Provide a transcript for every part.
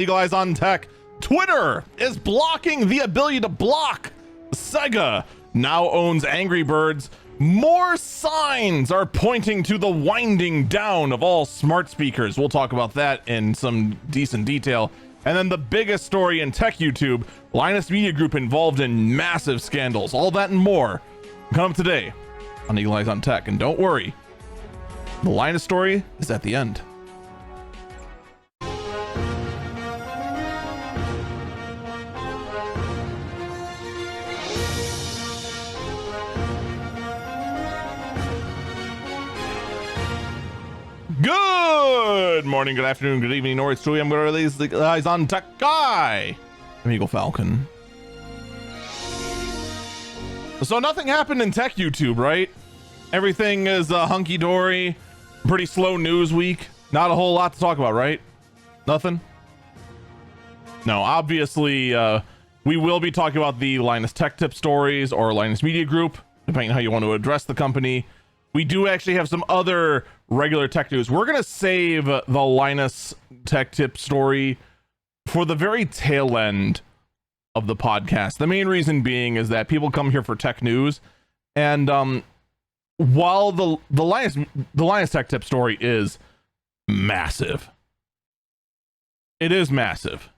Eagle Eyes on Tech. Twitter is blocking the ability to block. Sega now owns Angry Birds. More signs are pointing to the winding down of all smart speakers. We'll talk about that in some decent detail. And then the biggest story in tech YouTube, Linus Media Group involved in massive scandals. All that and more come up today on Eagle Eyes on Tech. And don't worry, the Linus story is at the end. Good morning, good afternoon, good evening, or it's truly I'm going to release the Eyes on Tech guy. I'm Eagle Falcon. So nothing happened in tech YouTube, right? Everything is hunky-dory, pretty slow news week. Not a whole lot to talk about, right? Nothing? No, obviously, we will be talking about the Linus Tech Tip stories or Linus Media Group, depending on how you want to address the company. We do actually have some other regular tech news. We're going to save the Linus Tech Tip story for the very tail end of the podcast. The main reason being is that people come here for tech news, and while the Linus Tech Tip story is massive, it is massive,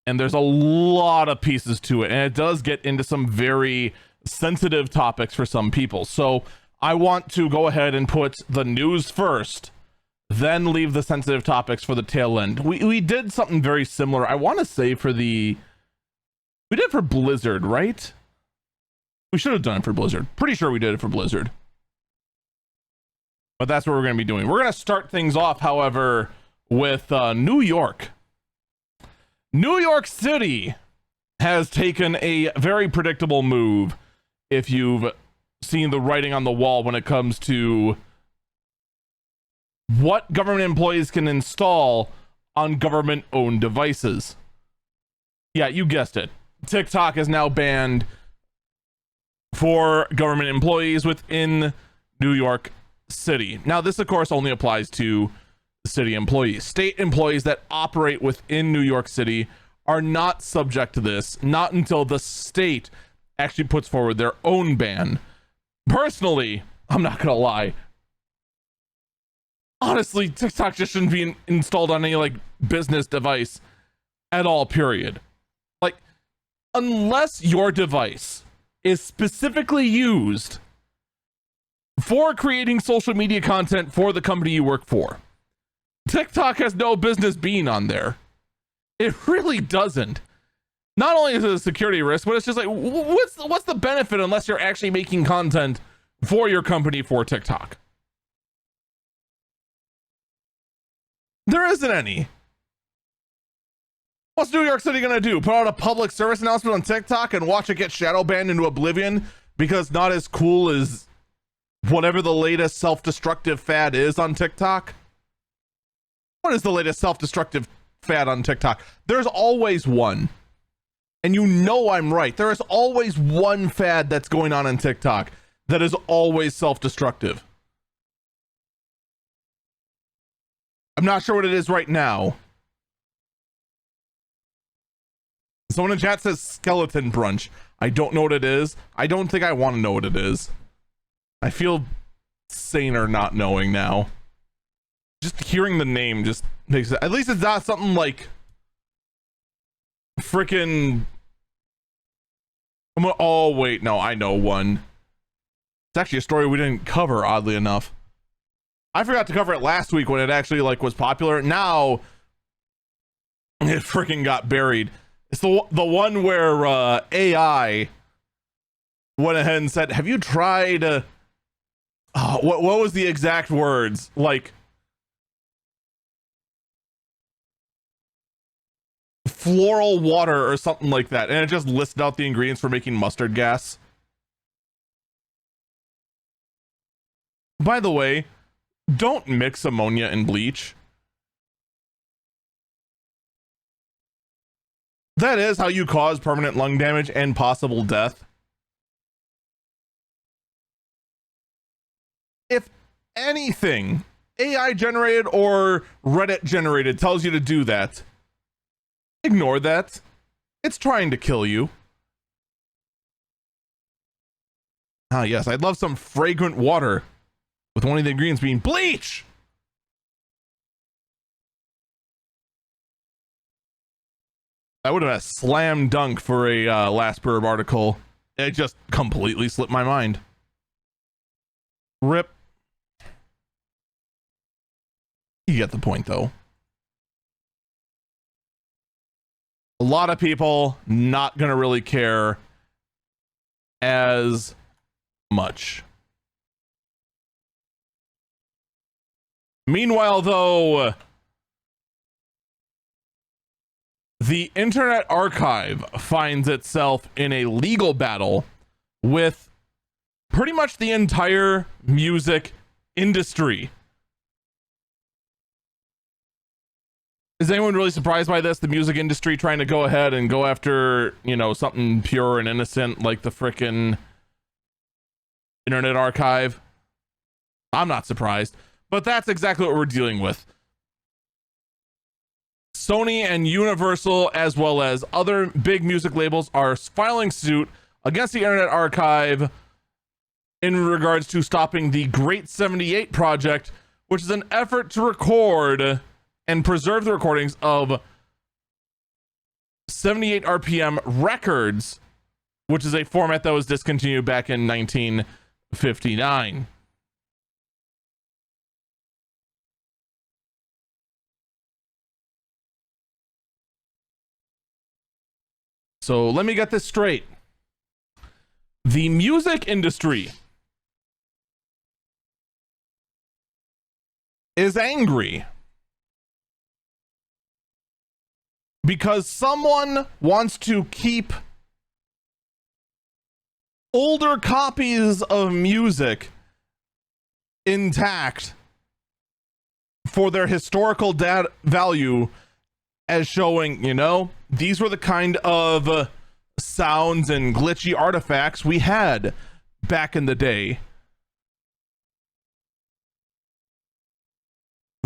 and there's a lot of pieces to it, and it does get into some very sensitive topics for some people. So I want to go ahead and put the news first, then leave the sensitive topics for the tail end. We did something very similar. I want to say we did it for Blizzard, right? We should have done it for Blizzard. Pretty sure we did it for Blizzard. But that's what we're going to be doing. We're going to start things off, however, with New York. New York City has taken a very predictable move, if you've seen the writing on the wall when it comes to what government employees can install on government-owned devices. Yeah, you guessed it. TikTok is now banned for government employees within New York City. Now, this, of course, only applies to city employees. State employees that operate within New York City are not subject to this, not until the state actually puts forward their own ban. Personally, I'm not gonna lie, honestly, TikTok just shouldn't be installed on any business device at all, period. Unless your device is specifically used for creating social media content for the company you work for, TikTok has no business being on there. It really doesn't. Not only is it a security risk, but it's just what's the benefit unless you're actually making content for your company for TikTok? There isn't any. What's New York City gonna do? Put out a public service announcement on TikTok and watch it get shadow banned into oblivion because not as cool as whatever the latest self-destructive fad is on TikTok? What is the latest self-destructive fad on TikTok? There's always one. And you know I'm right. There is always one fad that's going on TikTok that is always self-destructive. I'm not sure what it is right now. Someone in chat says skeleton brunch. I don't know what it is. I don't think I want to know what it is. I feel saner not knowing now. Just hearing the name just makes it, at least it's not something like freaking, oh wait, no, I know one. It's actually a story we didn't cover, oddly enough. I forgot to cover it last week when it actually was popular. Now it freaking got buried. It's the one where AI went ahead and said, have you tried what was the exact words, floral water or something like that, and it just listed out the ingredients for making mustard gas. By the way, don't mix ammonia and bleach. That is how you cause permanent lung damage and possible death. If anything, AI generated or Reddit generated tells you to do that, ignore that. It's trying to kill you. Ah, yes, I'd love some fragrant water with one of the ingredients being bleach. That would have been a slam dunk for a Last Burb article. It just completely slipped my mind. Rip. You get the point, though. A lot of people not going to really care as much. Meanwhile, though, the Internet Archive finds itself in a legal battle with pretty much the entire music industry. Is anyone really surprised by this? The music industry trying to go ahead and go after, you know, something pure and innocent like the frickin' Internet Archive? I'm not surprised, but that's exactly what we're dealing with. Sony and Universal, as well as other big music labels, are filing suit against the Internet Archive in regards to stopping the Great 78 project, which is an effort to record and preserve the recordings of 78 RPM records, which is a format that was discontinued back in 1959. So let me get this straight. The music industry is angry because someone wants to keep older copies of music intact for their historical value, as showing, you know, these were the kind of sounds and glitchy artifacts we had back in the day.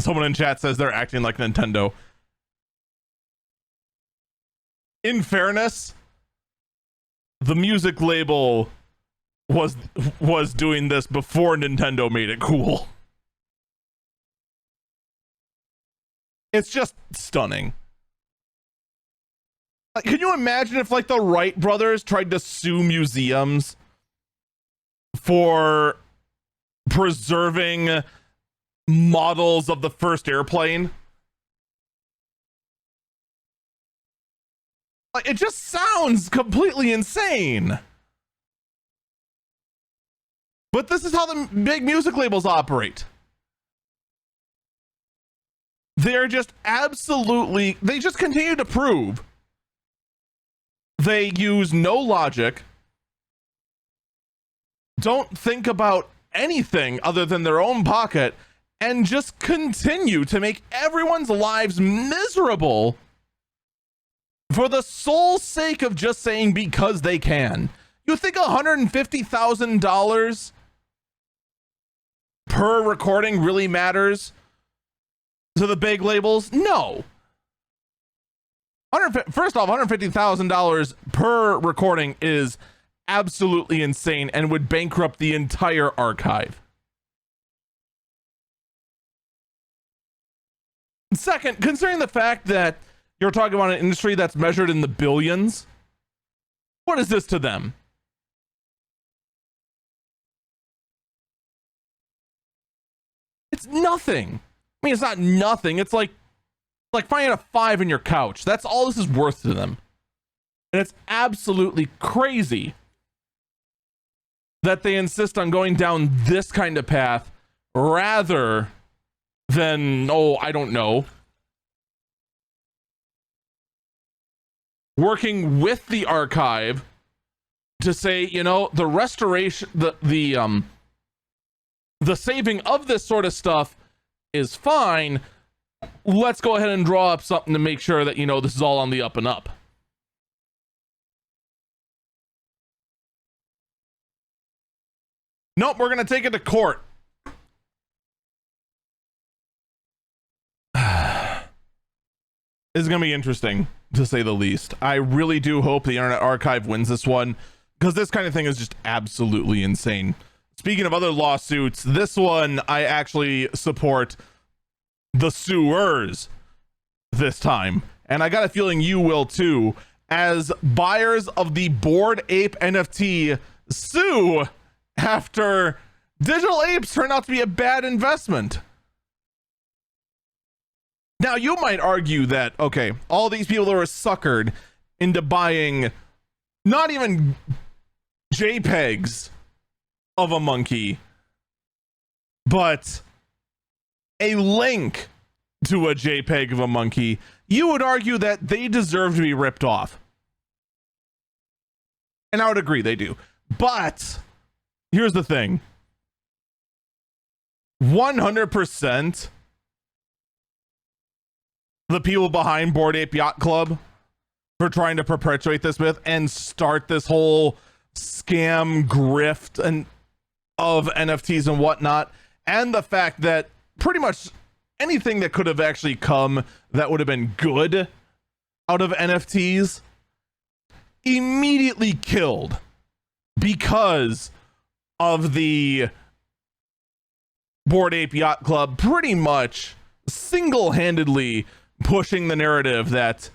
Someone in chat says they're acting like Nintendo. In fairness, the music label was doing this before Nintendo made it cool. It's just stunning. Like, can you imagine if, like, the Wright brothers tried to sue museums for preserving models of the first airplane? Like, it just sounds completely insane. But this is how the big music labels operate. They're just absolutely, they just continue to prove they use no logic, don't think about anything other than their own pocket, and just continue to make everyone's lives miserable for the sole sake of just saying because they can. You think $150,000 per recording really matters to the big labels? No. First off, $150,000 per recording is absolutely insane and would bankrupt the entire archive. Second, considering the fact that you're talking about an industry that's measured in the billions, what is this to them? It's nothing. I mean, it's not nothing. It's like finding a 5 in your couch. That's all this is worth to them. And it's absolutely crazy that they insist on going down this kind of path rather than, oh, I don't know, working with the archive to say, you know, the restoration, the saving of this sort of stuff is fine. Let's go ahead and draw up something to make sure that, you know, this is all on the up and up. Nope, we're going to take it to court. is going to be interesting, to say the least. I really do hope the Internet Archive wins this one, because this kind of thing is just absolutely insane. Speaking of other lawsuits, this one I actually support the suers this time, and I got a feeling you will too, as buyers of the Bored Ape NFT sue after digital apes turn out to be a bad investment. Now, you might argue that, okay, all these people that were suckered into buying not even JPEGs of a monkey, but a link to a JPEG of a monkey, you would argue that they deserve to be ripped off. And I would agree, they do. But here's the thing. 100% the people behind Bored Ape Yacht Club for trying to perpetuate this myth and start this whole scam grift and of NFTs and whatnot, and the fact that pretty much anything that could have actually come that would have been good out of NFTs immediately killed because of the Bored Ape Yacht Club pretty much single-handedly pushing the narrative that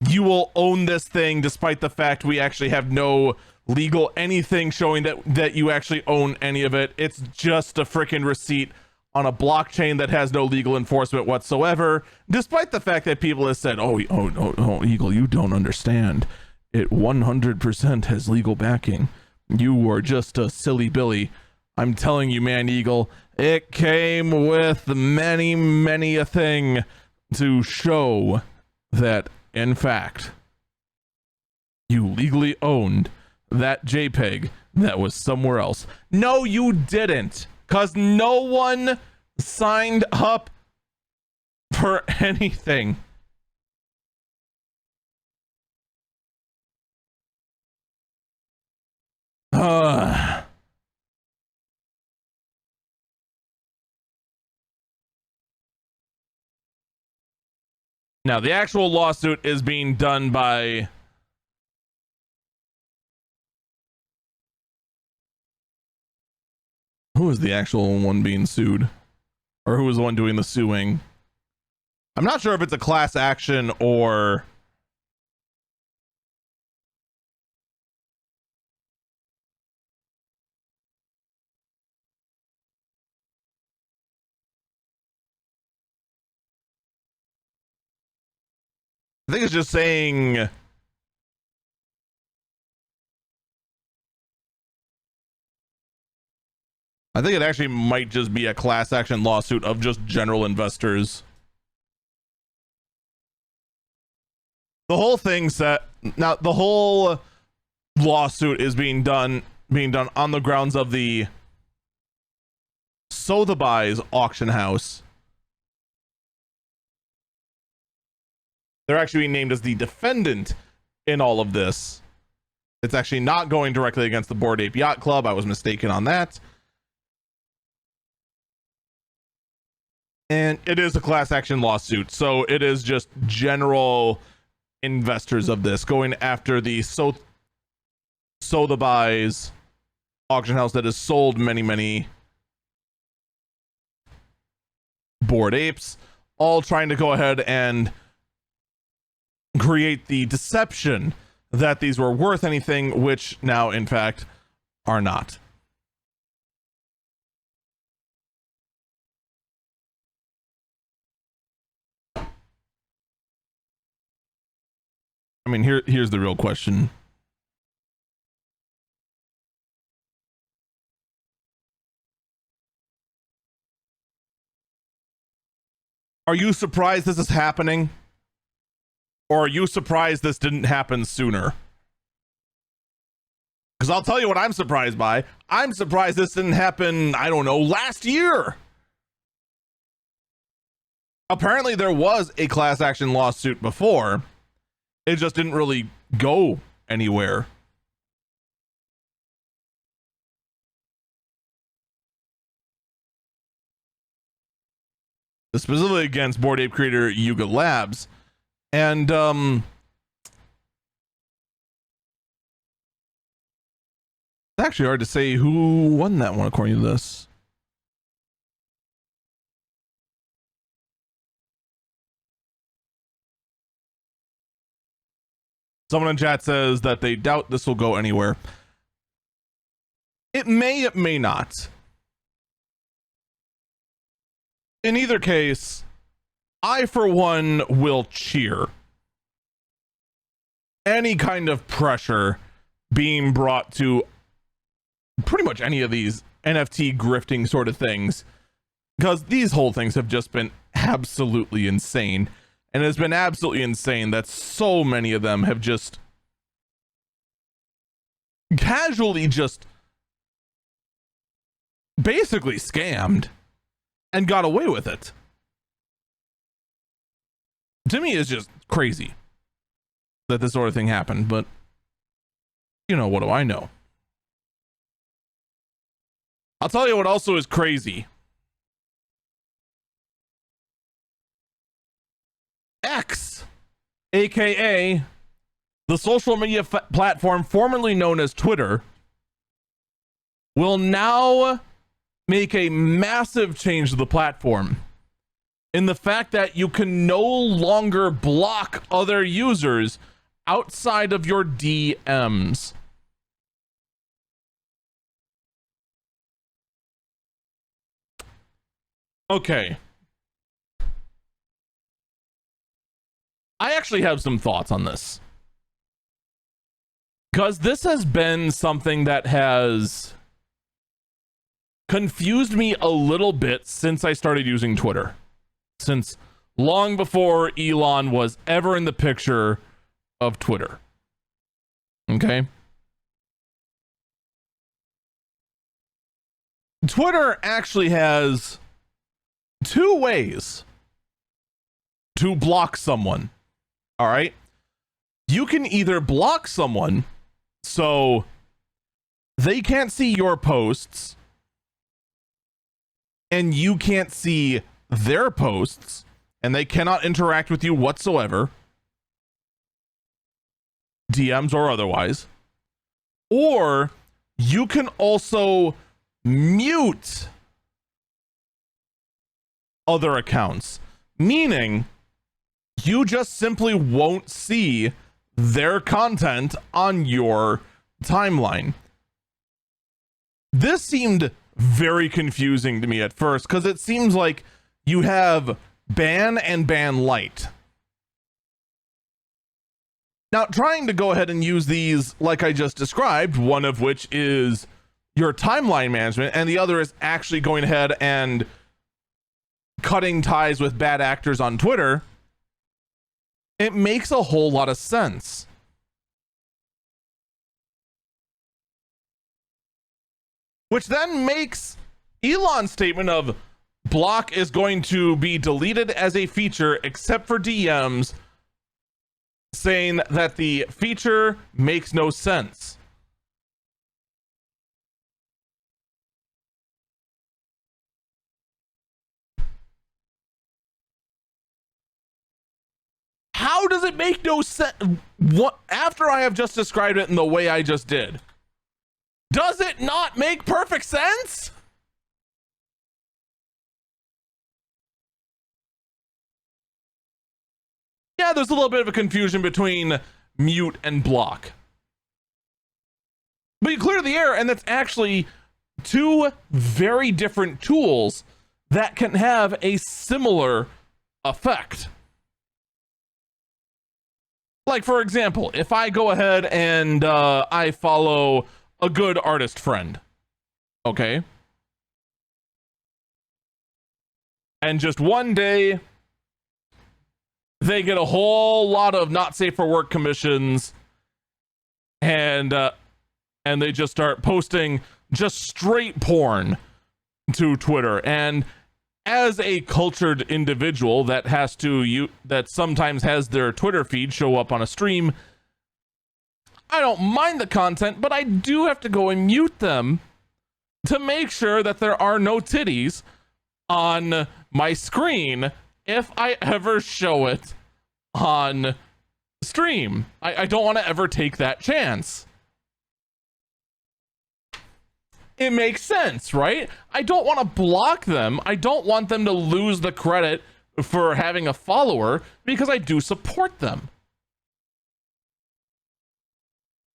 you will own this thing despite the fact we actually have no legal anything showing that you actually own any of it. It's just a freaking receipt on a blockchain that has no legal enforcement whatsoever, despite the fact that people have said, oh, Eagle, you don't understand. It 100% has legal backing. You are just a silly Billy. I'm telling you, man, Eagle, it came with many a thing to show that, in fact, you legally owned that JPEG that was somewhere else. No, you didn't, because no one signed up for anything. Now, the actual lawsuit is being done by who is the actual one being sued? Or who is the one doing the suing? I'm not sure if it's a class action or I think it's just saying I think it actually might just be a class action lawsuit of just general investors. The whole thing now the whole lawsuit is being done on the grounds of the Sotheby's auction house. They're actually being named as the defendant in all of this. It's actually not going directly against the Bored Ape Yacht Club. I was mistaken on that. And it is a class action lawsuit. So it is just general investors of this going after the Sotheby's auction house that has sold many Bored Apes, all trying to go ahead and create the deception that these were worth anything, which now in fact are not. I mean, here's the real question. Are you surprised this is happening? Or are you surprised this didn't happen sooner? Because I'll tell you what I'm surprised by. I'm surprised this didn't happen, I don't know, last year. Apparently there was a class action lawsuit before. It just didn't really go anywhere. Specifically against Bored Ape creator Yuga Labs. And it's actually hard to say who won that one according to this. Someone in chat says that they doubt this will go anywhere. It may not. In either case, I, for one, will cheer any kind of pressure being brought to pretty much any of these NFT grifting sort of things, because these whole things have just been absolutely insane. And it's been absolutely insane that so many of them have just casually just basically scammed and got away with it. To me, it's just crazy that this sort of thing happened, but you know, what do I know? I'll tell you what also is crazy. X, aka the social media platform formerly known as Twitter, will now make a massive change to the platform in the fact that you can no longer block other users outside of your DMs. Okay. I actually have some thoughts on this, because this has been something that has confused me a little bit since I started using Twitter, since long before Elon was ever in the picture of Twitter. Okay. Twitter actually has two ways to block someone. All right. You can either block someone so they can't see your posts and you can't see their posts and they cannot interact with you whatsoever, DMs or otherwise. Or you can also mute other accounts, meaning you just simply won't see their content on your timeline. This seemed very confusing to me at first, because it seems like you have ban and ban light. Now, trying to go ahead and use these like I just described, one of which is your timeline management, and the other is actually going ahead and cutting ties with bad actors on Twitter, it makes a whole lot of sense. Which then makes Elon's statement of block is going to be deleted as a feature except for DMs, saying that the feature makes no sense. How does it make no sense? What, after I have just described it in the way I just did, does it not make perfect sense? Yeah, there's a little bit of a confusion between mute and block, but you clear the air, and that's actually two very different tools that can have a similar effect. Like, for example, if I go ahead and I follow a good artist friend, okay? And just one day, they get a whole lot of not safe for work commissions, and they just start posting just straight porn to Twitter. And as a cultured individual that that sometimes has their Twitter feed show up on a stream, I don't mind the content, but I do have to go and mute them to make sure that there are no titties on my screen if I ever show it on stream. I don't want to ever take that chance. It makes sense, right? I don't want to block them. I don't want them to lose the credit for having a follower because I do support them.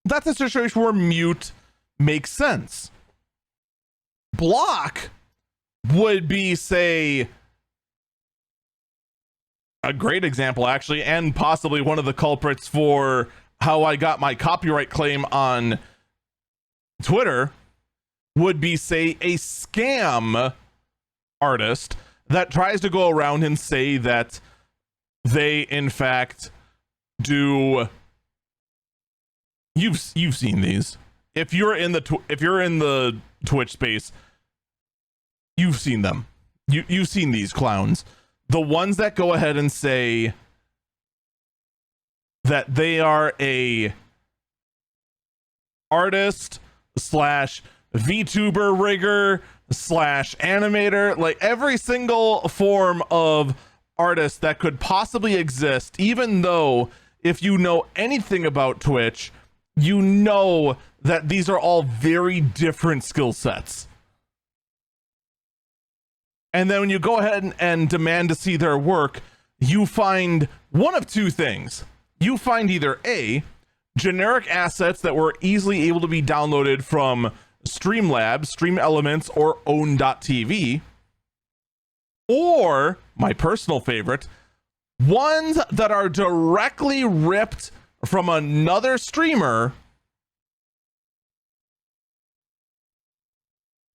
That's a situation where mute makes sense. Block would be, say, a great example, actually, and possibly one of the culprits for how I got my copyright claim on Twitter, would be, say, a scam artist that tries to go around and say that they, in fact, do. You've seen these. If you're in the Twitch space, you've seen them. You've seen these clowns. The ones that go ahead and say that they are a artist slash VTuber rigger slash animator, like every single form of artist that could possibly exist, even though if you know anything about Twitch, you know that these are all very different skill sets. And then when you go ahead and demand to see their work, you find one of two things. You find either A, generic assets that were easily able to be downloaded from Streamlabs, Stream Elements, or Own.tv, or, my personal favorite, ones that are directly ripped from another streamer,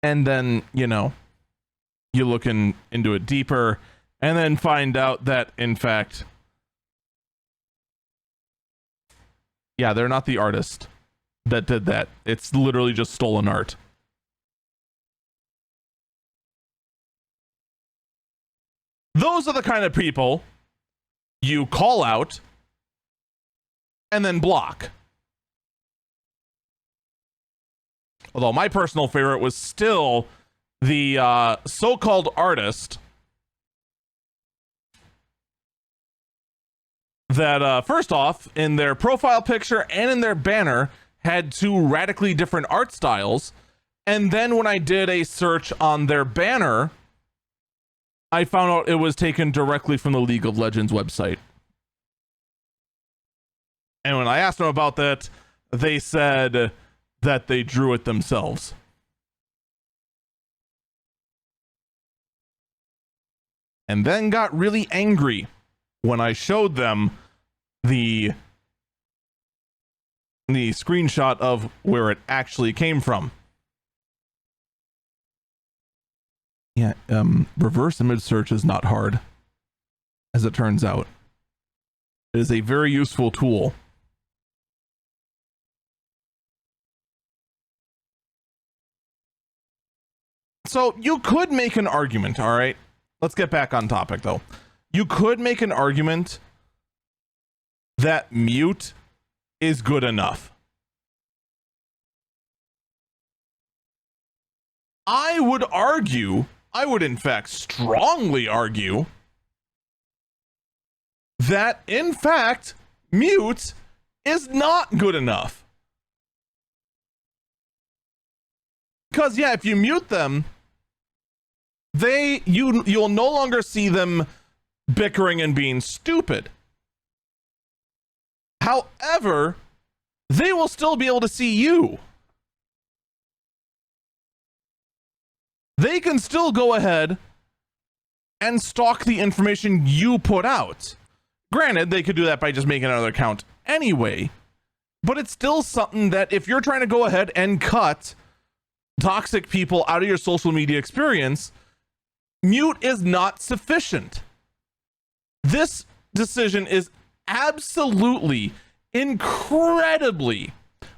and then, you look into it deeper, and then find out that, in fact, yeah, they're not the artist that did that. It's literally just stolen art. Those are the kind of people you call out and then block. Although my personal favorite was still the so-called artist that, first off, in their profile picture and in their banner, had two radically different art styles. And then when I did a search on their banner, I found out it was taken directly from the League of Legends website. And when I asked them about that, they said that they drew it themselves. And then got really angry when I showed them the screenshot of where it actually came from. Yeah, reverse image search is not hard, as it turns out. It is a very useful tool. So you could make an argument, all right? Let's get back on topic, though. You could make an argument that mute is good enough. I would in fact strongly argue that, in fact, mute is not good enough. Because, yeah, if you mute them, you'll no longer see them bickering and being stupid. However, they will still be able to see you. They can still go ahead and stalk the information you put out. Granted, they could do that by just making another account anyway, but it's still something that if you're trying to go ahead and cut toxic people out of your social media experience, mute is not sufficient. This decision is absolutely, incredibly,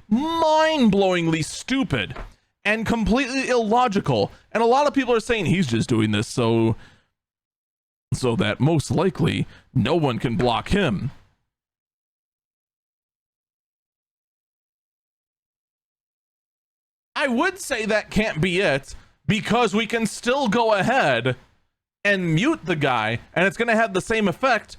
mind-blowingly stupid and completely illogical. And a lot of people are saying he's just doing this so that most likely no one can block him. I would say that can't be it, because we can still go ahead and mute the guy, and it's going to have the same effect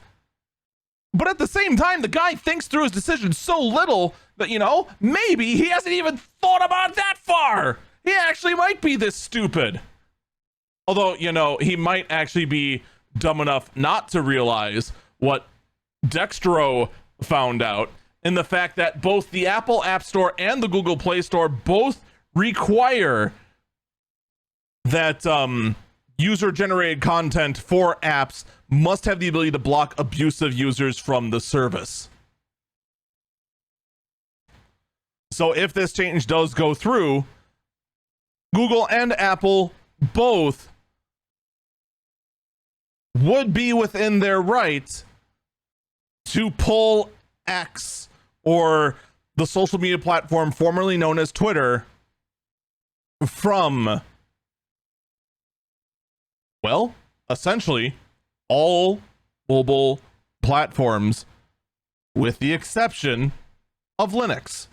But at the same time, the guy thinks through his decision so little that, you know, maybe he hasn't even thought about that far. He actually might be this stupid. Although, you know, he might actually be dumb enough not to realize what Dextro found out, in the fact that both the Apple App Store and the Google Play Store both require that user-generated content for apps must have the ability to block abusive users from the service. So if this change does go through, Google and Apple both would be within their right to pull X, or the social media platform formerly known as Twitter, from, well, essentially all mobile platforms with the exception of Linux.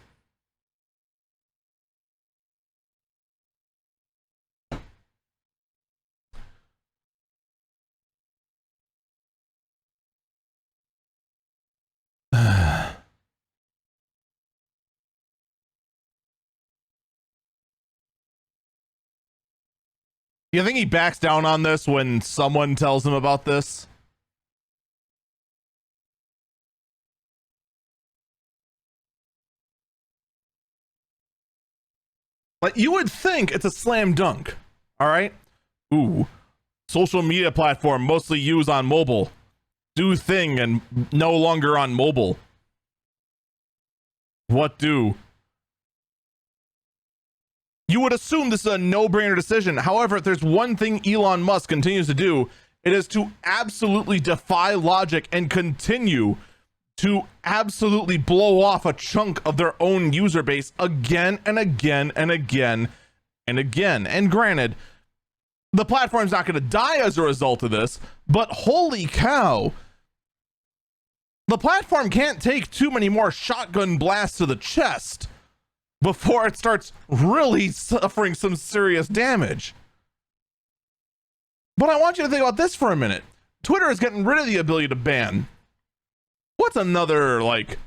Do you think he backs down on this when someone tells him about this? Like, you would think it's a slam dunk, all right? Ooh, social media platform mostly used on mobile. Do thing and no longer on mobile. What do? You would assume this is a no-brainer decision. However, if there's one thing Elon Musk continues to do, it is to absolutely defy logic and continue to absolutely blow off a chunk of their own user base again and again and again and again. And granted, the platform's not going to die as a result of this, but holy cow, the platform can't take too many more shotgun blasts to the chest before it starts really suffering some serious damage. But I want you to think about this for a minute. Twitter is getting rid of the ability to ban. What's another, like,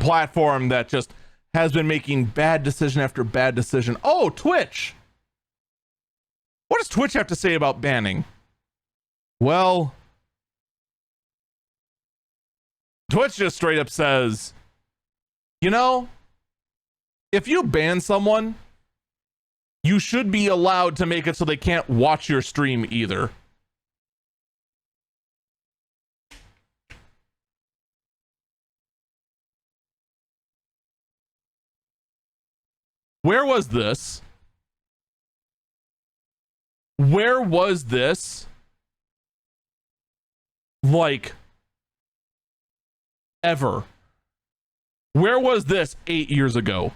platform that just has been making bad decision after bad decision? Oh, Twitch. What does Twitch have to say about banning? Well, Twitch just straight up says, you know, if you ban someone, you should be allowed to make it so they can't watch your stream either. Where was this? Where was this? Like, ever? Where was this 8 years ago?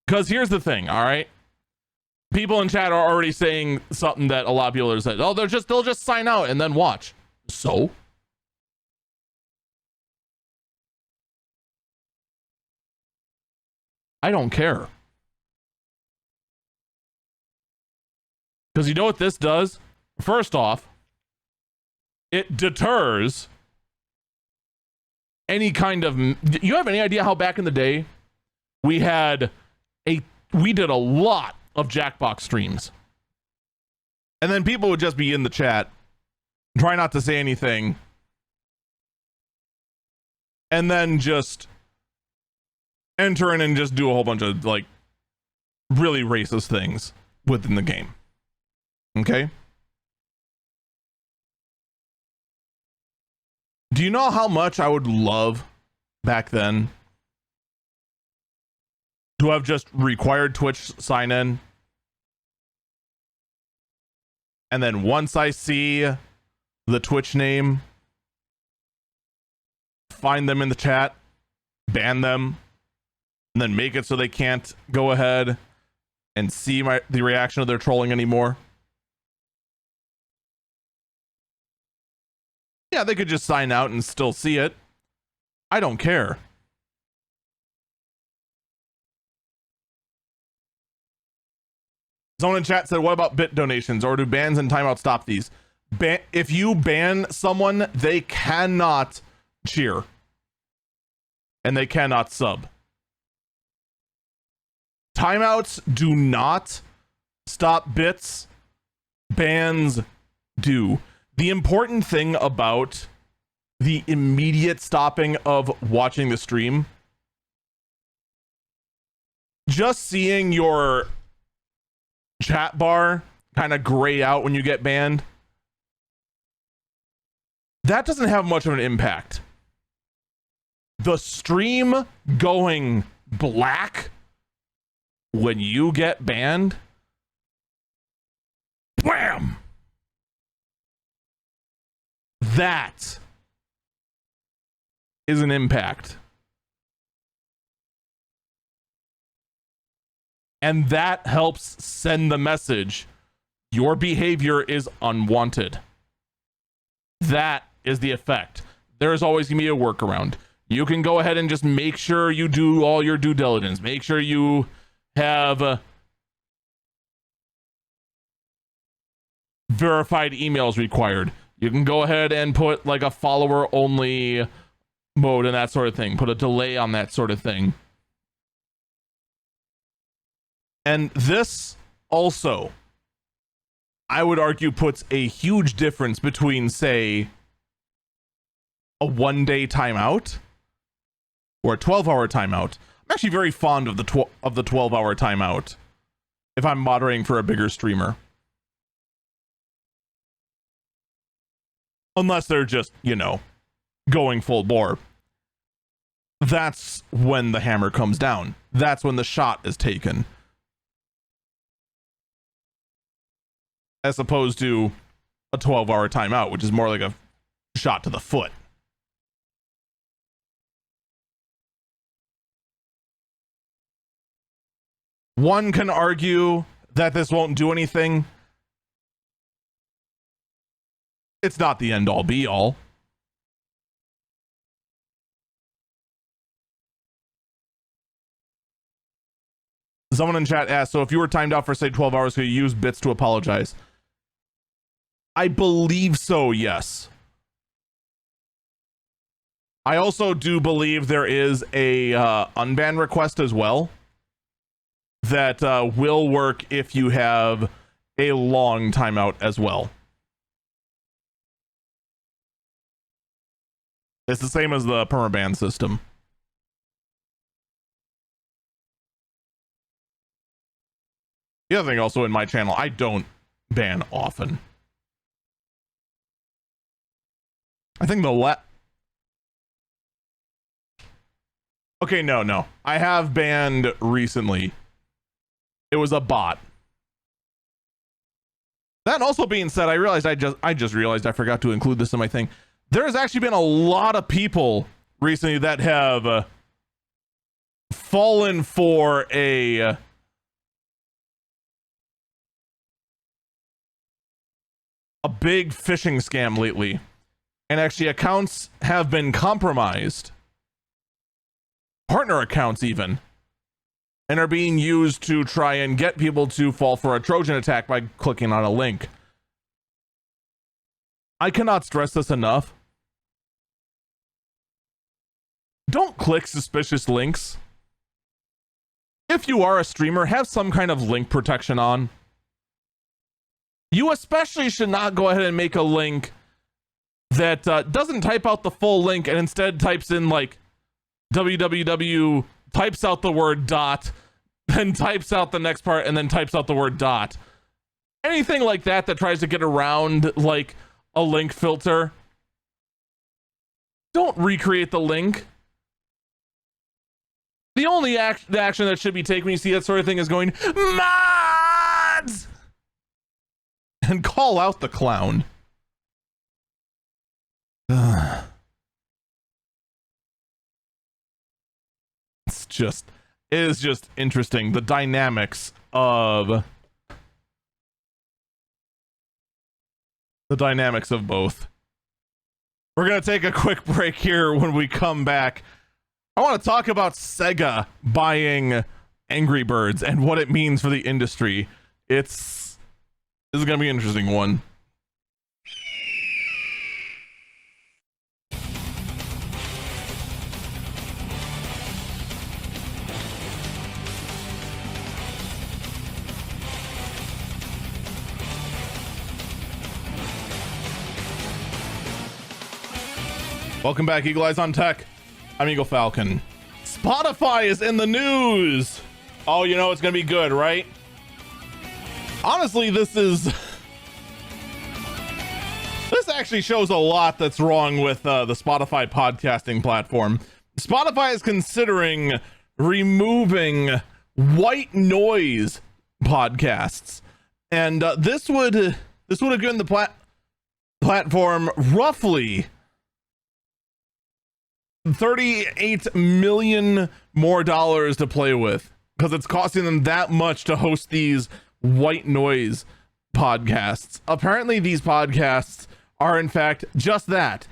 Because here's the thing, all right? People in chat are already saying something that a lot of people are saying. Oh, they'll just sign out and then watch. So? I don't care. Because you know what this does? First off, it deters any kind of... You have any idea how back in the day we did a lot of Jackbox streams, and then people would just be in the chat, try not to say anything, and then just enter in and just do a whole bunch of, like, really racist things within the game. Okay? Do you know how much I would love back then to have just required Twitch sign in? And then once I see the Twitch name, find them in the chat, ban them, and then make it so they can't go ahead and see the reaction of their trolling anymore. Yeah, they could just sign out and still see it. I don't care. Someone in chat said, what about bit donations? Or do bans and timeouts stop these? if you ban someone, they cannot cheer and they cannot sub. Timeouts do not stop bits. Bans do. The important thing about the immediate stopping of watching the stream, just seeing your chat bar kind of gray out when you get banned, that doesn't have much of an impact. The stream going black when you get banned, wham! That is an impact. And that helps send the message, your behavior is unwanted. That is the effect. There is always going to be a workaround. You can go ahead and just make sure you do all your due diligence. Make sure you have verified emails required. You can go ahead and put like a follower only mode and that sort of thing. Put a delay on that sort of thing. And this also, I would argue, puts a huge difference between, say, a 1-day timeout or a 12-hour timeout. I'm actually very fond of the 12-hour timeout if I'm moderating for a bigger streamer. Unless they're just, you know, going full bore. That's when the hammer comes down. That's when the shot is taken. As opposed to a 12-hour timeout, which is more like a shot to the foot. One can argue that this won't do anything. It's not the end-all be-all. Someone in chat asked, so if you were timed out for, say, 12 hours, could you use bits to apologize? I believe so, yes. I also do believe there is a unban request as well that will work if you have a long timeout as well. It's the same as the permaban system. The other thing also in my channel, I don't ban often. I think okay, no. I have banned recently. It was a bot. That also being said, I just realized I forgot to include this in my thing. There has actually been a lot of people recently that have fallen for a big phishing scam lately. And actually accounts have been compromised. Partner accounts even. And are being used to try and get people to fall for a Trojan attack by clicking on a link. I cannot stress this enough. Don't click suspicious links. If you are a streamer, have some kind of link protection on. You especially should not go ahead and make a link that doesn't type out the full link and instead types in like www, types out the word dot, then types out the next part and then types out the word dot. Anything like that that tries to get around like a link filter, don't recreate the link. The only the action that should be taken when you see that sort of thing is going mods and call out the clown. It is just interesting, the dynamics of both. We're gonna take a quick break here. When we come back, I want to talk about Sega buying Angry Birds and what it means for the industry. This is gonna be an interesting one. Welcome back, Eagle Eyes on Tech. I'm Eagle Falcon. Spotify is in the news. Oh, you know it's gonna be good, right? Honestly, this actually shows a lot that's wrong with the Spotify podcasting platform. Spotify is considering removing white noise podcasts, and this would have given the platform roughly $38 million more to play with, because it's costing them that much to host these white noise podcasts. Apparently these podcasts are in fact just that.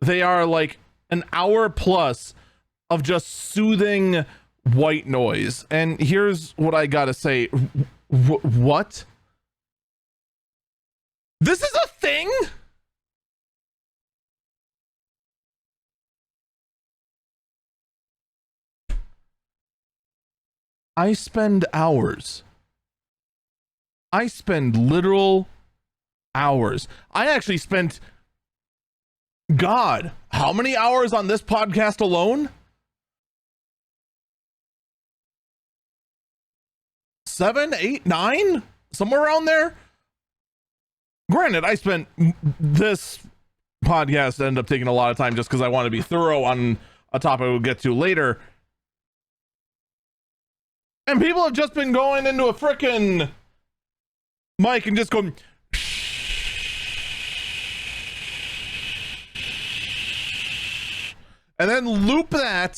They are like an hour plus of just soothing white noise. And here's what I gotta say. What? This is a thing? I spend literal hours. I actually spent, God, how many hours on this podcast alone? 7, 8, 9? Somewhere around there? Granted, I spent this podcast ended up taking a lot of time just because I want to be thorough on a topic we'll get to later. And people have just been going into a frickin' mic and just going, and then loop that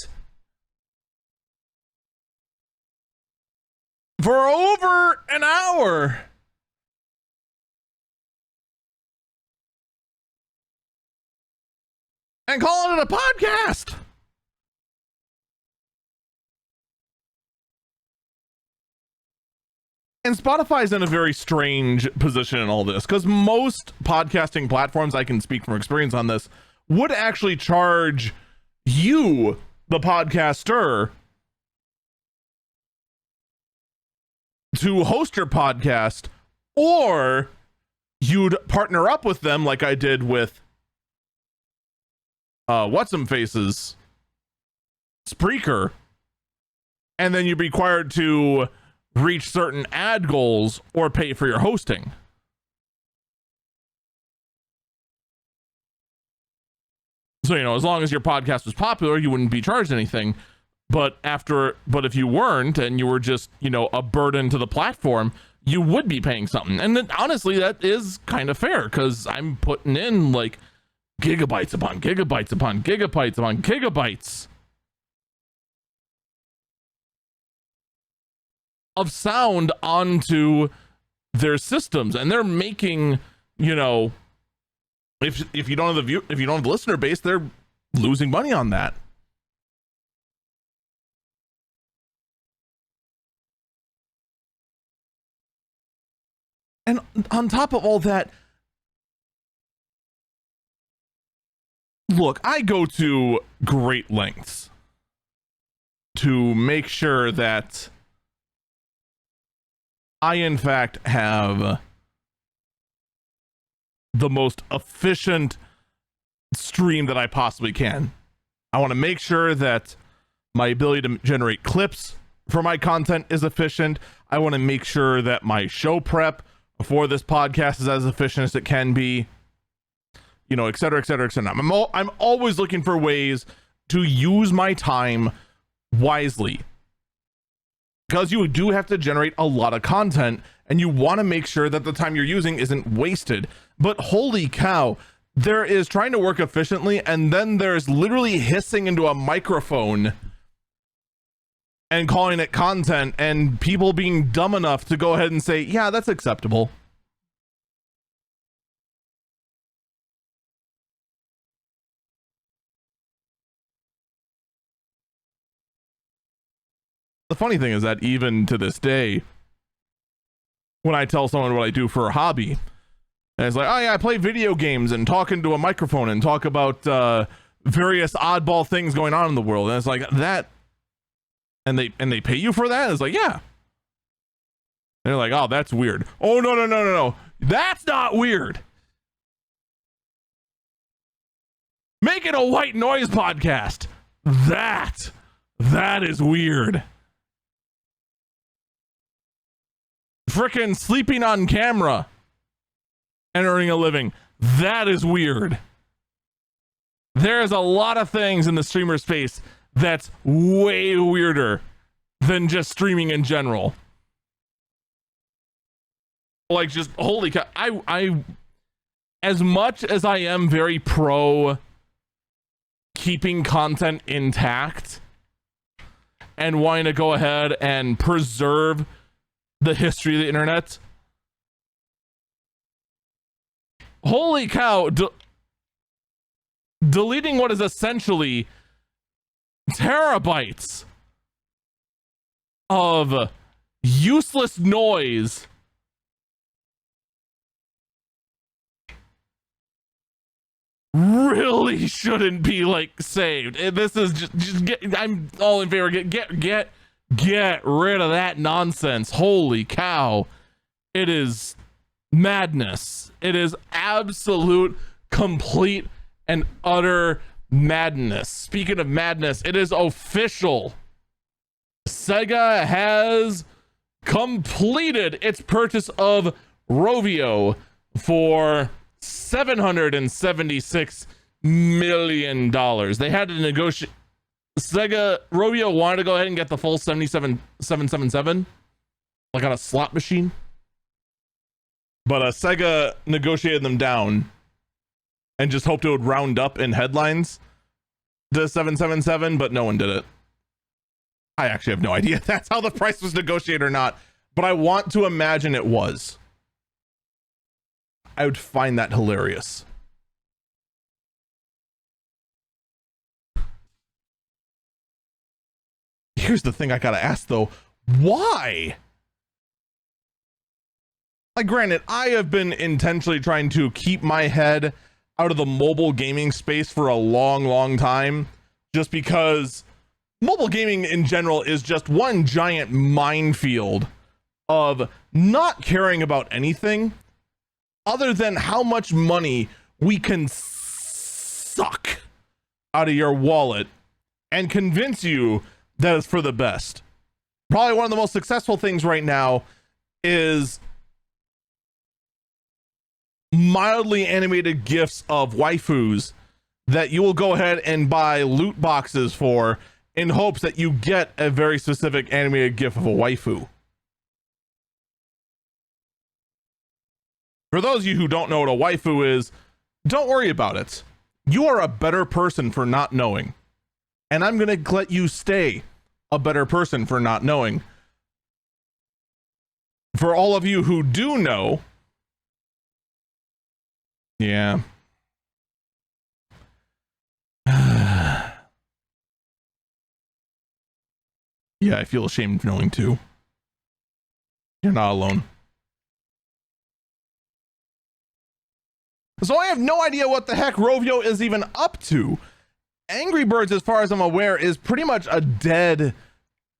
for over an hour. And calling it a podcast. And Spotify's in a very strange position in all this, because most podcasting platforms, I can speak from experience on this, would actually charge you, the podcaster, to host your podcast, or you'd partner up with them like I did with What's-Some-Face's Spreaker, and then you'd be required to reach certain ad goals or pay for your hosting. So, you know, as long as your podcast was popular, you wouldn't be charged anything. But if you weren't, and you were just, you know, a burden to the platform, you would be paying something. And then, honestly, that is kind of fair, because I'm putting in like gigabytes upon gigabytes upon gigabytes upon gigabytes of sound onto their systems, and they're making, you know, if you don't have the listener base, they're losing money on that. And on top of all that, look, I go to great lengths to make sure that I, in fact, have the most efficient stream that I possibly can. I want to make sure that my ability to generate clips for my content is efficient. I want to make sure that my show prep for this podcast is as efficient as it can be, you know, et cetera, et cetera, et cetera. I'm always looking for ways to use my time wisely, because you do have to generate a lot of content, and you want to make sure that the time you're using isn't wasted. But holy cow, there is trying to work efficiently, and then there's literally hissing into a microphone and calling it content, and people being dumb enough to go ahead and say, yeah, that's acceptable. The funny thing is that even to this day, when I tell someone what I do for a hobby, and it's like, oh yeah, I play video games and talk into a microphone and talk about various oddball things going on in the world, and it's like that, and they pay you for that? It's like, yeah. And they're like, oh, that's weird. Oh, no, that's not weird. Make it a white noise podcast. That is weird. Frickin' sleeping on camera and earning a living. That is weird. There's a lot of things in the streamer space that's way weirder than just streaming in general. Like, just holy cow. I as much as I am very pro keeping content intact and wanting to go ahead and preserve the history of the internet, holy cow, deleting what is essentially terabytes of useless noise really shouldn't be like saved. This is just get, I'm all in favor. Get rid of that nonsense. Holy cow. It is madness. It is absolute, complete, and utter madness. Speaking of madness, it is official. Sega has completed its purchase of Rovio for $776 million. They had to negotiate. Rovio wanted to go ahead and get the full 777, like on a slot machine. But Sega negotiated them down and just hoped it would round up in headlines to 777, but no one did it. I actually have no idea if that's how the price was negotiated or not, but I want to imagine it was. I would find that hilarious. Here's the thing I gotta ask though, why? Like, granted, I have been intentionally trying to keep my head out of the mobile gaming space for a long time, just because mobile gaming in general is just one giant minefield of not caring about anything other than how much money we can suck out of your wallet and convince you that it's for the best. Probably one of the most successful things right now is mildly animated GIFs of waifus that you will go ahead and buy loot boxes for in hopes that you get a very specific animated GIF of a waifu. For those of you who don't know what a waifu is, don't worry about it. You are a better person for not knowing. And I'm going to let you stay a better person for not knowing. For all of you who do know, yeah. Yeah, I feel ashamed of knowing too. You're not alone. So I have no idea what the heck Rovio is even up to. Angry Birds, as far as I'm aware, is pretty much a dead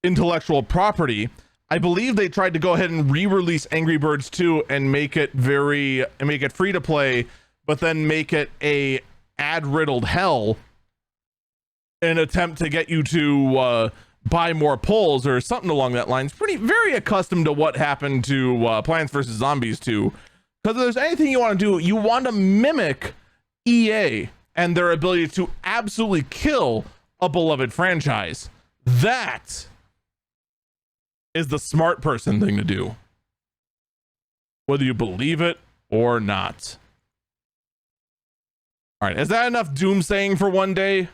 intellectual property. I believe they tried to go ahead and re-release Angry Birds 2 and make it free to play, but then make it a ad-riddled hell in an attempt to get you to buy more polls or something along that line. It's very accustomed to what happened to Plants vs. Zombies 2. Because if there's anything you want to do, you want to mimic EA and their ability to absolutely kill a beloved franchise. That is the smart person thing to do, whether you believe it or not. All right, is that enough doomsaying for one day?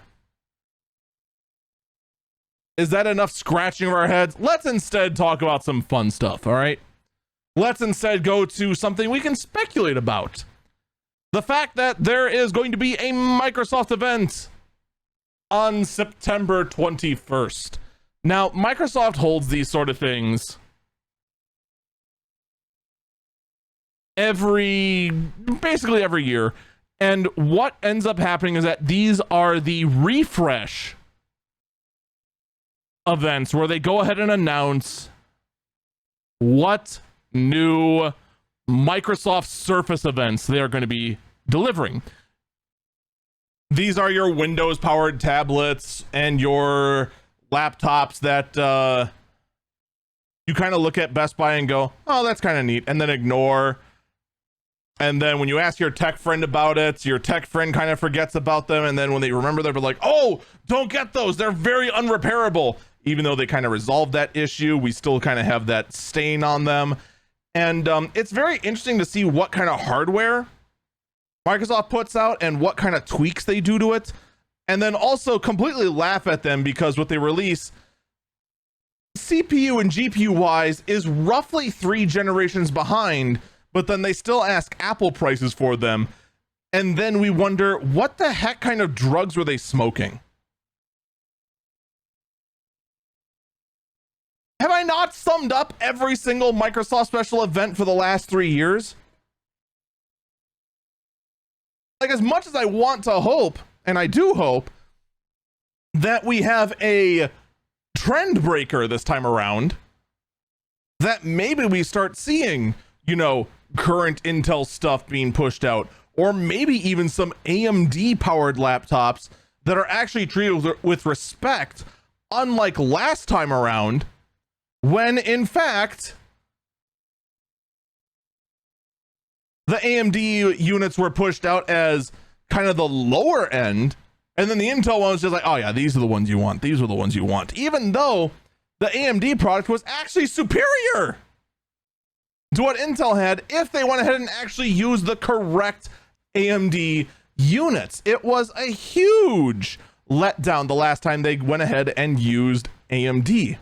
Is that enough scratching of our heads? Let's instead talk about some fun stuff, all right? Let's instead go to something we can speculate about. The fact that there is going to be a Microsoft event on September 21st. Now, Microsoft holds these sort of things basically every year. And what ends up happening is that these are the refresh events where they go ahead and announce what new Microsoft Surface events they are going to be delivering. these are your Windows powered tablets and your laptops that you kind of look at Best Buy and go, oh, that's kind of neat, and then ignore. And then when you ask your tech friend about it, your tech friend kind of forgets about them. And then when they remember, they're like, oh, don't get those. They're very unrepairable. Even though they kind of resolved that issue, we still kind of have that stain on them. And it's very interesting to see what kind of hardware Microsoft puts out and what kind of tweaks they do to it. And then also completely laugh at them because what they release, CPU and GPU wise, is roughly 3 generations behind. But then they still ask Apple prices for them. And then we wonder, what the heck kind of drugs were they smoking? Have I not summed up every single Microsoft special event for the last 3 years? Like, as much as I want to hope, and I do hope, that we have a trend breaker this time around, that maybe we start seeing, you know, current Intel stuff being pushed out, or maybe even some AMD powered laptops that are actually treated with respect, unlike last time around, when in fact the AMD units were pushed out as kind of the lower end, and then the Intel one was just like, oh yeah, these are the ones you want, these are the ones you want, even though the AMD product was actually superior to what Intel had if they went ahead and actually used the correct AMD units. It was a huge letdown the last time they went ahead and used AMD.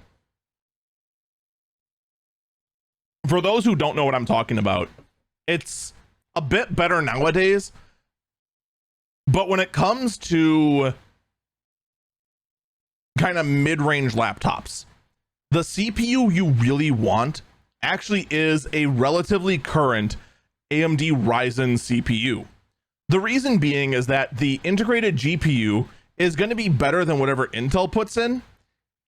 For those who don't know what I'm talking about, it's a bit better nowadays, but when it comes to kind of mid-range laptops, the CPU you really want actually is a relatively current AMD Ryzen CPU. The reason being is that the integrated GPU is going to be better than whatever Intel puts in.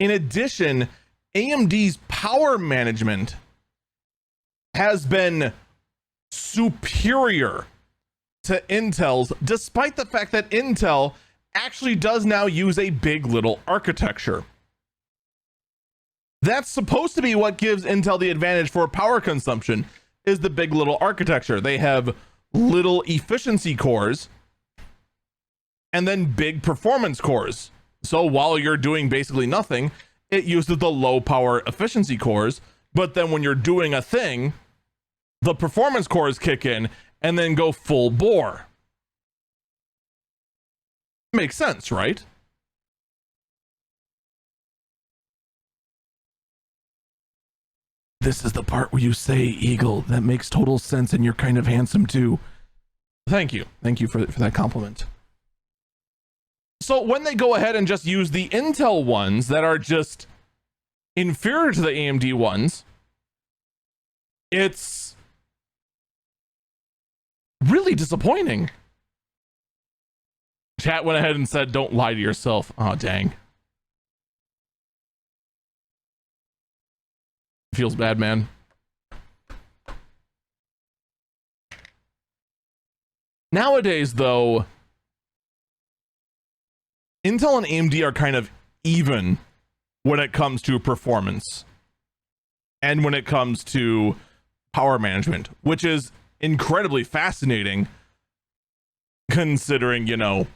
In addition, AMD's power management has been superior to Intel's, despite the fact that Intel actually does now use a big little architecture. That's supposed to be what gives Intel the advantage for power consumption, is the big little architecture. They have little efficiency cores and then big performance cores. So while you're doing basically nothing, it uses the low power efficiency cores. But then when you're doing a thing, the performance cores kick in and then go full bore. Makes sense, right? This is the part where you say, Eagle, that makes total sense and you're kind of handsome too. Thank you. Thank you for that compliment. So when they go ahead and just use the Intel ones that are just inferior to the AMD ones, it's really disappointing. Chat went ahead and said, don't lie to yourself. Oh, dang. Feels bad, man. Nowadays, though, Intel and AMD are kind of even when it comes to performance and when it comes to power management, which is incredibly fascinating considering, you know,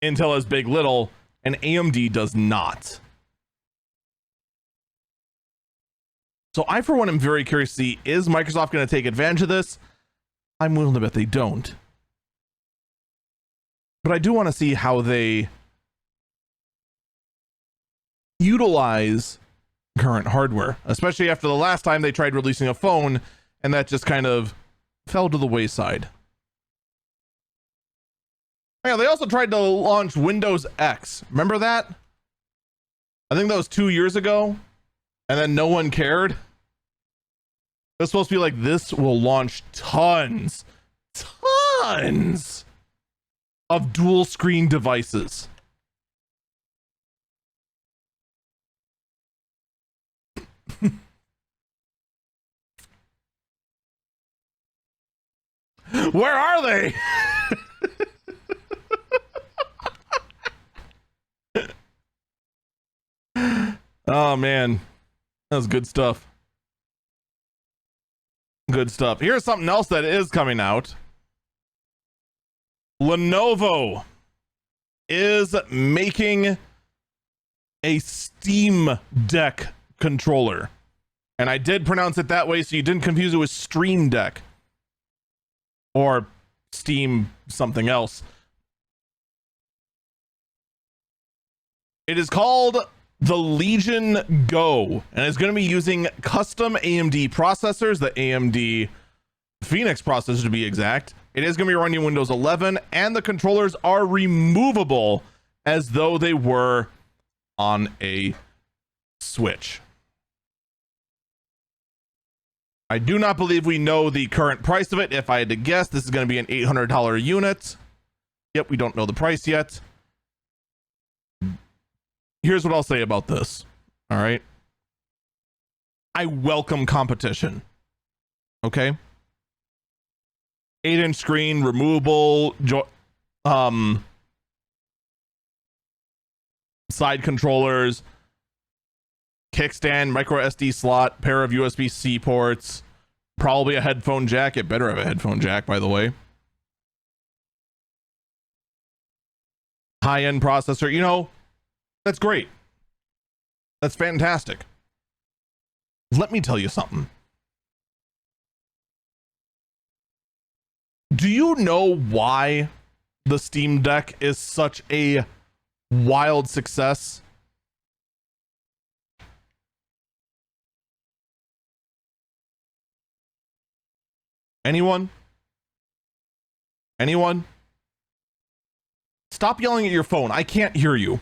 Intel has big little and AMD does not. So I, for one, am very curious to see, is Microsoft going to take advantage of this? I'm willing to bet they don't. But I do want to see how they utilize current hardware, especially after the last time they tried releasing a phone and that just kind of fell to the wayside. Yeah, they also tried to launch Windows X. Remember that? I think that was 2 years ago. And then no one cared. It's supposed to be like, this will launch tons of dual screen devices. Where are they? Oh man, that was good stuff. Good stuff. Here's something else that is coming out. Lenovo is making a Steam Deck controller. And I did pronounce it that way so you didn't confuse it with Stream Deck. Or Steam something else. It is called the Legion Go, and it's going to be using custom AMD processors, the AMD Phoenix processor to be exact. It is going to be running Windows 11, and the controllers are removable as though they were on a Switch. I do not believe we know the current price of it. If I had to guess, this is going to be an $800 unit. Yep, we don't know the price yet. Here's what I'll say about this. All right. I welcome competition. Okay. 8-inch screen, removable, side controllers, kickstand, micro SD slot, pair of USB-C ports, probably a headphone jack. It better have a headphone jack, by the way. High-end processor. You know, that's great. That's fantastic. Let me tell you something. Do you know why the Steam Deck is such a wild success? Anyone? Anyone? Stop yelling at your phone. I can't hear you.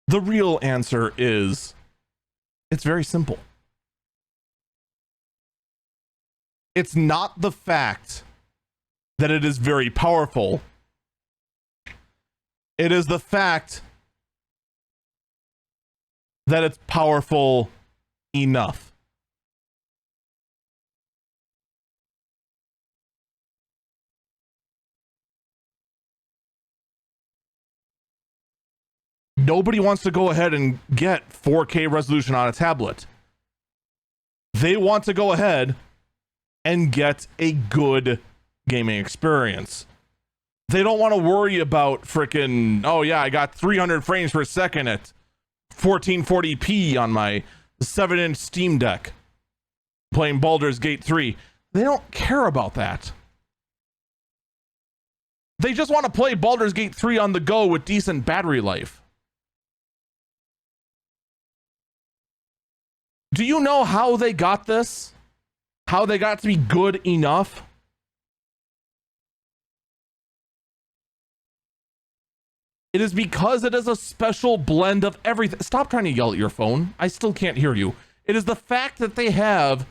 The real answer is, it's very simple. It's not the fact that it is very powerful. It is the fact that it's powerful enough. Nobody wants to go ahead and get 4K resolution on a tablet. They want to go ahead and get a good gaming experience. They don't want to worry about frickin', oh yeah, I got 300 frames per second at 1440p on my 7-inch Steam Deck playing Baldur's Gate 3. They don't care about that. They just want to play Baldur's Gate 3 on the go with decent battery life. Do you know how they got this? How they got to be good enough? It is because it is a special blend of everything. Stop trying to yell at your phone. I still can't hear you. It is the fact that they have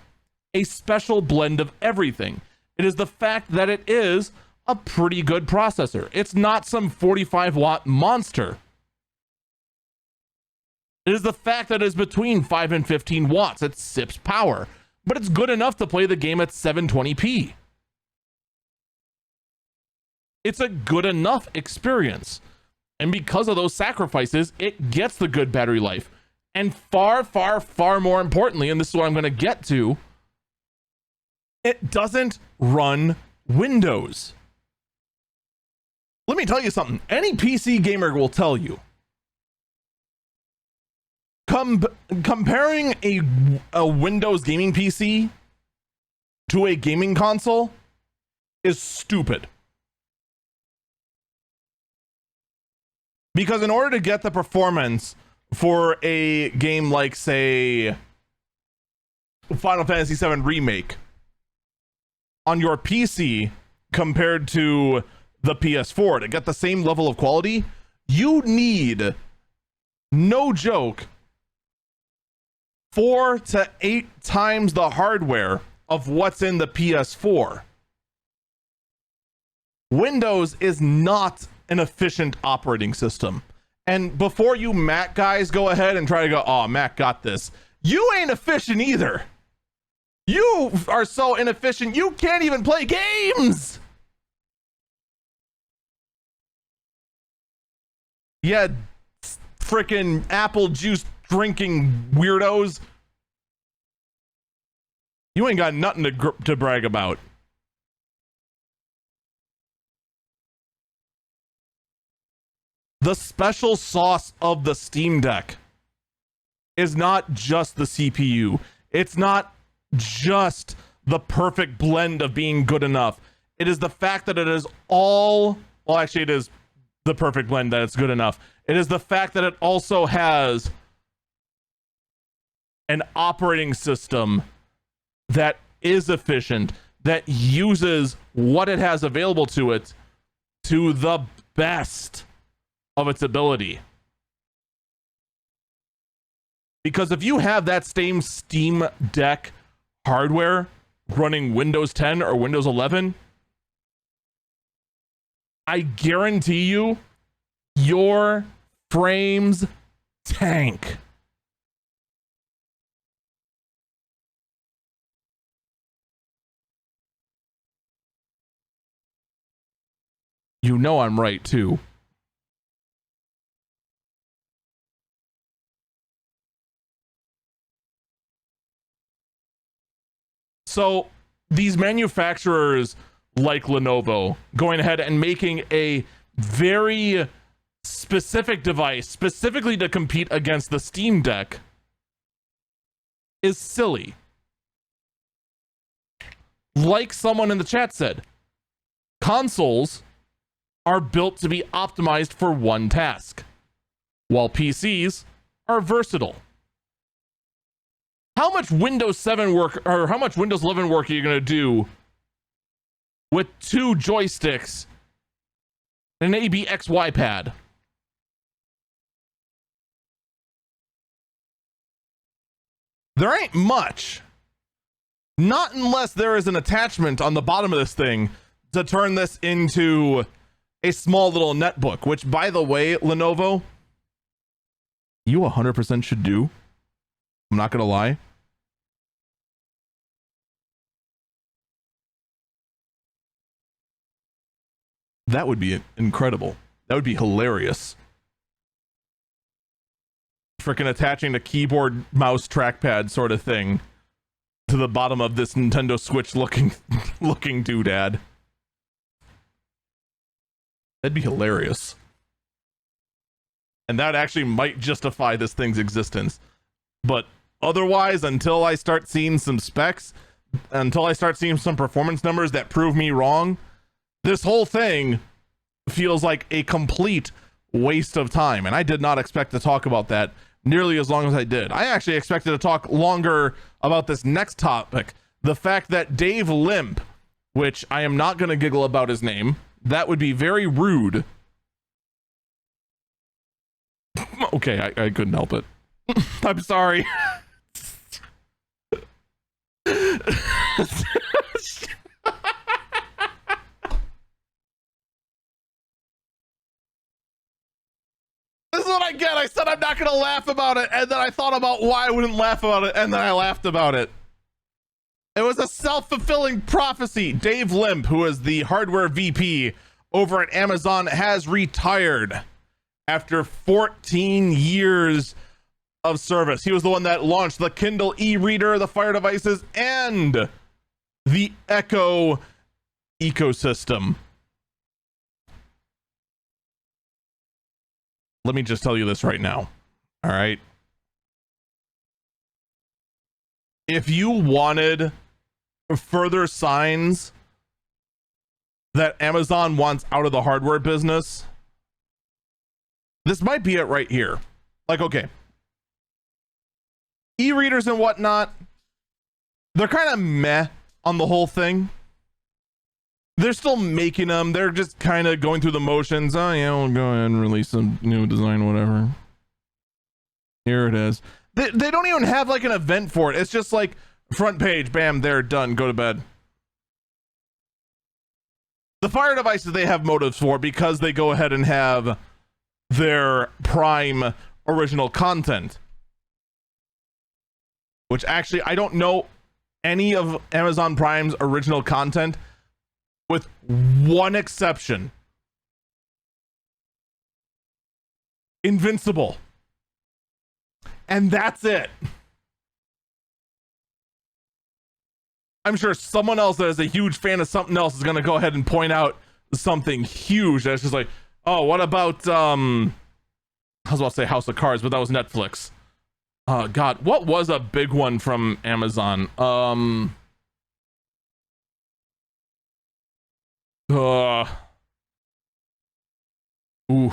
a special blend of everything. It is the fact that it is a pretty good processor. It's not some 45-watt monster. It is the fact that it is between 5 and 15 watts. It sips power, but it's good enough to play the game at 720p. It's a good enough experience. And because of those sacrifices, it gets the good battery life. And far, far, far more importantly, and this is what I'm going to get to, it doesn't run Windows. Let me tell you something. Any PC gamer will tell you. Comparing a Windows gaming PC to a gaming console is stupid. Because in order to get the performance for a game like, say, Final Fantasy VII Remake on your PC compared to the PS4 to get the same level of quality, you need, no joke, 4 to 8 times the hardware of what's in the PS4. Windows is not an efficient operating system. And before you Mac guys go ahead and try to go, oh, Mac got this, you ain't efficient either. You are so inefficient, you can't even play games. Yeah, freaking apple juice drinking weirdos. You ain't got nothing to brag about. The special sauce of the Steam Deck is not just the CPU. It's not just the perfect blend of being good enough. It is the fact that it is all, well, actually it is the perfect blend that it's good enough. It is the fact that it also has an operating system that is efficient, that uses what it has available to it to the best of its ability. Because if you have that same Steam Deck hardware running Windows 10 or Windows 11, I guarantee you your frames tank. You know I'm right too. So these manufacturers like Lenovo going ahead and making a very specific device specifically to compete against the Steam Deck is silly. Like someone in the chat said, consoles are built to be optimized for one task, while PCs are versatile. How much Windows 7 work or how much Windows 11 work are you going to do with two joysticks and an ABXY pad? There ain't much. Not unless there is an attachment on the bottom of this thing to turn this into a small little netbook, which, by the way, Lenovo, you 100% should do. I'm not going to lie. That would be incredible. That would be hilarious. Freaking attaching a keyboard, mouse, trackpad sort of thing to the bottom of this Nintendo Switch looking doodad. That'd be hilarious. And that actually might justify this thing's existence. But otherwise, until I start seeing some specs, until I start seeing some performance numbers that prove me wrong, this whole thing feels like a complete waste of time. And I did not expect to talk about that nearly as long as I did. I actually expected to talk longer about this next topic. The fact that Dave Limp, which I am not going to giggle about his name, that would be very rude. Okay, I couldn't help it. I'm sorry. This is what I get. I said I'm not going to laugh about it, and then I thought about why I wouldn't laugh about it, and then I laughed about it. It was a self-fulfilling prophecy. Dave Limp, who is the hardware VP over at Amazon, has retired after 14 years of service. He was the one that launched the Kindle e-reader, the Fire devices, and the Echo ecosystem. Let me just tell you this right now. All right. If you wanted further signs that Amazon wants out of the hardware business, this might be it right here. Like, okay, e-readers and whatnot, they're kind of meh on the whole thing. They're still making them. They're just kind of going through the motions. Oh yeah, we'll go ahead and release some new design, whatever. Here it is. They don't even have like an event for it. It's just like front page, bam, they're done, go to bed. The Fire devices they have motives for because they go ahead and have their Prime original content. Which actually, I don't know any of Amazon Prime's original content with one exception. Invincible. and that's it. I'm sure someone else that is a huge fan of something else is going to go ahead and point out something huge that's just like, oh, what about I was about to say House of Cards, but that was Netflix. God, what was a big one from Amazon? Ooh.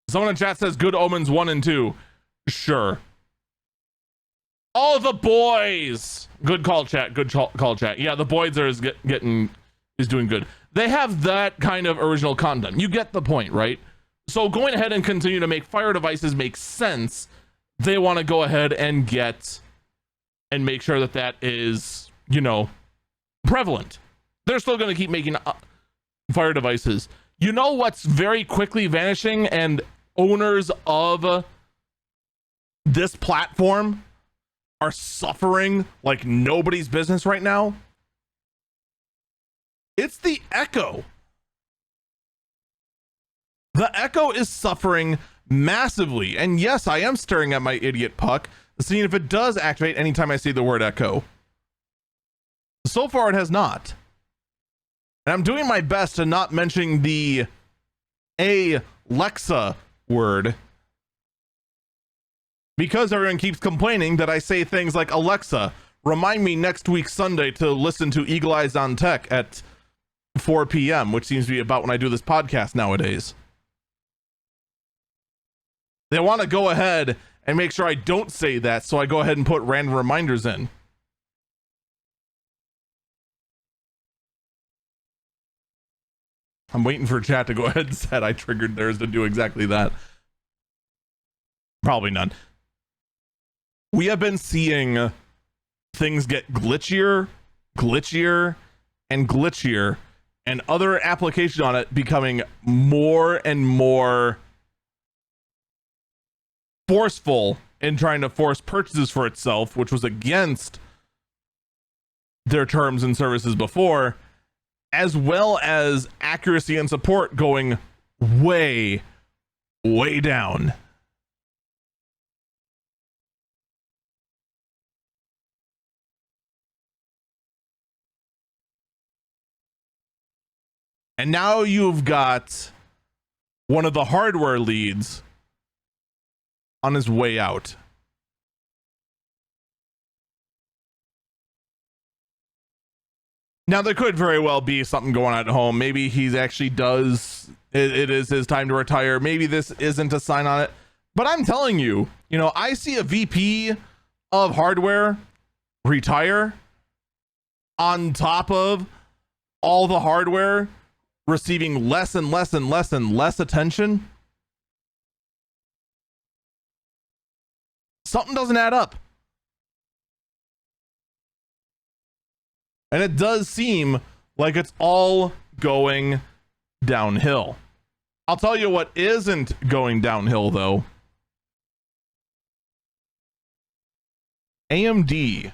Someone in chat says Good Omens 1 and 2. Sure. Oh, The Boys. Good call, chat. Good call, chat. Yeah, The Boys is doing good. They have that kind of original content. You get the point, right? So going ahead and continue to make fire devices makes sense. They want to go ahead and make sure that that is, you know, prevalent. They're still going to keep making fire devices. You know what's very quickly vanishing, and owners of this platform are suffering like nobody's business right now? It's the Echo. The Echo is suffering massively. And yes, I am staring at my idiot puck, seeing if it does activate anytime I see the word Echo. So far, it has not. And I'm doing my best to not mention the Alexa word, because everyone keeps complaining that I say things like, Alexa, remind me next week Sunday to listen to Eagle Eyes on Tech at 4 p.m., which seems to be about when I do this podcast nowadays. They want to go ahead and make sure I don't say that, so I go ahead and put random reminders in. I'm waiting for chat to go ahead and say I triggered theirs to do exactly that. Probably none. We have been seeing things get glitchier, and glitchier, and other applications on it becoming more and more forceful in trying to force purchases for itself, which was against their terms and services before, as well as accuracy and support going way down. And now you've got one of the hardware leads on his way out. Now, there could very well be something going on at home. Maybe he actually does. It is his time to retire. Maybe this isn't a sign on it. But I'm telling you, you know, I see a VP of hardware retire on top of all the hardware receiving less and less and less and less attention. Something doesn't add up. And it does seem like it's all going downhill. I'll tell you what isn't going downhill, though. AMD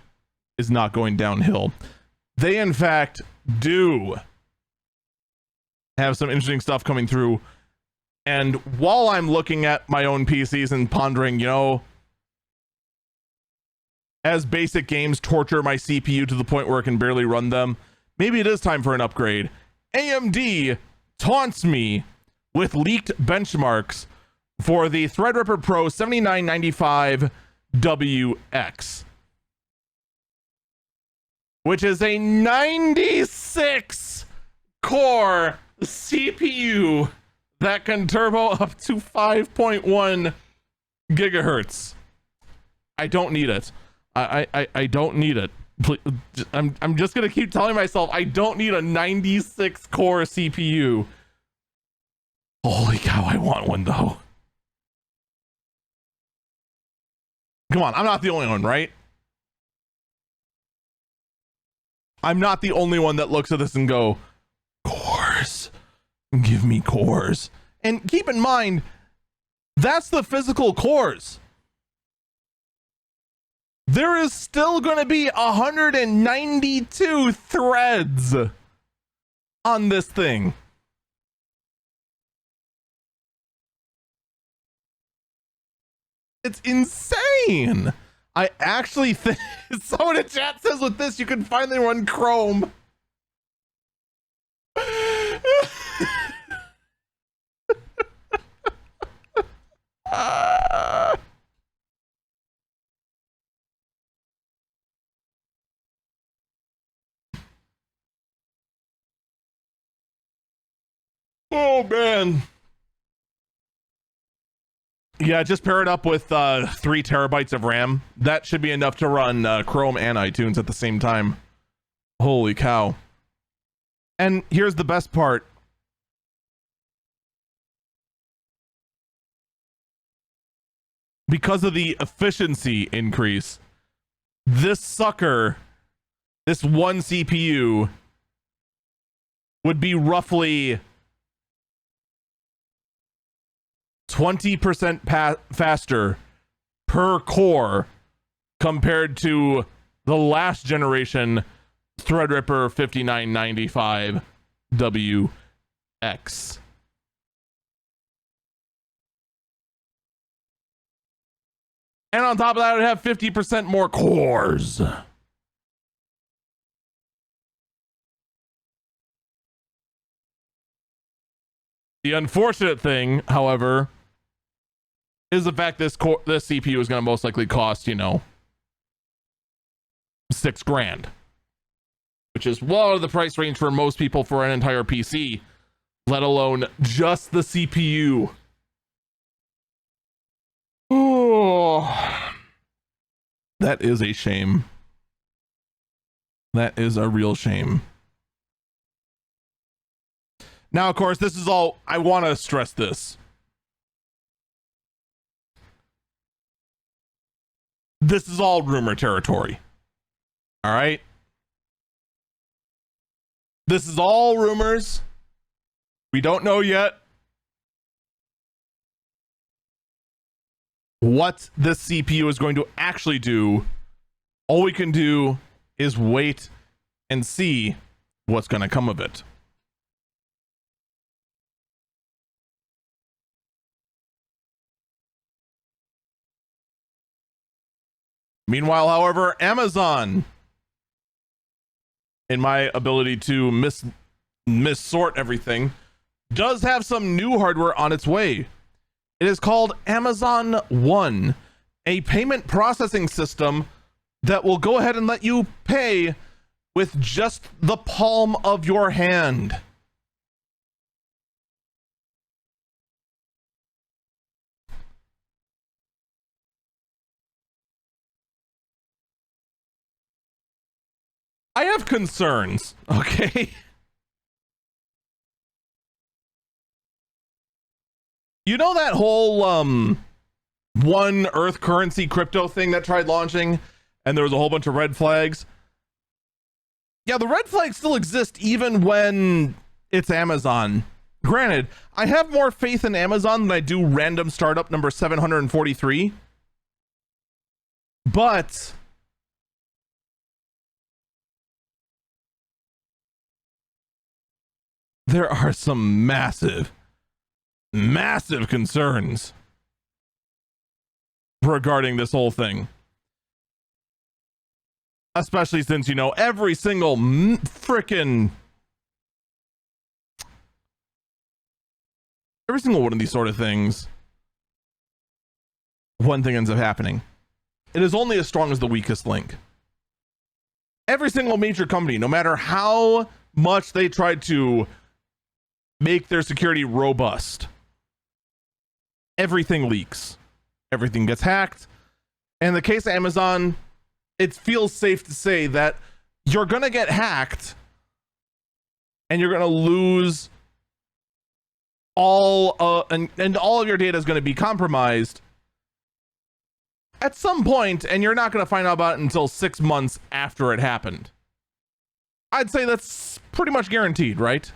is not going downhill. They, in fact, do have some interesting stuff coming through. And while I'm looking at my own PCs and pondering, you know, as basic games torture my CPU to the point where it can barely run them, maybe it is time for an upgrade. AMD taunts me with leaked benchmarks for the Threadripper Pro 7995WX, which is a 96 core CPU that can turbo up to 5.1 gigahertz. I don't need it. I don't need it. I'm just gonna keep telling myself I don't need a 96 core CPU. Holy cow, I want one though. Come on, I'm not the only one, right? I'm not the only one that looks at this and go, cores, give me cores. And keep in mind, that's the physical cores. There is still going to be 192 threads on this thing. It's insane. I actually think someone in chat says with this you can finally run Chrome. Oh man. Yeah, just pair it up with 3 terabytes of RAM. That should be enough to run Chrome and iTunes at the same time. Holy cow. And here's the best part. Because of the efficiency increase, this sucker, this one CPU, would be roughly 20% faster per core compared to the last generation Threadripper 5995WX. And on top of that, it would have 50% more cores. The unfortunate thing, however, is the fact this CPU is going to most likely cost, you know, $6,000, which is well out of the price range for most people for an entire PC, let alone just the CPU. Oh, that is a shame. That is a real shame. Now, of course, this is all, I want to stress this. This is all rumor territory. All right? This is all rumors. We don't know yet what this CPU is going to actually do. All we can do is wait and see what's going to come of it. Meanwhile, however, Amazon, in my ability to missort everything, does have some new hardware on its way. It is called Amazon One, a payment processing system that will go ahead and let you pay with just the palm of your hand. I have concerns, okay? You know that whole one Earth currency crypto thing that tried launching and there was a whole bunch of red flags? Yeah, the red flags still exist even when it's Amazon. Granted, I have more faith in Amazon than I do random startup number 743. But there are some massive concerns regarding this whole thing. Especially since, you know, every single one of these sort of things, one thing ends up happening. It is only as strong as the weakest link. Every single major company, no matter how much they try to make their security robust, everything leaks. Everything gets hacked. And in the case of Amazon, it feels safe to say that you're going to get hacked and you're going to lose all and all of your data is going to be compromised at some point, and you're not going to find out about it until 6 months after it happened. I'd say that's pretty much guaranteed, right?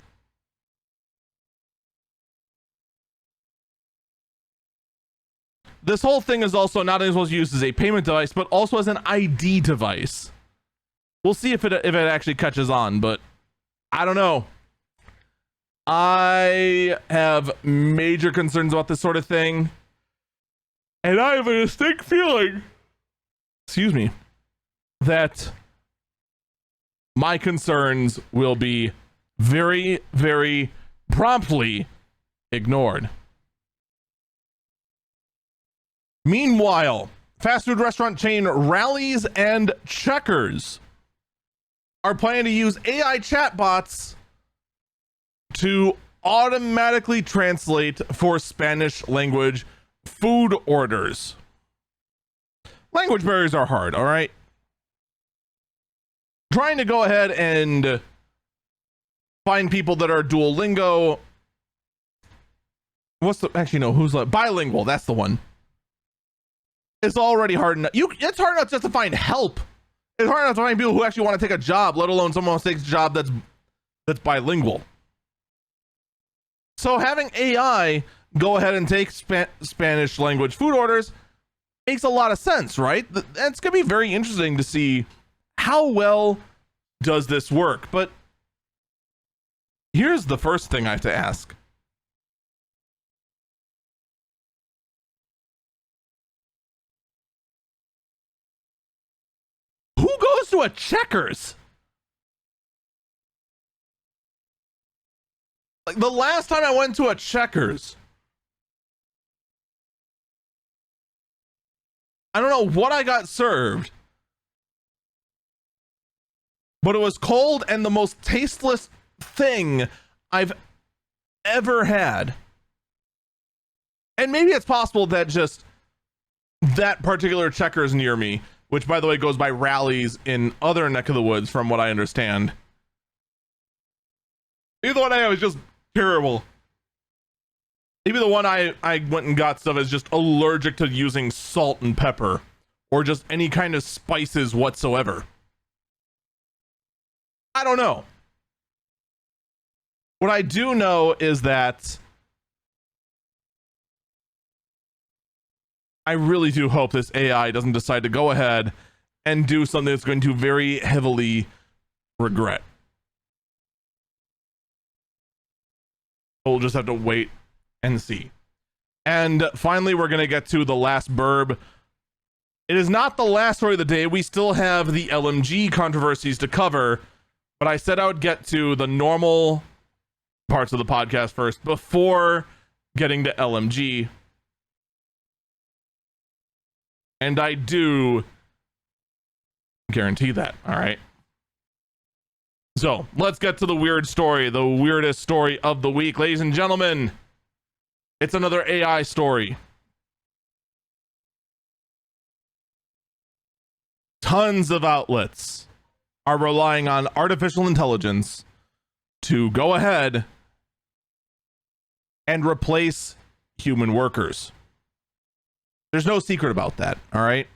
This whole thing is also not only supposed to be used as a payment device, but also as an ID device. We'll see if it actually catches on, but I don't know. I have major concerns about this sort of thing. And I have a distinct feeling, excuse me, that my concerns will be very, very promptly ignored. Meanwhile, fast food restaurant chain Rallies and Checkers are planning to use AI chatbots to automatically translate for Spanish language food orders. Language barriers are hard, all right? Trying to go ahead and find people that are Duolingo. Who's bilingual? That's the one. It's already hard enough. It's hard enough just to find help. It's hard enough to find people who actually want to take a job, let alone someone who takes a job that's bilingual. So having AI go ahead and take Spanish language food orders makes a lot of sense, right? It's going to be very interesting to see how well does this work. But here's the first thing I have to ask. Who goes to a Checkers? Like the last time I went to a Checkers, I don't know what I got served, but it was cold and the most tasteless thing I've ever had. And maybe it's possible that just that particular Checkers near me, which by the way goes by Rallies in other neck of the woods from what I understand. Maybe the one I had was just terrible. Maybe the one I went and got stuff is just allergic to using salt and pepper or just any kind of spices whatsoever. I don't know. What I do know is that I really do hope this AI doesn't decide to go ahead and do something that's going to very heavily regret. We'll just have to wait and see. And finally, we're going to get to the last burb. It is not the last story of the day. We still have the LMG controversies to cover, but I said I would get to the normal parts of the podcast first before getting to LMG. And I do guarantee that, all right? So let's get to the weird story, the weirdest story of the week. Ladies and gentlemen, it's another AI story. Tons of outlets are relying on artificial intelligence to go ahead and replace human workers. There's no secret about that, all right?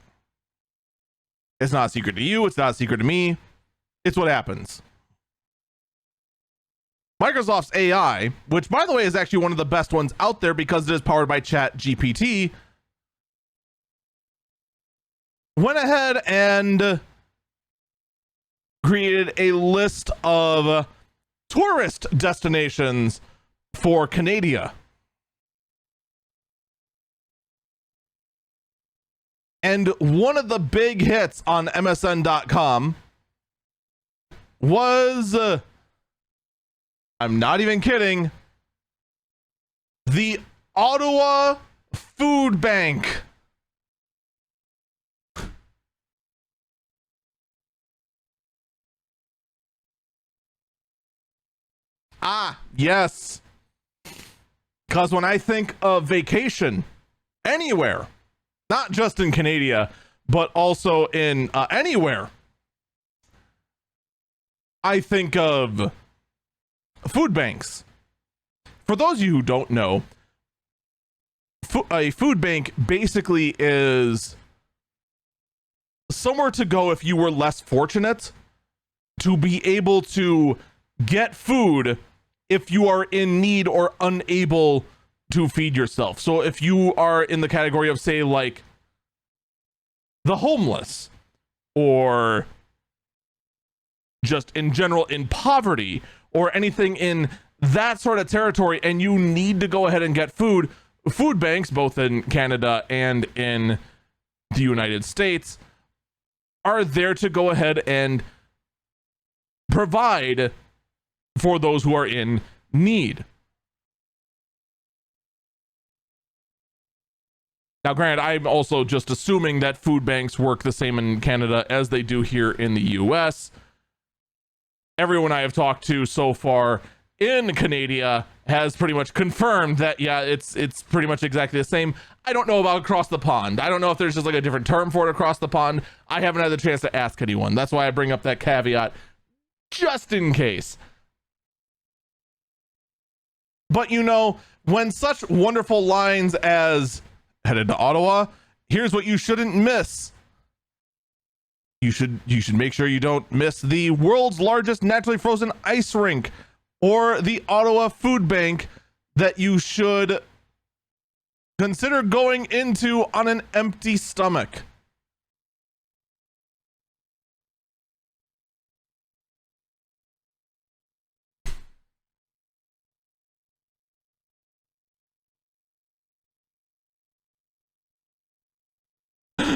It's not a secret to you. It's not a secret to me. It's what happens. Microsoft's AI, which by the way is actually one of the best ones out there because it is powered by ChatGPT, went ahead and created a list of tourist destinations for Canada. And one of the big hits on MSN.com was, I'm not even kidding, the Ottawa Food Bank. Ah, yes. Because when I think of vacation anywhere, not just in Canada, but also in anywhere, I think of food banks. For those of you who don't know, a food bank basically is somewhere to go if you were less fortunate to be able to get food if you are in need or unable to feed yourself. So if you are in the category of, say, like the homeless or just in general in poverty or anything in that sort of territory, and you need to go ahead and get food, food banks, both in Canada and in the United States, are there to go ahead and provide for those who are in need. Now, granted, I'm also just assuming that food banks work the same in Canada as they do here in the US. Everyone I have talked to so far in Canada has pretty much confirmed that, yeah, it's pretty much exactly the same. I don't know about across the pond. I don't know if there's just like a different term for it across the pond. I haven't had the chance to ask anyone. That's why I bring up that caveat, just in case. But you know, when such wonderful lines as headed to Ottawa, here's what you shouldn't miss. You should make sure you don't miss the world's largest naturally frozen ice rink or the Ottawa Food Bank that you should consider going into on an empty stomach.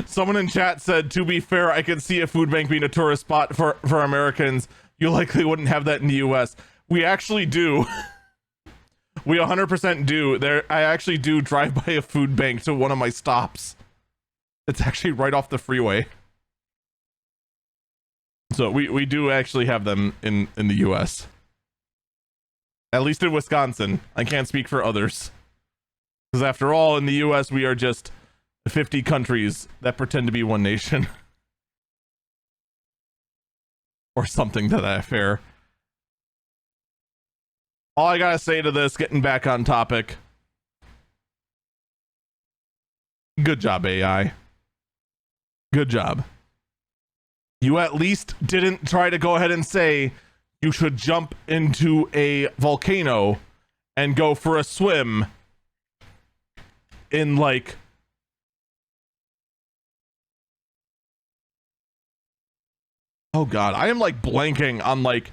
Someone in chat said, to be fair, I could see a food bank being a tourist spot for Americans. You likely wouldn't have that in the US. We actually do. We 100% do. I actually do drive by a food bank to one of my stops. It's actually right off the freeway. So we do actually have them in the US. At least in Wisconsin. I can't speak for others. Because after all, in the US, we are just 50 countries that pretend to be one nation. Or something to that affair. All I gotta say to this, getting back on topic. Good job, AI. Good job. You at least didn't try to go ahead and say you should jump into a volcano and go for a swim in like oh god, I am like blanking on like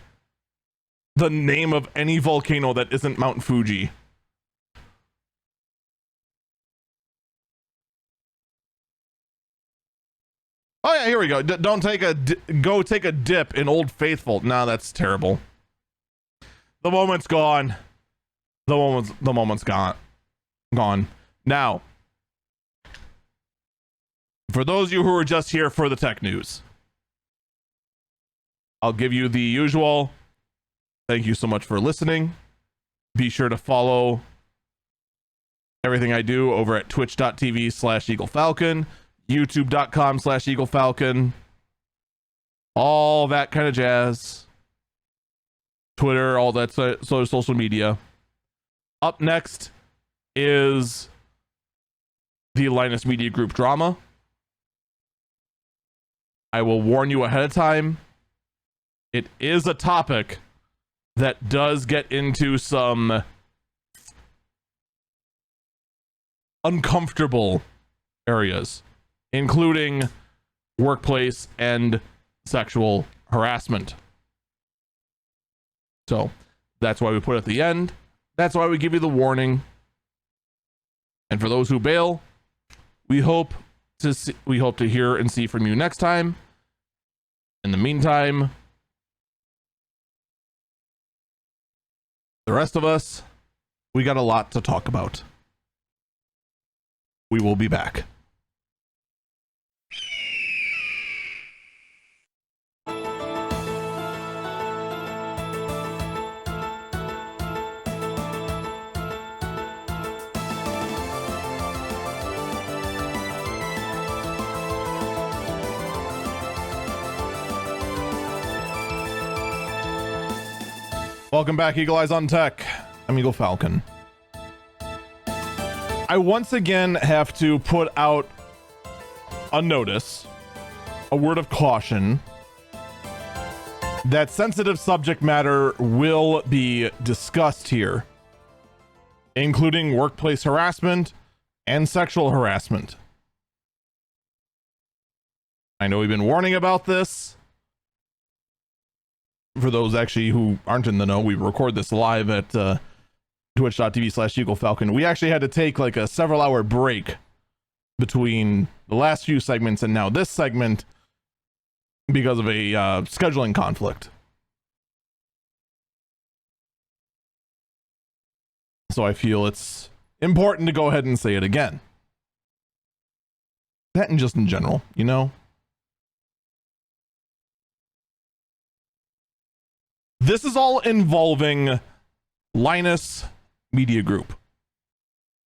the name of any volcano that isn't Mount Fuji. Oh yeah, here we go. Don't take go take a dip in Old Faithful. No, that's terrible. The moment's gone. The moment's gone. Now, for those of you who are just here for the tech news, I'll give you the usual. Thank you so much for listening. Be sure to follow everything I do over at twitch.tv/EagleFalcon, youtube.com/EagleFalcon, all that kind of jazz. Twitter, all that social media. Up next is the Linus Media Group drama. I will warn you ahead of time. It is a topic that does get into some uncomfortable areas, including workplace and sexual harassment. So that's why we put it at the end. That's why we give you the warning. And for those who bail, we hope to hear and see from you next time. In the meantime, the rest of us, we got a lot to talk about. We will be back. Welcome back, Eagle Eyes on Tech. I'm Eagle Falcon. I once again have to put out a notice, a word of caution, that sensitive subject matter will be discussed here, including workplace harassment and sexual harassment. I know we've been warning about this. For those actually who aren't in the know, we record this live at twitch.tv/Falcon. We actually had to take like a several hour break between the last few segments and now this segment because of a scheduling conflict. So I feel it's important to go ahead and say it again. That and just in general, you know? This is all involving Linus Media Group.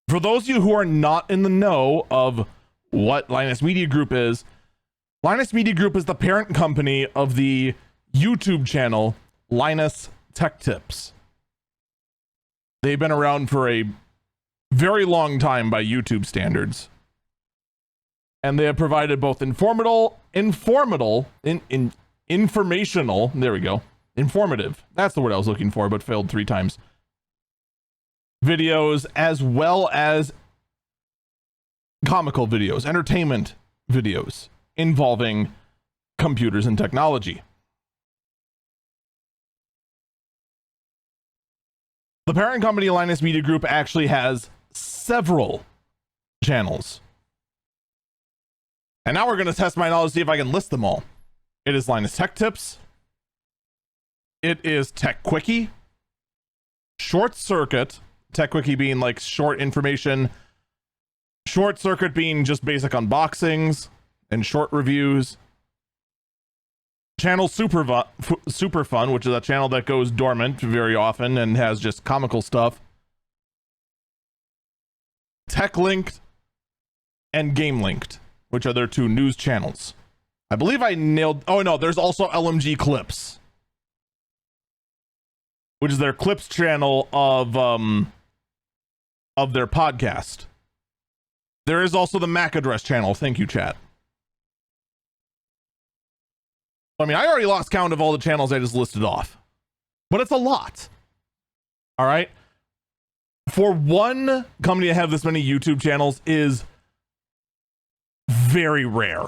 For those of you who are not in the know of what Linus Media Group is, Linus Media Group is the parent company of the YouTube channel Linus Tech Tips. They've been around for a very long time by YouTube standards. And they have provided both informational, there we go, informative, that's the word I was looking for, but failed 3 times, videos, as well as comical videos, entertainment videos involving computers and technology. The parent company, Linus Media Group, actually has several channels. And now we're going to test my knowledge to see if I can list them all. It is Linus Tech Tips. It is Tech Quickie. Short Circuit. Tech Quickie being like short information. Short Circuit being just basic unboxings and short reviews. Channel Super Fun, which is a channel that goes dormant very often and has just comical stuff. Tech Linked and Game Linked, which are their 2 news channels. I believe I nailed... Oh, no, there's also LMG Clips, which is their Clips channel of their podcast. There is also the MAC address channel. Thank you, chat. I mean, I already lost count of all the channels I just listed off, but it's a lot. All right. For one company to have this many YouTube channels is very rare.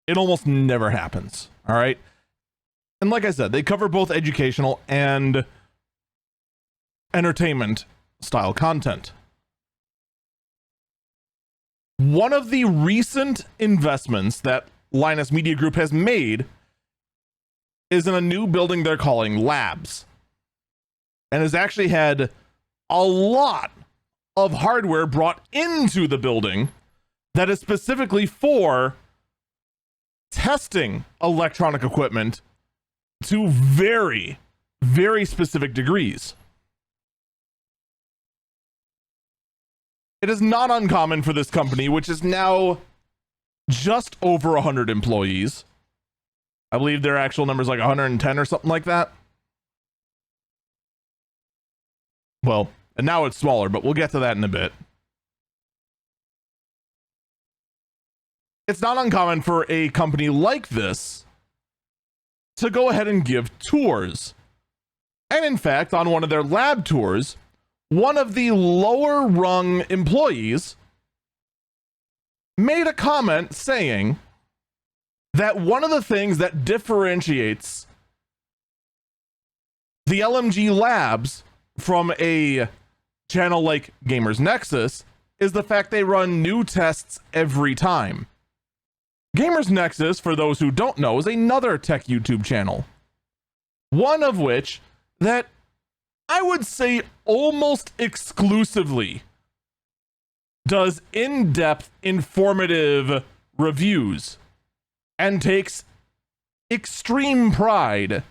It almost never happens. All right. And like I said, they cover both educational and entertainment style content. One of the recent investments that Linus Media Group has made is in a new building they're calling Labs, and has actually had a lot of hardware brought into the building that is specifically for testing electronic equipment to very, very specific degrees. It is not uncommon for this company, which is now just over 100 employees. I believe their actual number is like 110 or something like that. Well, and now it's smaller, but we'll get to that in a bit. It's not uncommon for a company like this to go ahead and give tours. And in fact, on one of their lab tours, one of the lower rung employees made a comment saying that one of the things that differentiates the LMG Labs from a channel like Gamers Nexus is the fact they run new tests every time. Gamers Nexus, for those who don't know, is another tech YouTube channel. One of which that I would say almost exclusively does in-depth, informative reviews and takes extreme pride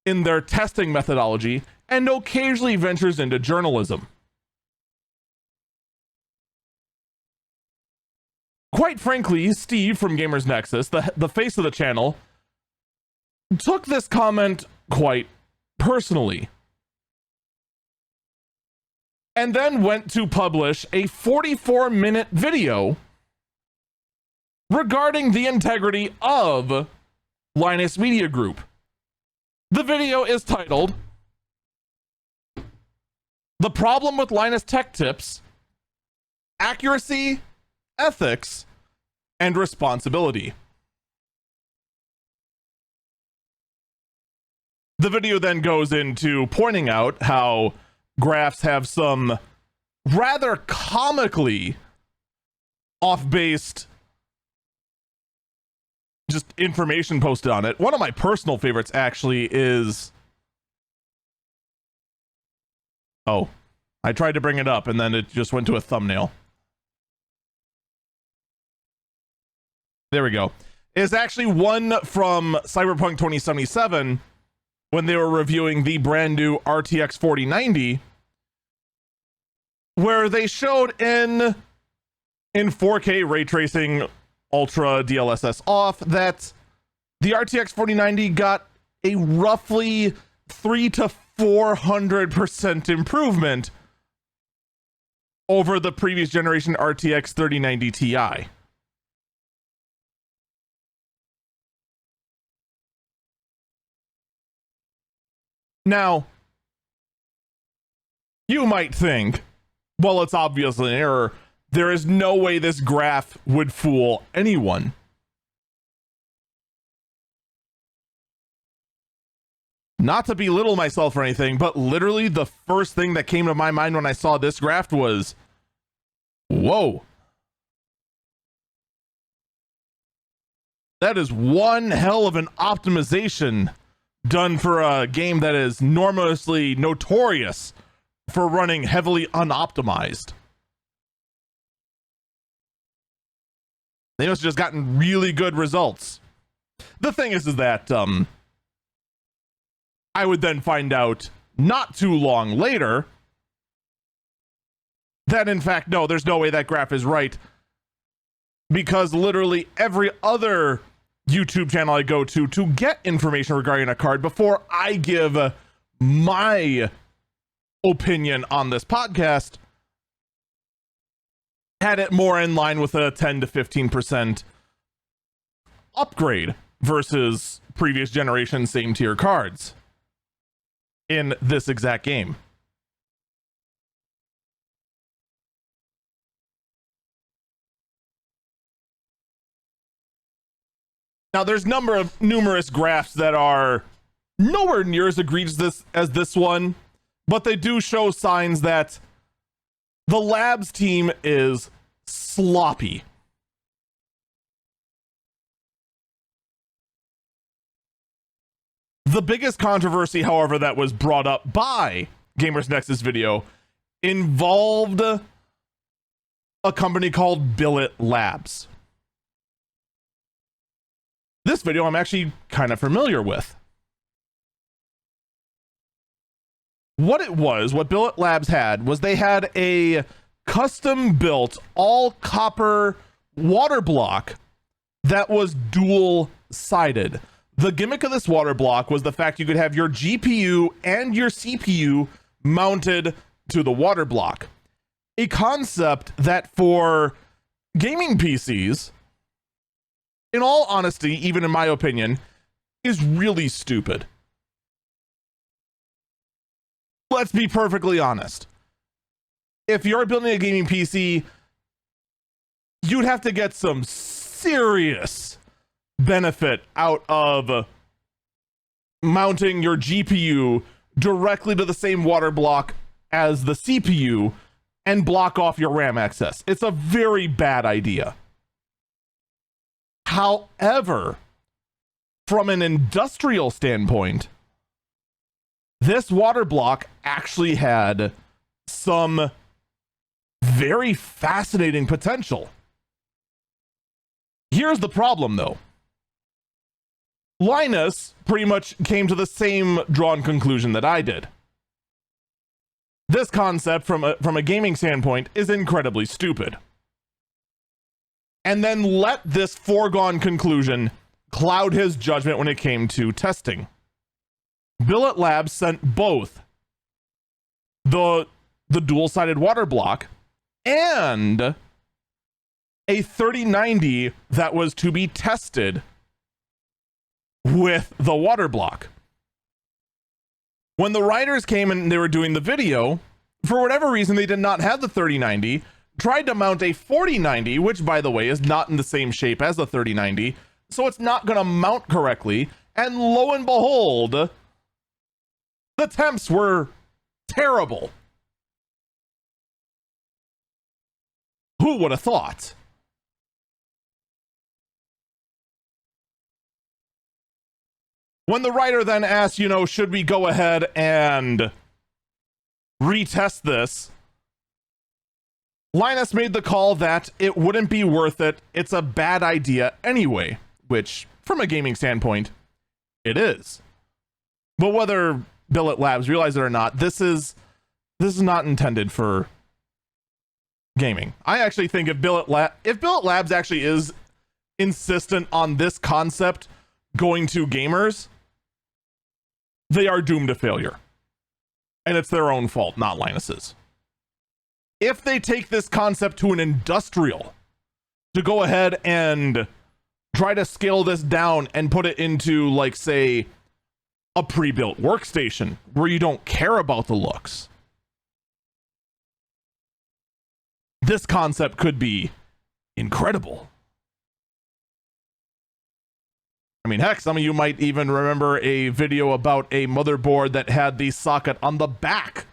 in their testing methodology and occasionally ventures into journalism. Quite frankly, Steve from Gamers Nexus, the face of the channel, took this comment quite personally and then went to publish a 44-minute video regarding the integrity of Linus Media Group. The video is titled, "The Problem with Linus Tech Tips, Accuracy, Ethics, and Responsibility." The video then goes into pointing out how graphs have some rather comically off-based just information posted on it. One of my personal favorites actually is... Oh, I tried to bring it up and then it just went to a thumbnail. There we go. It's actually one from Cyberpunk 2077 when they were reviewing the brand new RTX 4090, where they showed in 4K ray tracing, ultra DLSS off, that the RTX 4090 got a roughly 300 to 400% improvement over the previous generation RTX 3090 Ti. Now, you might think, well, it's obviously an error. There is no way this graph would fool anyone. Not to belittle myself or anything, but literally the first thing that came to my mind when I saw this graph was, whoa. That is one hell of an optimization done for a game that is normally notorious for running heavily unoptimized. They must have just gotten really good results. The thing is that I would then find out not too long later that in fact, no, there's no way that graph is right, because literally every other YouTube channel I go to get information regarding a card before I give my opinion on this podcast had it more in line with a 10 to 15% upgrade versus previous generation same tier cards in this exact game. Now, there's numerous graphs that are nowhere near as egregious as this one, but they do show signs that the labs team is sloppy. The biggest controversy, however, that was brought up by Gamers Nexus video involved a company called Billet Labs. This video I'm actually kind of familiar with. What Billet Labs had was they had a custom built all copper water block that was dual sided. The gimmick of this water block was the fact you could have your GPU and your CPU mounted to the water block. A concept that for gaming PCs, in all honesty, even in my opinion, is really stupid. Let's be perfectly honest. If you're building a gaming PC, you'd have to get some serious benefit out of mounting your GPU directly to the same water block as the CPU and block off your RAM access. It's a very bad idea. However, from an industrial standpoint, this water block actually had some very fascinating potential. Here's the problem, though. Linus pretty much came to the same drawn conclusion that I did. This concept, from a gaming standpoint, is incredibly stupid. And then let this foregone conclusion cloud his judgment when it came to testing. Billet Labs sent both the dual-sided water block and a 3090 that was to be tested with the water block. When the writers came and they were doing the video, for whatever reason, they did not have the 3090, tried to mount a 4090, which, by the way, is not in the same shape as the 3090, so it's not going to mount correctly, and lo and behold, the temps were terrible. Who would have thought? When the writer then asks, should we go ahead and retest this, Linus made the call that it wouldn't be worth it. It's a bad idea anyway, which, from a gaming standpoint, it is. But whether Billet Labs realize it or not, this is not intended for gaming. I actually think if Billet Labs actually is insistent on this concept going to gamers, they are doomed to failure. And it's their own fault, not Linus's. If they take this concept to an industrial to go ahead and try to scale this down and put it into, like, say, a pre-built workstation where you don't care about the looks, this concept could be incredible. I mean, heck, some of you might even remember a video about a motherboard that had the socket on the back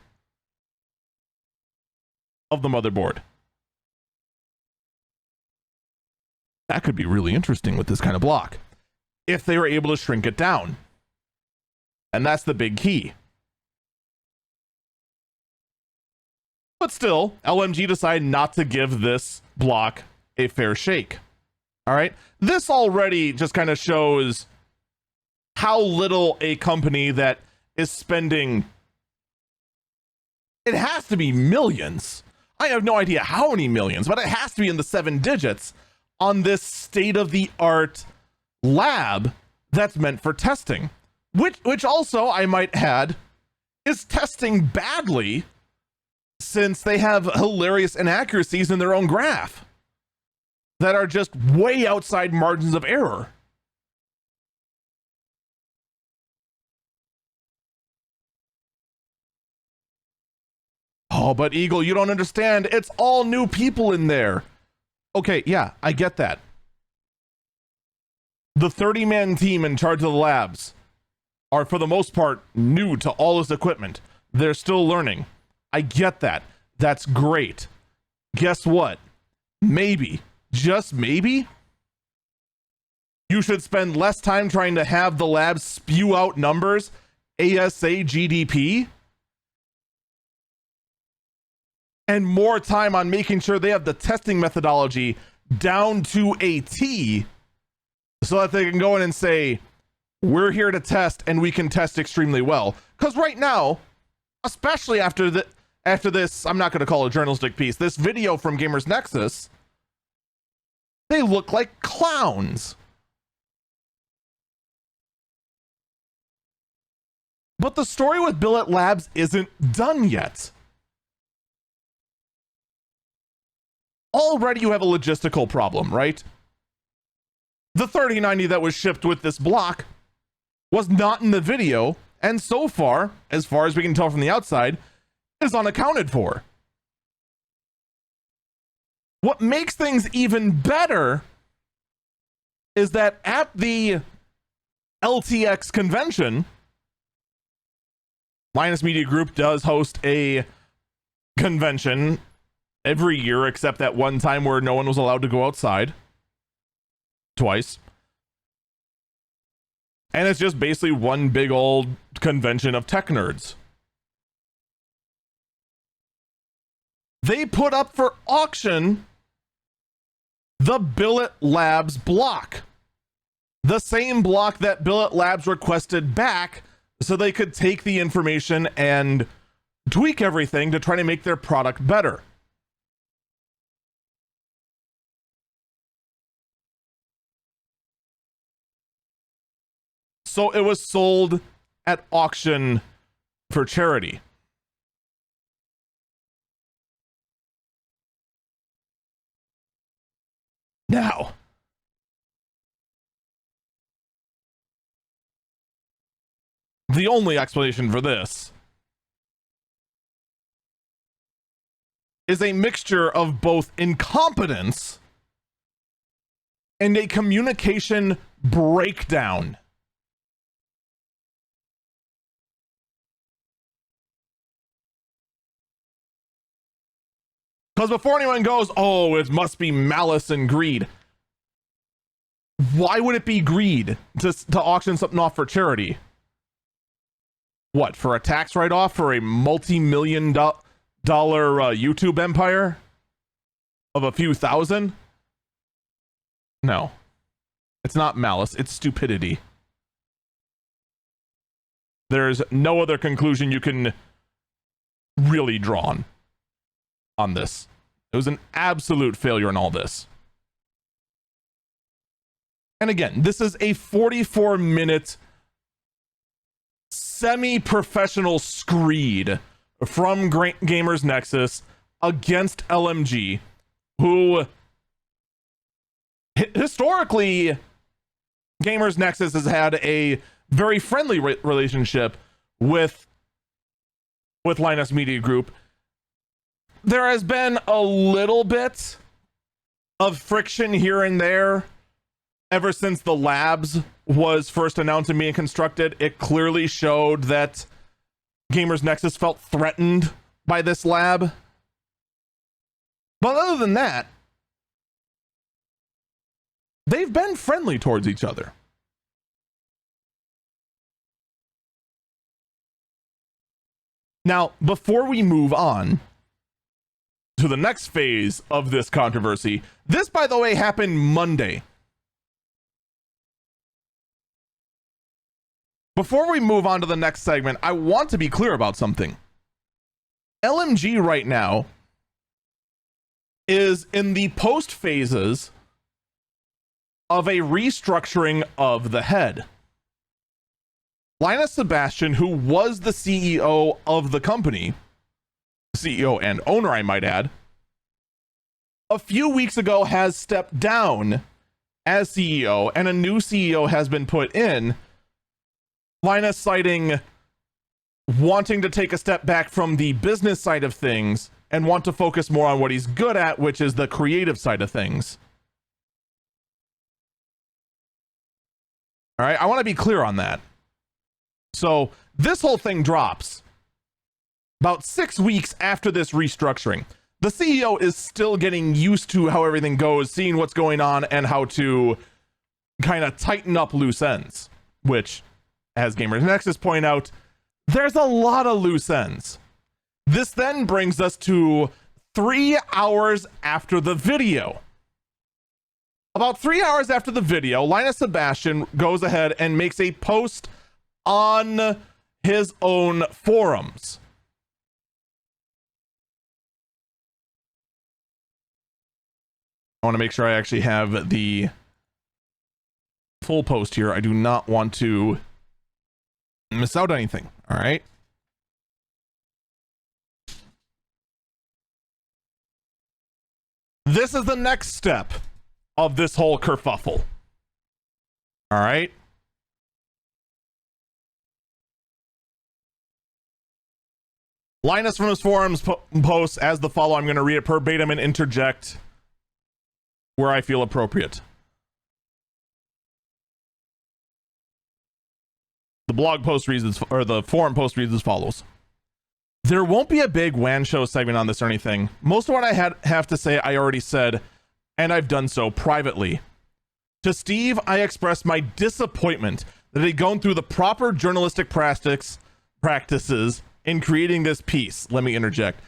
of the motherboard. That could be really interesting with this kind of block, if they were able to shrink it down. And that's the big key. But still, LMG decided not to give this block a fair shake. All right? This already just kind of shows how little a company that is spending, it has to be millions. I have no idea how many millions, but it has to be in the 7 digits on this state-of-the-art lab that's meant for testing. Which also, I might add, is testing badly, since they have hilarious inaccuracies in their own graph that are just way outside margins of error. Oh, but Eagle, you don't understand. It's all new people in there. Okay, yeah, I get that. The 30-man team in charge of the labs are, for the most part, new to all this equipment. They're still learning. I get that. That's great. Guess what? Maybe, just maybe, you should spend less time trying to have the labs spew out numbers ASA GDP and more time on making sure they have the testing methodology down to a T so that they can go in and say, we're here to test and we can test extremely well. Because right now, especially after this, I'm not going to call it a journalistic piece, this video from Gamers Nexus, they look like clowns. But the story with Billet Labs isn't done yet. Already you have a logistical problem, right? The 3090 that was shipped with this block was not in the video, and so far as we can tell from the outside, is unaccounted for. What makes things even better is that at the LTX convention, Linus Media Group does host a convention every year, except that one time where no one was allowed to go outside. Twice. And it's just basically one big old convention of tech nerds. They put up for auction the Billet Labs block. The same block that Billet Labs requested back so they could take the information and tweak everything to try to make their product better. So it was sold at auction for charity. Now, the only explanation for this is a mixture of both incompetence and a communication breakdown. Because before anyone goes, oh, it must be malice and greed. Why would it be greed to auction something off for charity? What, for a tax write-off for a multi-million dollar YouTube empire of a few thousand? No, it's not malice, it's stupidity. There's no other conclusion you can really draw on this. It was an absolute failure in all this. And again, this is a 44-minute semi-professional screed from Gamers Nexus against LMG, who historically Gamers Nexus has had a very friendly relationship with Linus Media Group. There has been a little bit of friction here and there ever since the labs was first announced and being constructed. It clearly showed that Gamers Nexus felt threatened by this lab. But other than that, they've been friendly towards each other. Now, before we move on to the next phase of this controversy, this, by the way, happened Monday. Before we move on to the next segment, I want to be clear about something. LMG right now is in the post phases of a restructuring of the head. Linus Sebastian, who was the CEO of the company, CEO and owner, I might add, a few weeks ago has stepped down as CEO and a new CEO has been put in. Linus citing wanting to take a step back from the business side of things and want to focus more on what he's good at, which is the creative side of things. All right, I want to be clear on that. So this whole thing drops about 6 weeks after this restructuring. The CEO is still getting used to how everything goes, seeing what's going on, and how to kind of tighten up loose ends, which, as Gamers Nexus point out, there's a lot of loose ends. This then brings us to 3 hours after the video. About 3 hours after the video, Linus Sebastian goes ahead and makes a post on his own forums. I want to make sure I actually have the full post here. I do not want to miss out anything. All right. This is the next step of this whole kerfuffle. All right. Linus from his forums posts as the follow. I'm going to read it verbatim and interject where I feel appropriate. The blog post reads as, or the forum post reads as follows. There won't be a big WAN show segment on this or anything. Most of what I have to say I already said, and I've done so privately. To Steve, I expressed my disappointment that he'd gone through the proper journalistic practices in creating this piece. Let me interject.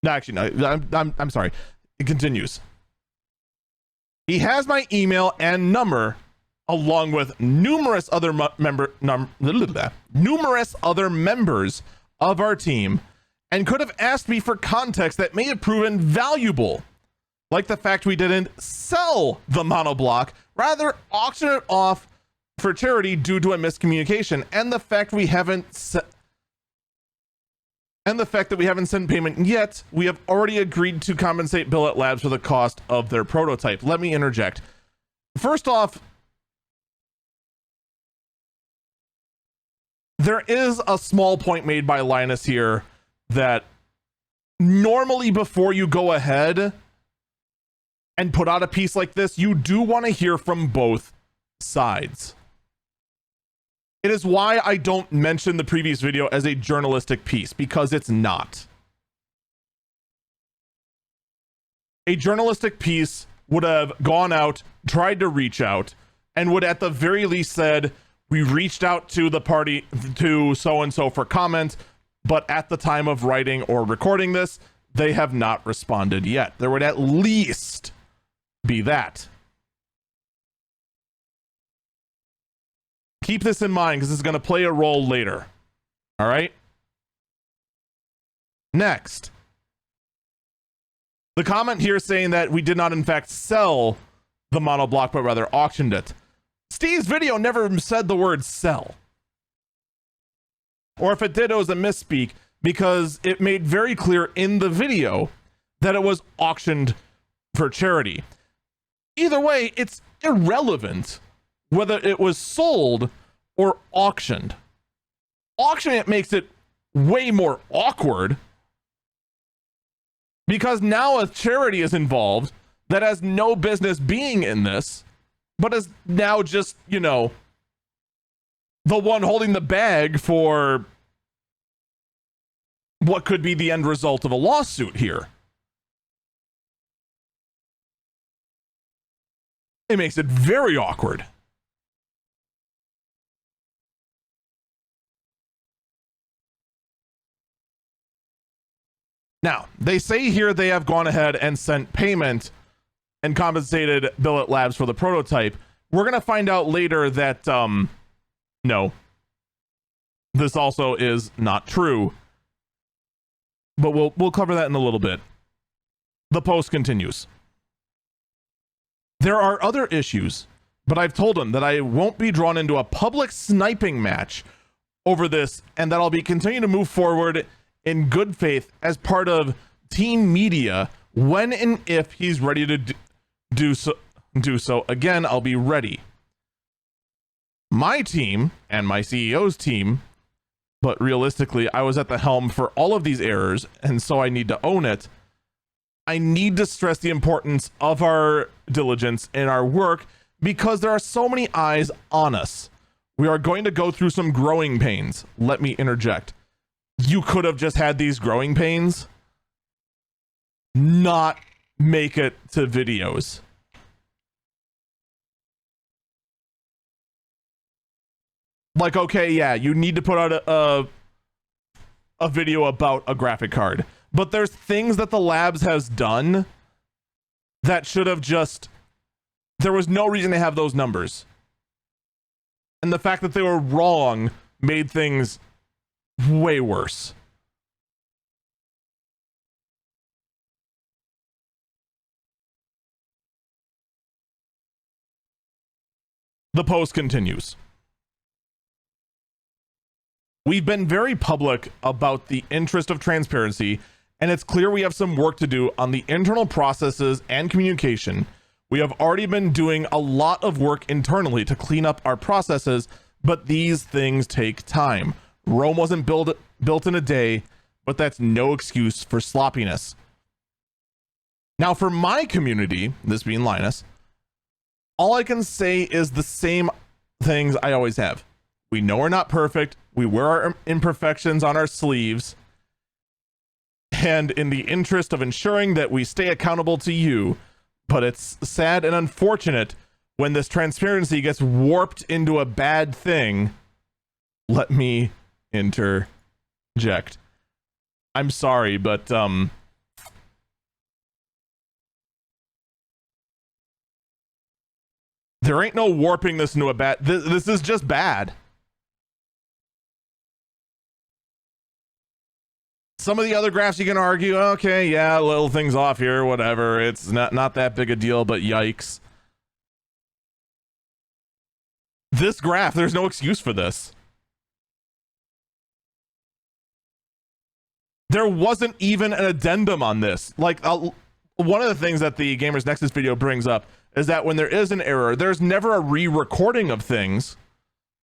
No, actually, no, I'm sorry. It continues. He has my email and number, along with numerous other numerous other members of our team, and could have asked me for context that may have proven valuable, like the fact we didn't sell the monoblock, rather auction it off for charity due to a miscommunication, and the fact we haven't sent payment yet. We have already agreed to compensate Billet Labs for the cost of their prototype. Let me interject. First off, there is a small point made by Linus here that normally before you go ahead and put out a piece like this, you do want to hear from both sides. It is why I don't mention the previous video as a journalistic piece, because it's not. a journalistic piece would have gone out, tried to reach out, and would at the very least said, we reached out to the party, to so-and-so for comment, but at the time of writing or recording this, they have not responded yet. There would at least be that. Keep this in mind because this is going to play a role later. All right? Next. The comment here saying that we did not in fact sell the monoblock, but rather auctioned it. Steve's video never said the word sell. Or if it did, it was a misspeak because it made very clear in the video that it was auctioned for charity. Either way, it's irrelevant whether it was sold or auctioned. Auctioning it makes it way more awkward because now a charity is involved that has no business being in this, but is now just, you know, the one holding the bag for what could be the end result of a lawsuit here. It makes it very awkward. Now, they say here they have gone ahead and sent payment and compensated Billet Labs for the prototype. We're going to find out later that, no, this also is not true. But we'll cover that in a little bit. The post continues. There are other issues, but I've told him that I won't be drawn into a public sniping match over this and that I'll be continuing to move forward in good faith as part of team media when and if he's ready to do so. Again, I'll be ready. My team and my CEO's team, but realistically, I was at the helm for all of these errors, and so I need to own it. I need to stress the importance of our diligence in our work because there are so many eyes on us. We are going to go through some growing pains. Let me interject. You could have just had these growing pains not make it to videos. Like, okay, yeah, you need to put out a video about a graphic card, but there's things that the labs has done that should have just, there was no reason to have those numbers. And the fact that they were wrong made things way worse. The post continues. We've been very public about the interest of transparency, and it's clear we have some work to do on the internal processes and communication. We have already been doing a lot of work internally to clean up our processes, but these things take time. Rome wasn't built in a day, but that's no excuse for sloppiness. Now, for my community, this being Linus, all I can say is the same things I always have. We know we're not perfect. We wear our imperfections on our sleeves. And in the interest of ensuring that we stay accountable to you, but it's sad and unfortunate when this transparency gets warped into a bad thing. Let me interject. I'm sorry, but there ain't no warping this into a bad. This is just bad. Some of the other graphs you can argue, okay, yeah, little things off here, whatever. It's not that big a deal, but yikes. This graph, there's no excuse for this. There wasn't even an addendum on this. Like, one of the things that the Gamers Nexus video brings up is that when there is an error, there's never a re-recording of things,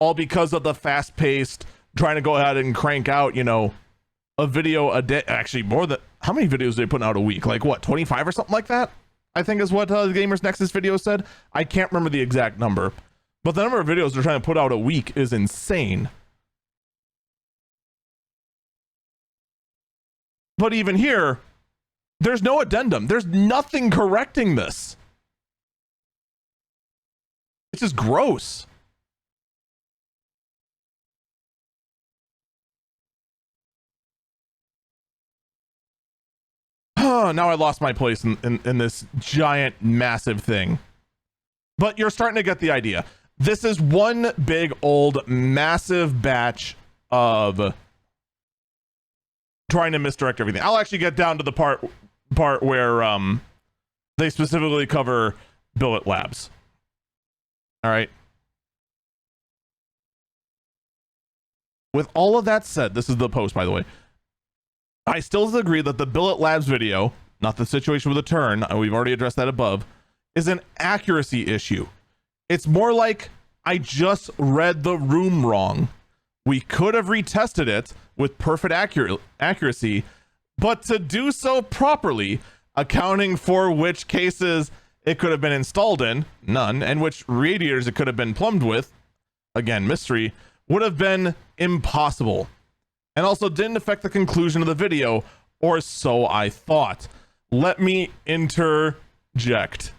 all because of the fast-paced trying to go ahead and crank out, you know, a video a day. Actually, more than, how many videos do they put out a week? Like what, 25 or something like that? I think is what the Gamers Nexus video said. I can't remember the exact number, but the number of videos they're trying to put out a week is insane. But even here, There's no addendum. There's nothing correcting this. It's just gross. Oh, now I lost my place in this giant, massive thing. But you're starting to get the idea. This is one big, old, massive batch of trying to misdirect everything. I'll actually get down to the part where they specifically cover Billet Labs. All right. With all of that said, this is the post, by the way. I still agree that the Billet Labs video, not the situation with the turn, we've already addressed that above, is an accuracy issue. It's more like I just read the room wrong. We could have retested it with perfect accuracy, but to do so properly, accounting for which cases it could have been installed in, none, and which radiators it could have been plumbed with, again, mystery, would have been impossible. And also didn't affect the conclusion of the video, or so I thought. Let me interject.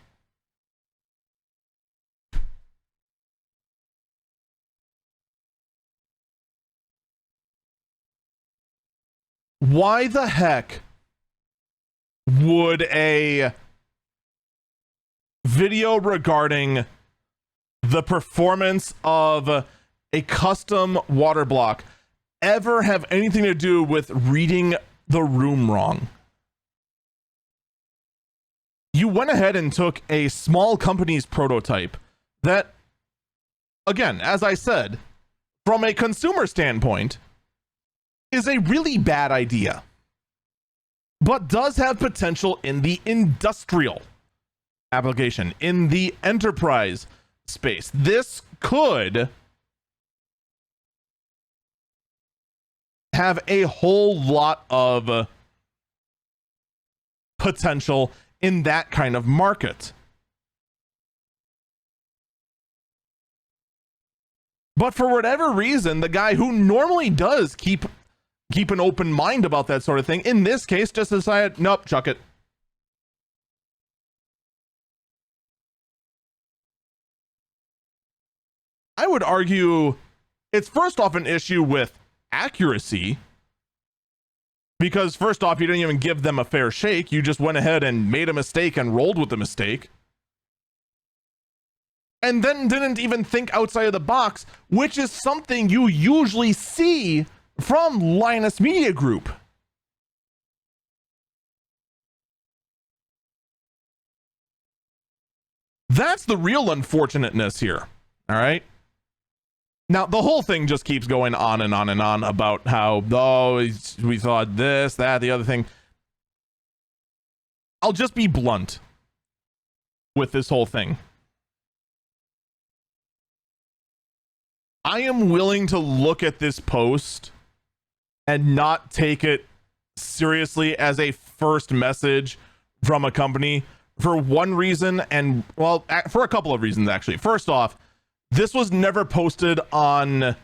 Why the heck would a video regarding the performance of a custom water block ever have anything to do with reading the room wrong? You went ahead and took a small company's prototype that, again, as I said, from a consumer standpoint, is a really bad idea, but does have potential in the industrial application, in the enterprise space. This could have a whole lot of potential in that kind of market. But for whatever reason, the guy who normally does keep an open mind about that sort of thing, in this case, just decided, nope, chuck it. I would argue it's first off an issue with accuracy, because first off, you didn't even give them a fair shake. You just went ahead and made a mistake and rolled with the mistake, and then didn't even think outside of the box, which is something you usually see from Linus Media Group. That's the real unfortunateness here. All right. Now, the whole thing just keeps going on and on and on about how, oh, we thought this, that, the other thing. I'll just be blunt with this whole thing. I am willing to look at this post and not take it seriously as a first message from a company for one reason, and well, for a couple of reasons, actually. First off, this was never posted on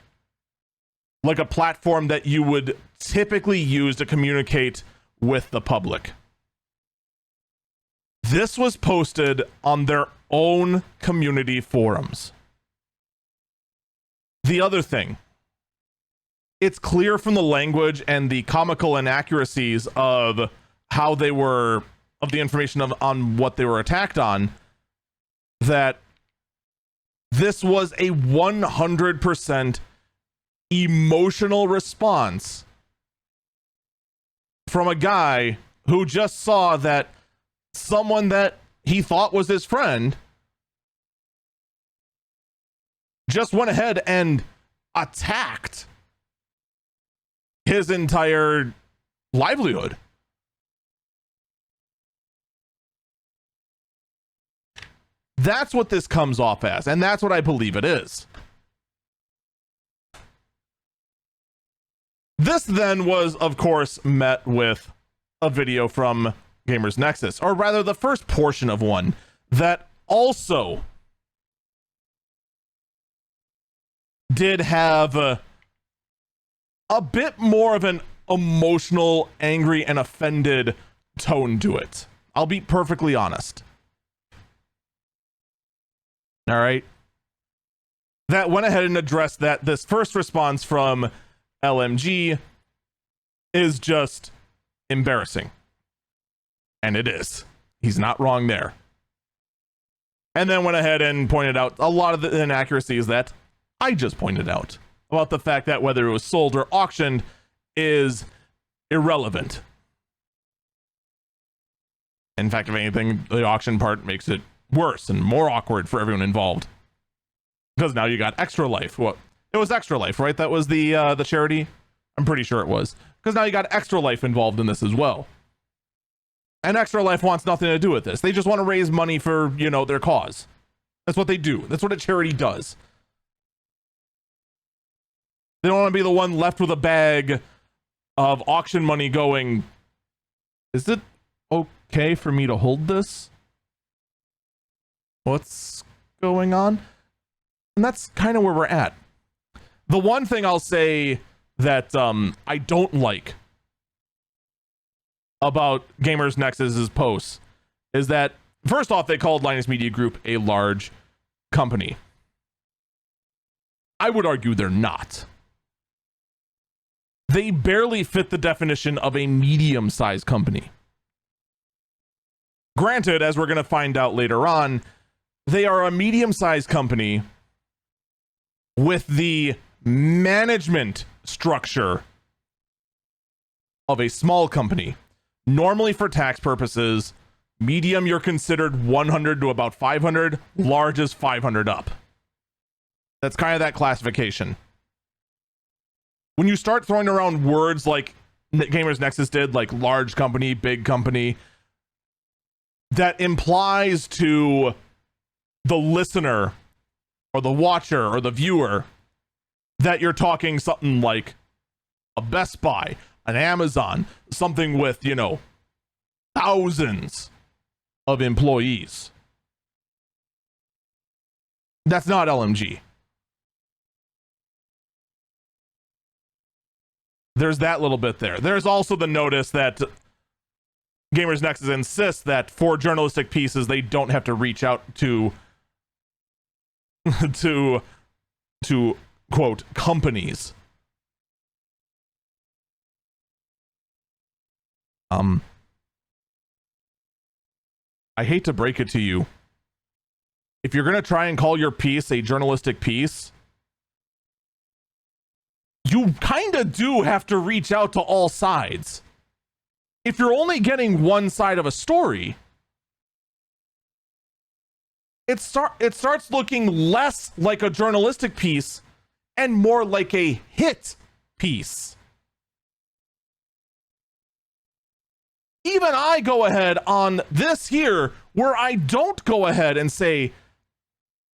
like a platform that you would typically use to communicate with the public. This was posted on their own community forums. The other thing, it's clear from the language and the comical inaccuracies of how they were, of the information on what they were attacked on, that this was a 100% emotional response from a guy who just saw that someone that he thought was his friend just went ahead and attacked his entire livelihood. That's what this comes off as, and that's what I believe it is. This then was, of course, met with a video from Gamers Nexus, or rather the first portion of one, that also did have a bit more of an emotional, angry, and offended tone to it. I'll be perfectly honest. All right. That went ahead and addressed that this first response from LMG is just embarrassing. And it is. He's not wrong there. And then went ahead and pointed out a lot of the inaccuracies that I just pointed out about the fact that whether it was sold or auctioned is irrelevant. In fact, if anything, the auction part makes it worse and more awkward for everyone involved. Because now you got Extra Life. What? It was Extra Life, right? That was the charity? I'm pretty sure it was. Because now you got Extra Life involved in this as well. And Extra Life wants nothing to do with this. They just want to raise money for, you know, their cause. That's what they do. That's what a charity does. They don't want to be the one left with a bag of auction money going, is it okay for me to hold this? What's going on? And that's kind of where we're at. The one thing I'll say that I don't like about Gamers Nexus's posts is that, first off, they called Linus Media Group a large company. I would argue they're not. They barely fit the definition of a medium-sized company. Granted, as we're going to find out later on, they are a medium-sized company with the management structure of a small company. Normally for tax purposes, medium you're considered 100 to about 500, large is 500 up. That's kind of that classification. When you start throwing around words like Gamers Nexus did, like large company, big company, that implies to the listener or the watcher or the viewer that you're talking something like a Best Buy, an Amazon, something with, you know, thousands of employees. That's not LMG. There's that little bit there. There's also the notice that Gamers Nexus insists that for journalistic pieces, they don't have to reach out to quote companies. I hate to break it to you. If you're going to try and call your piece a journalistic piece, you kind of do have to reach out to all sides. If you're only getting one side of a story, it starts looking less like a journalistic piece and more like a hit piece. Even I go ahead on this here where I don't go ahead and say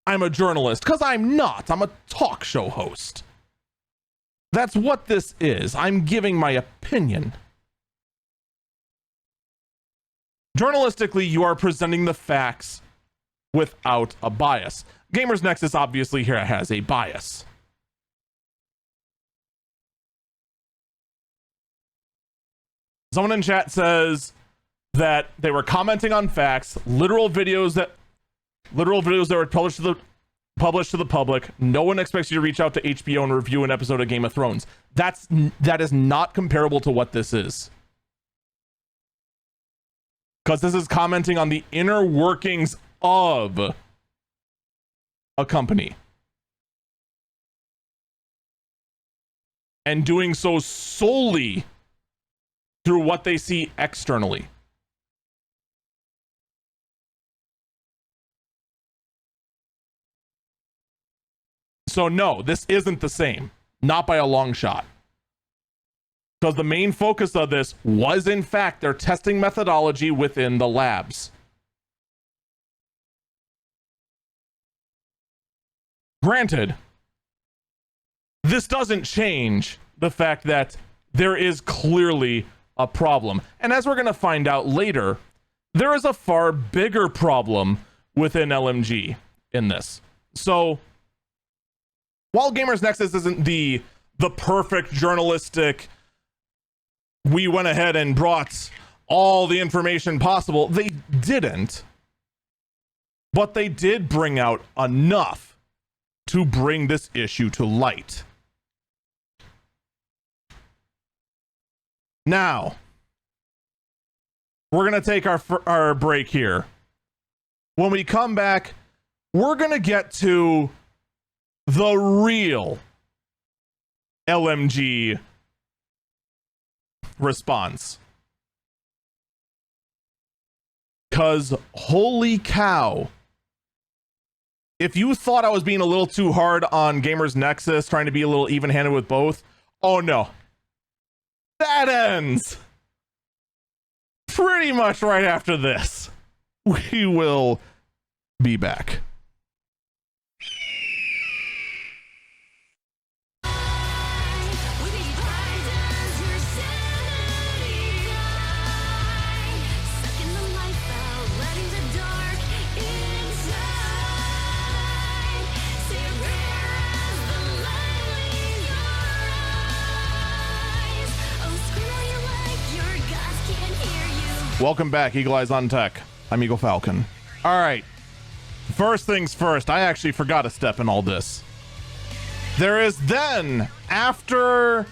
I'm a journalist, because I'm not. I'm a talk show host. That's what this is. I'm giving my opinion. Journalistically, you are presenting the facts without a bias. Gamers Nexus obviously here has a bias. Someone in chat says that they were commenting on facts, literal videos that were published to the public. No one expects you to reach out to HBO and review an episode of Game of Thrones. That is not comparable to what this is. Because this is commenting on the inner workings of a company. And doing so solely through what they see externally. So no, this isn't the same. Not by a long shot. Because the main focus of this was, in fact, their testing methodology within the labs. Granted, this doesn't change the fact that there is clearly a problem. And as we're going to find out later, there is a far bigger problem within LMG in this. So, while Gamers Nexus isn't the perfect journalistic, we went ahead and brought all the information possible. They didn't, but they did bring out enough to bring this issue to light. Now, we're going to take our break here. When we come back, we're going to get to the real LMG response. Because holy cow, if you thought I was being a little too hard on Gamers Nexus, trying to be a little even-handed with both, oh no. That ends pretty much right after this. We will be back. Welcome back, Eagle Eyes on Tech. I'm Eagle Falcon. All right. First things first, I actually forgot a step in all this. There is then, after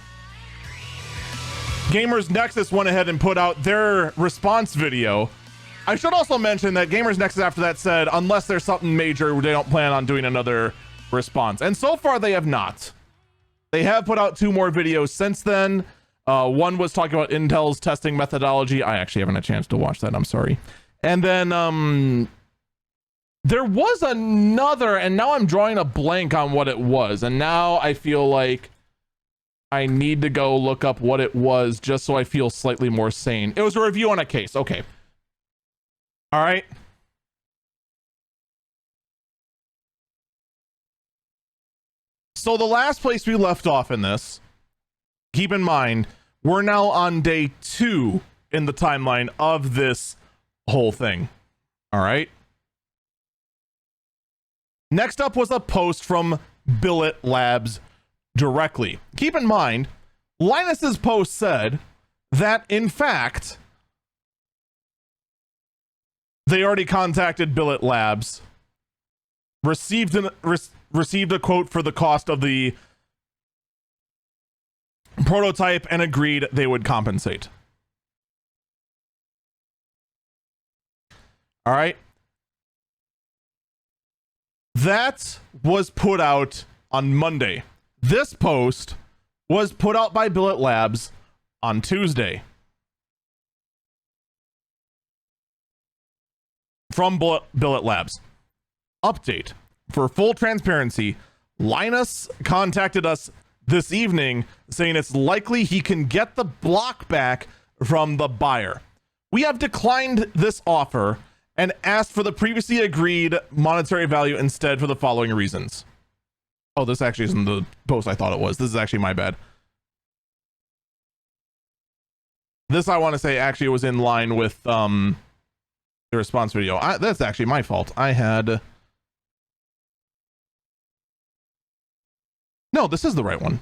Gamers Nexus went ahead and put out their response video, I should also mention that Gamers Nexus after that said, unless there's something major, they don't plan on doing another response. And so far, they have not. They have put out 2 more videos since then. One was talking about Intel's testing methodology. I actually haven't had a chance to watch that. I'm sorry. And then there was another, and now I'm drawing a blank on what it was. And now I feel like I need to go look up what it was just so I feel slightly more sane. It was a review on a case. Okay. All right. So the last place we left off in this, keep in mind, we're now on day 2 in the timeline of this whole thing. All right. Next up was a post from Billet Labs directly. Keep in mind, Linus's post said that, in fact, they already contacted Billet Labs, received a quote for the cost of the prototype, and agreed they would compensate. All right. That was put out on Monday. This post was put out by Billet Labs on Tuesday. From Billet Labs. Update. For full transparency, Linus contacted us this evening saying it's likely he can get the block back from the buyer. We have declined this offer and asked for the previously agreed monetary value instead for the following reasons. Oh, this actually isn't the post I thought it was. This is actually my bad. This, I want to say, actually was in line with the response video. That's actually my fault. I had... No, this is the right one.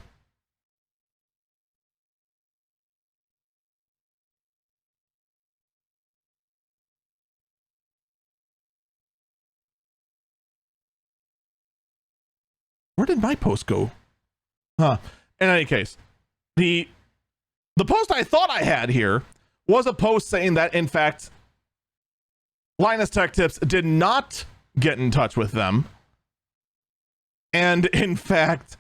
Where did my post go? Huh. In any case, the post I thought I had here was a post saying that, in fact, Linus Tech Tips did not get in touch with them. And in fact,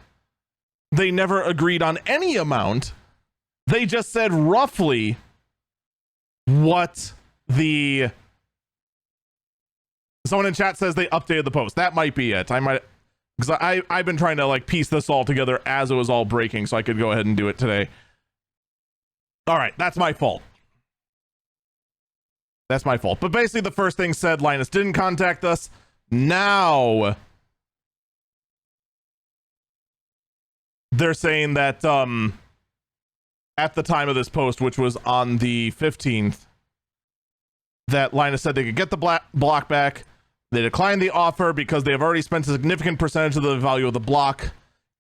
they never agreed on any amount. They just said roughly what the... Someone in chat says they updated the post. That might be it. I might... Because I've been trying to like piece this all together as it was all breaking so I could go ahead and do it today. All right, that's my fault. That's my fault. But basically the first thing said Linus didn't contact us. Now they're saying that at the time of this post, which was on the 15th, that Linus said they could get the block back. They declined the offer because they have already spent a significant percentage of the value of the block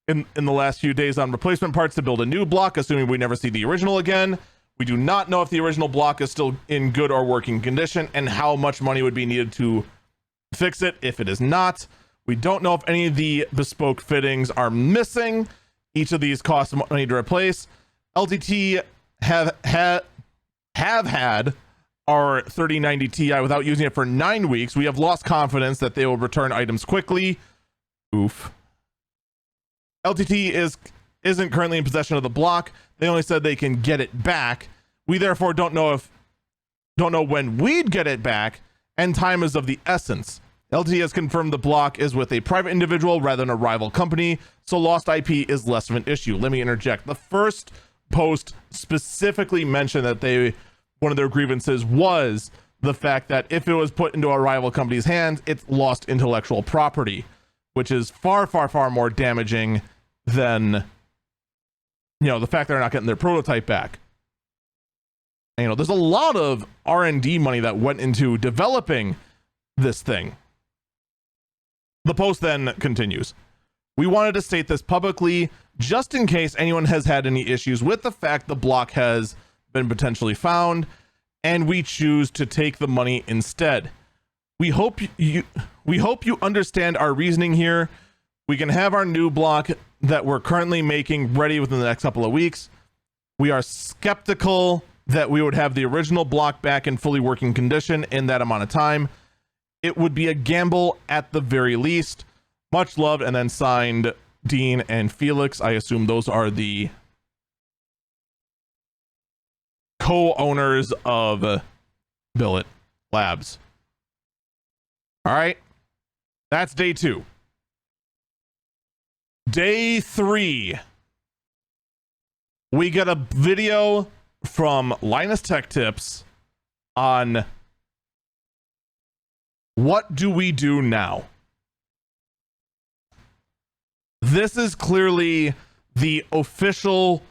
in the last few days on replacement parts to build a new block, assuming we never see the original again. We do not know if the original block is still in good or working condition and how much money would be needed to fix it if it is not. We don't know if any of the bespoke fittings are missing. Each of these costs money to replace. LTT have had our 3090 Ti without using it for 9 weeks. We have lost confidence that they will return items quickly. Oof. LTT isn't currently in possession of the block. They only said they can get it back. We therefore don't know when we'd get it back, and time is of the essence. LTT has confirmed the block is with a private individual rather than a rival company, so lost IP is less of an issue. Let me interject. The first post specifically mentioned that one of their grievances was the fact that if it was put into a rival company's hands, it's lost intellectual property, which is far, far, far more damaging than, the fact they're not getting their prototype back. And, there's a lot of R&D money that went into developing this thing. The post then continues. We wanted to state this publicly just in case anyone has had any issues with the fact the block has been potentially found, and we choose to take the money instead. We hope you understand our reasoning here. We can have our new block that we're currently making ready within the next couple of weeks. We are skeptical that we would have the original block back in fully working condition in that amount of time. It would be a gamble at the very least. Much love, and then signed Dean and Felix. I assume those are the co-owners of Billet Labs. All right, that's day 2. Day 3, we get a video from Linus Tech Tips on what do we do now. This is clearly the official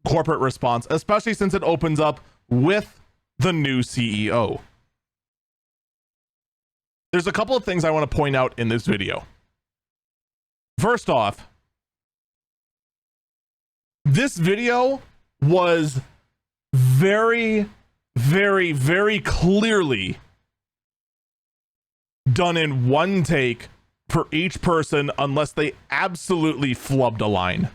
corporate response, especially since it opens up with the new CEO. There's a couple of things I want to point out in this video. First off, this video was very, very, very clearly done in one take for each person, unless they absolutely flubbed a line.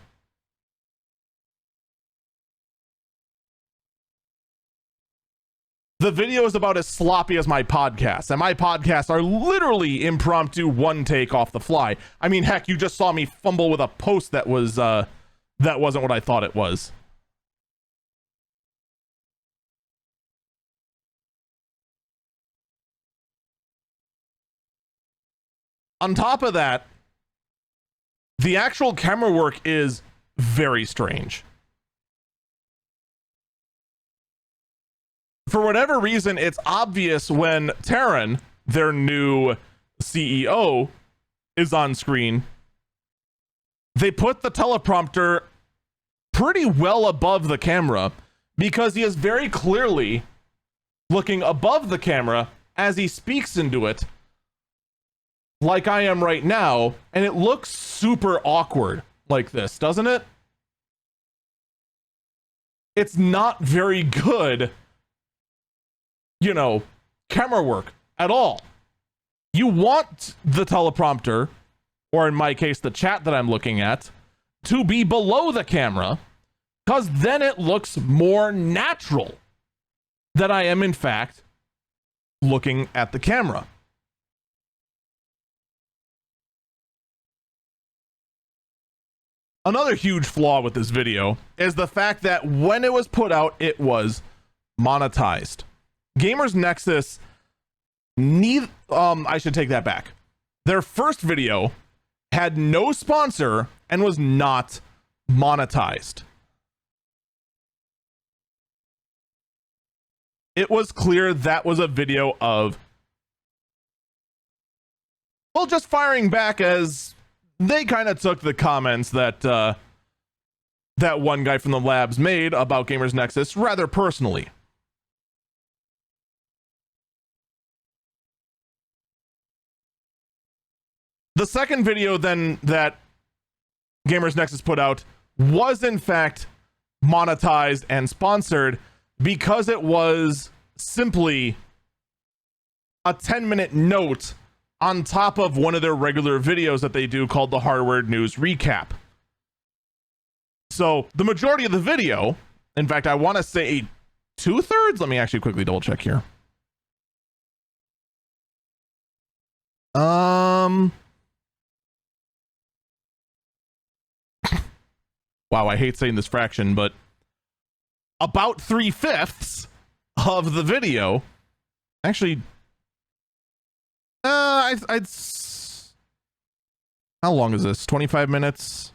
The video is about as sloppy as my podcast, and my podcasts are literally impromptu, one take off the fly. I mean, heck, you just saw me fumble with a post that wasn't what I thought it was. On top of that, the actual camera work is very strange. For whatever reason, it's obvious when Taryn, their new CEO, is on screen. They put the teleprompter pretty well above the camera because he is very clearly looking above the camera as he speaks into it, like I am right now, and it looks super awkward like this, doesn't it? It's not very good, camera work at all. You want the teleprompter, or in my case, the chat that I'm looking at, to be below the camera, because then it looks more natural that I am, in fact, looking at the camera. Another huge flaw with this video is the fact that when it was put out, it was monetized. Gamers Nexus I should take that back. Their first video had no sponsor and was not monetized. It was clear that was a video of, well, just firing back, as they kind of took the comments that that one guy from the labs made about Gamers Nexus rather personally. The second video then that Gamers Nexus put out was in fact monetized and sponsored. because it was simply a 10-minute note on top of one of their regular videos that they do called the Hardware News Recap. So the majority of the video, in fact, I want to say 2/3. Let me actually quickly double check here. Wow, I hate saying this fraction, but about 3/5 of the video, actually, I'd how long is this? 25 minutes?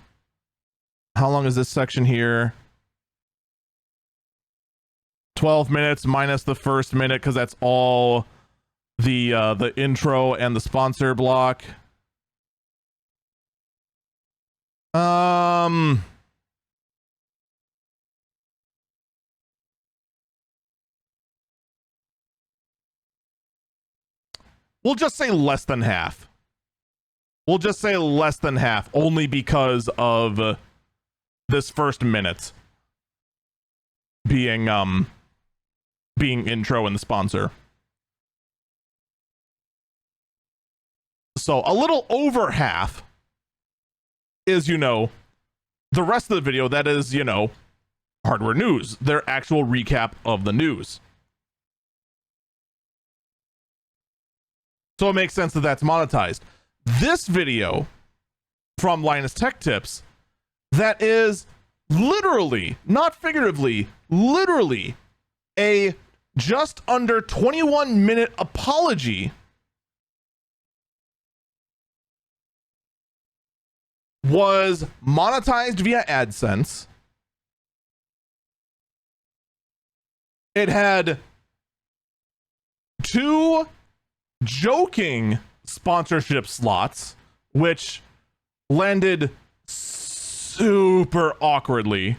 How long is this section here? 12 minutes minus the first minute, because that's all the intro and the sponsor block. We'll just say less than half. We'll just say less than half, only because of this first minute being intro and the sponsor. So a little over half is, you know, the rest of the video that is, you know, hardware news, their actual recap of the news. So it makes sense that that's monetized. This video from Linus Tech Tips, that is literally, not figuratively, literally a just under 21-minute apology was monetized via AdSense. It had 2 joking sponsorship slots, which landed super awkwardly.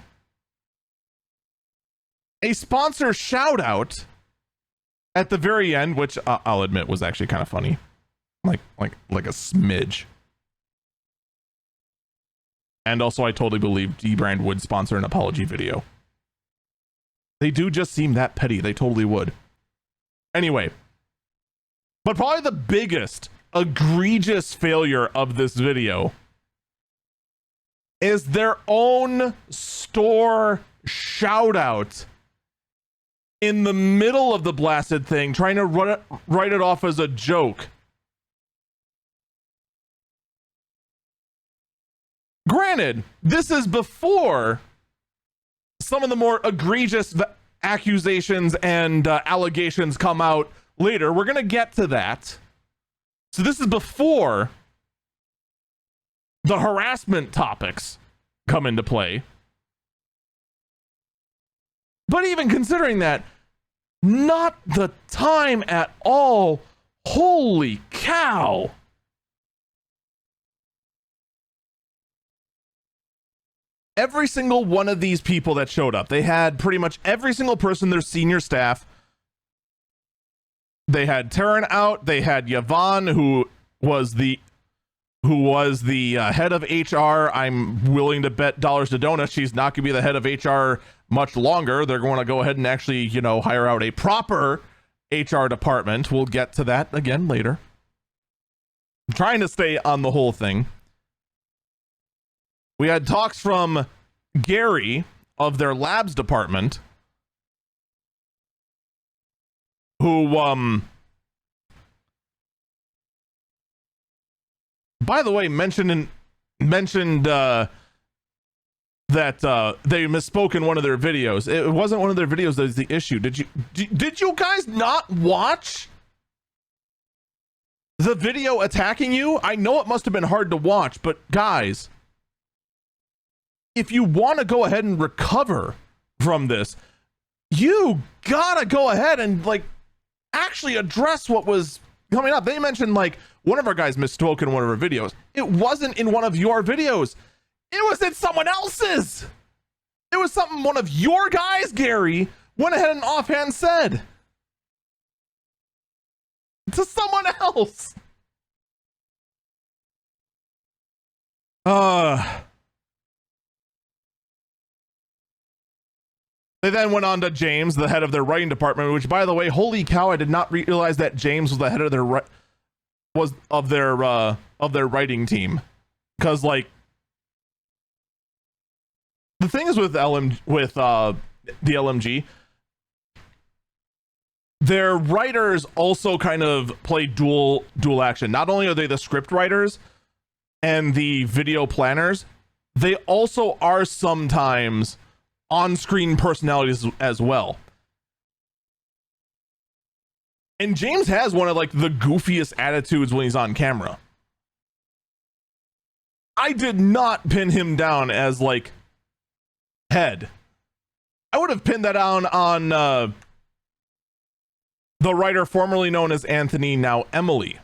A sponsor shout out at the very end, which I'll admit was actually kind of funny, like a smidge. And also, I totally believe D-Brand would sponsor an apology video. They do just seem that petty. They totally would. Anyway, but probably the biggest egregious failure of this video is their own store shout out in the middle of the blasted thing, trying to write it off as a joke. Granted, this is before some of the more egregious accusations and allegations come out later. We're going to get to that. So this is before the harassment topics come into play. But even considering that, not the time at all. Holy cow. Every single one of these people that showed up, they had pretty much every single person, their senior staff. They had Taryn out. They had Yvonne, who was the head of HR. I'm willing to bet dollars to donuts she's not going to be the head of HR much longer. They're going to go ahead and actually, you know, hire out a proper HR department. We'll get to that again later. I'm trying to stay on the whole thing. We had talks from Gary of their labs department, who, by the way, mentioned that they misspoke in one of their videos. It wasn't one of their videos that is the issue. Did you guys not watch the video attacking you? I know it must have been hard to watch, but guys, if you want to go ahead and recover from this, you gotta go ahead and like actually address what was coming up. They mentioned like one of our guys misspoke in one of our videos. It wasn't in one of your videos. It was in someone else's. It was something one of your guys, Gary, went ahead and offhand said to someone else. They then went on to James, the head of their writing department, which, by the way, holy cow, I did not realize that James was the head of their writing team. Because, like, the thing is with the LMG, their writers also kind of play dual action. Not only are they the script writers and the video planners, they also are sometimes on-screen personalities as well. And James has one of like the goofiest attitudes when he's on camera. I did not pin him down as like head. I would have pinned that down on the writer formerly known as Anthony, now Emily.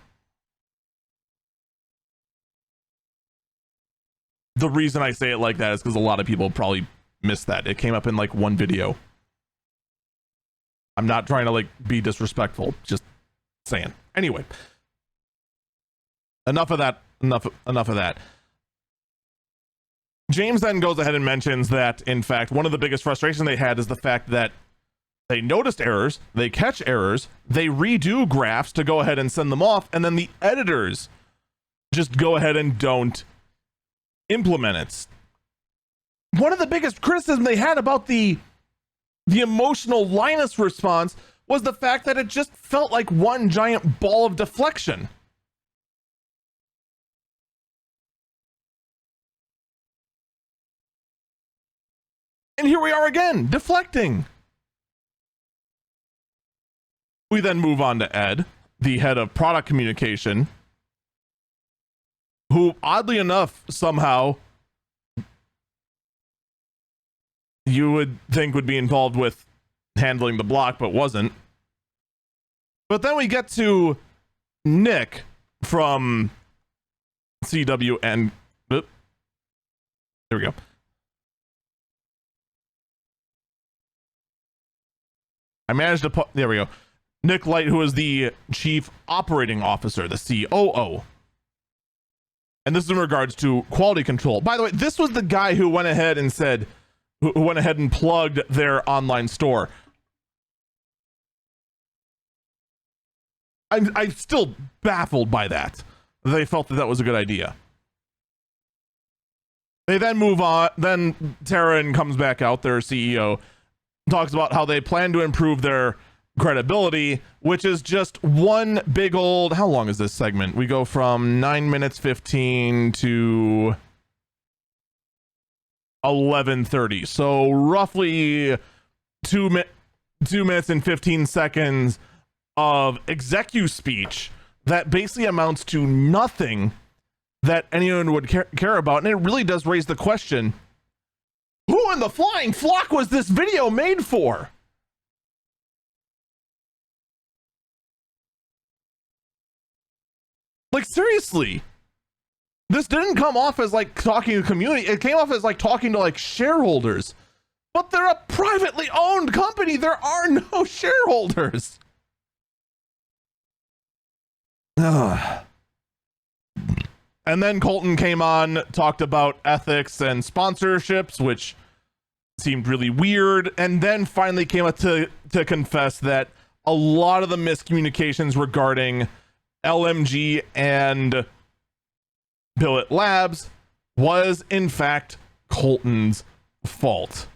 The reason I say it like that is because a lot of people probably missed that. It came up in like one video. I'm not trying to like be disrespectful, just saying. Anyway, enough of that. Enough of that. James then goes ahead and mentions that, in fact, one of the biggest frustrations they had is the fact that they noticed errors, they catch errors, they redo graphs to go ahead and send them off, and then the editors just go ahead and don't implement it. One of the biggest criticisms they had about the emotional Linus response was the fact that it just felt like one giant ball of deflection. And here we are again, deflecting. We then move on to Ed, the head of product communication, who, oddly enough, somehow you would think would be involved with handling the block, but wasn't. But then we get to Nick from CWN. There we go. I managed to put, there we go. Nick Light, who is the chief operating officer, the COO. And this is in regards to quality control. By the way, this was the guy who went ahead and said, who went ahead and plugged their online store. I'm still baffled by that. They felt that was a good idea. They then move on. Then Taryn comes back out, their CEO, talks about how they plan to improve their credibility, which is just one big old, how long is this segment? We go from 9 minutes 15 to 11:30, so roughly 2 minutes and 15 seconds of executive speech that basically amounts to nothing that anyone would care about. And it really does raise the question, who in the flying flock was this video made for? Like, seriously, this didn't come off as like talking to the community. It came off as like talking to like shareholders, but they're a privately owned company. There are no shareholders. And then Colton came on, talked about ethics and sponsorships, which seemed really weird, and then finally came up to confess that a lot of the miscommunications regarding LMG and Billet Labs was in fact Colton's fault.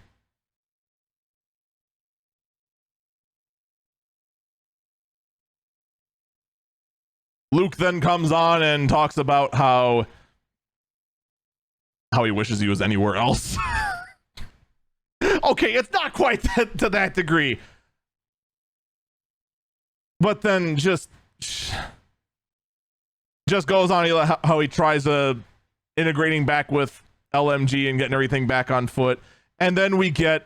Luke then comes on and talks about how he wishes he was anywhere else. Okay, it's not quite to that degree. But then just goes on how he tries integrating back with LMG and getting everything back on foot. And then we get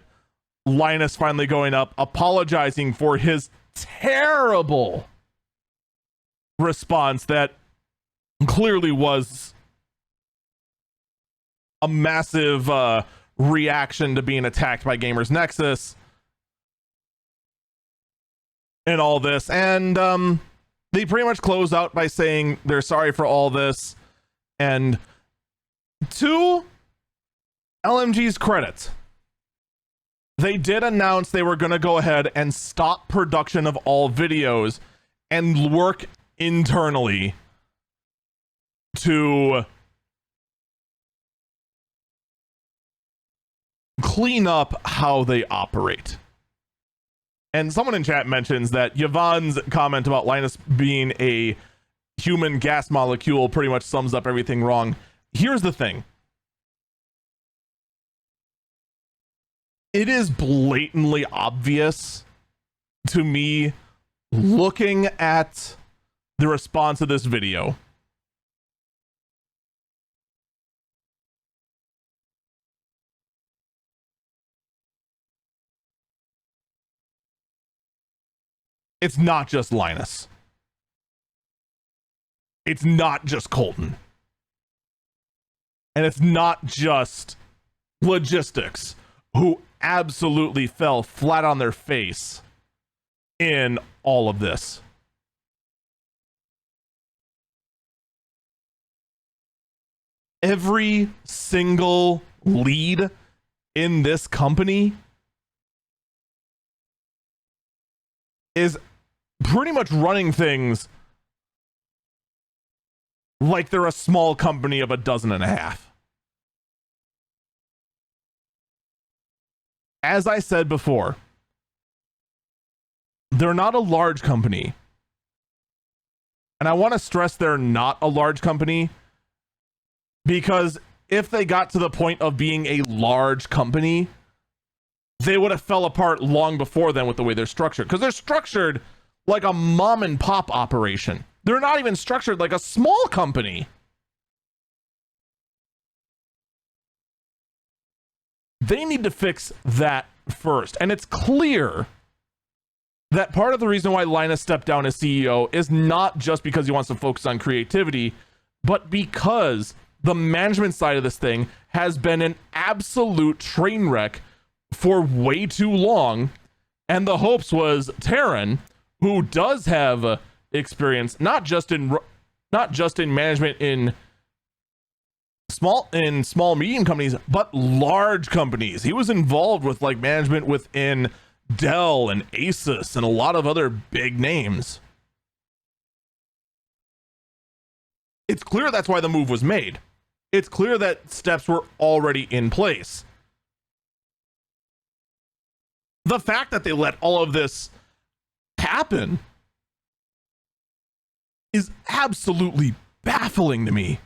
Linus finally going up, apologizing for his terrible response that clearly was a massive reaction to being attacked by Gamers Nexus and all this. And they pretty much close out by saying they're sorry for all this. And to LMG's credit, they did announce they were going to go ahead and stop production of all videos and work internally to clean up how they operate. And someone in chat mentions that Yvonne's comment about Linus being a human gas molecule pretty much sums up everything wrong. Here's the thing. It is blatantly obvious to me, looking at the response of this video, it's not just Linus. It's not just Colton. And it's not just logistics, who absolutely fell flat on their face in all of this. Every single lead in this company is pretty much running things like they're a small company of 12.5. As I said before, they're not a large company. And I want to stress they're not a large company, because if they got to the point of being a large company, they would have fell apart long before then with the way they're structured. Because they're structured like a mom and pop operation. They're not even structured like a small company. They need to fix that first. And it's clear that part of the reason why Linus stepped down as CEO is not just because he wants to focus on creativity, but because the management side of this thing has been an absolute train wreck for way too long. And the hopes was Taryn, who does have experience not just in management in small medium companies, but large companies. He was involved with like management within Dell and Asus and a lot of other big names. It's clear that's why the move was made. It's clear that steps were already in place. The fact that they let all of this happen is absolutely baffling to me.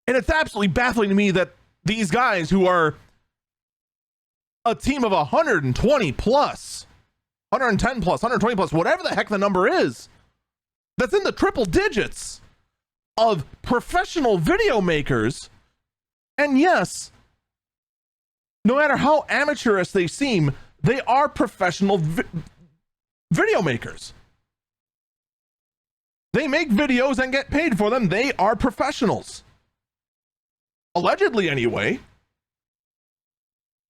And it's absolutely baffling to me that these guys, who are a team of 120 plus, 110 plus, 120 plus, whatever the heck the number is, that's in the triple digits of professional video makers. And yes, no matter how amateurish they seem, they are professional video makers. They make videos and get paid for them. They are professionals. Allegedly, anyway.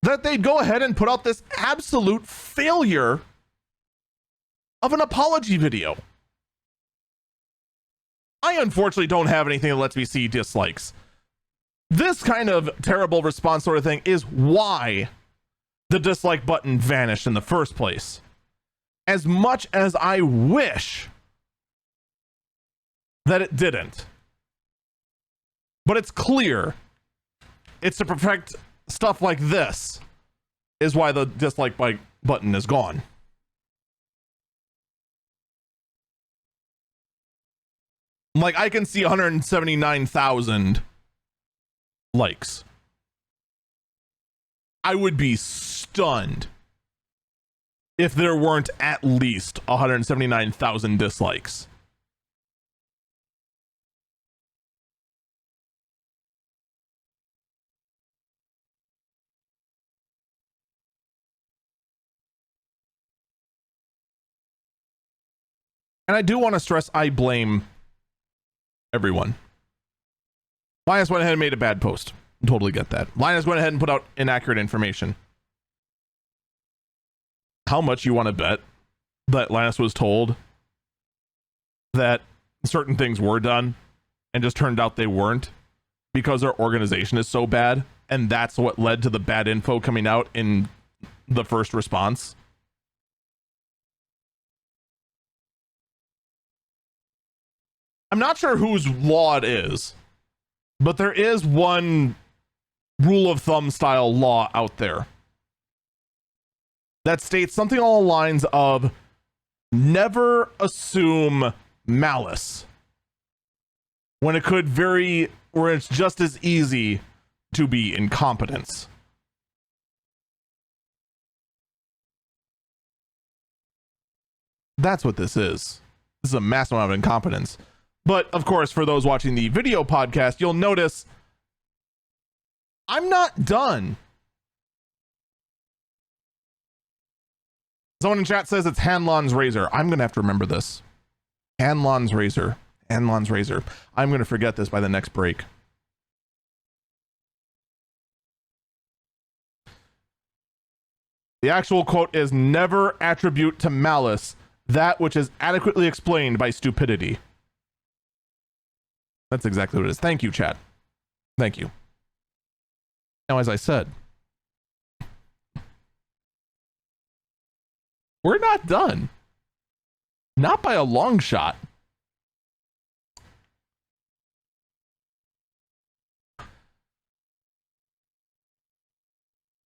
That they'd go ahead and put out this absolute failure of an apology video. I unfortunately don't have anything that lets me see dislikes. This kind of terrible response sort of thing is why the dislike button vanished in the first place. As much as I wish that it didn't. But it's clear it's to protect stuff like this is why the dislike button is gone. Like, I can see 179,000 likes. I would be stunned if there weren't at least 179,000 dislikes. And I do want to stress, I blame everyone. Linus went ahead and made a bad post. Totally get that. Linus went ahead and put out inaccurate information. How much you want to bet that Linus was told that certain things were done and just turned out they weren't because our organization is so bad? and that's what led to the bad info coming out in the first response. I'm not sure whose law it is, but there is one rule of thumb style law out there that states something along the lines of never assume malice when it could where it's just as easy to be incompetence. That's what this is. This is a massive amount of incompetence. But of course, for those watching the video podcast, you'll notice I'm not done. Someone in chat says it's Hanlon's razor. I'm going to have to remember this. Hanlon's razor. Hanlon's razor. I'm going to forget this by the next break. The actual quote is, never attribute to malice that which is adequately explained by stupidity. That's exactly what it is. Thank you, chat. Thank you. Now, as I said, we're not done. Not by a long shot.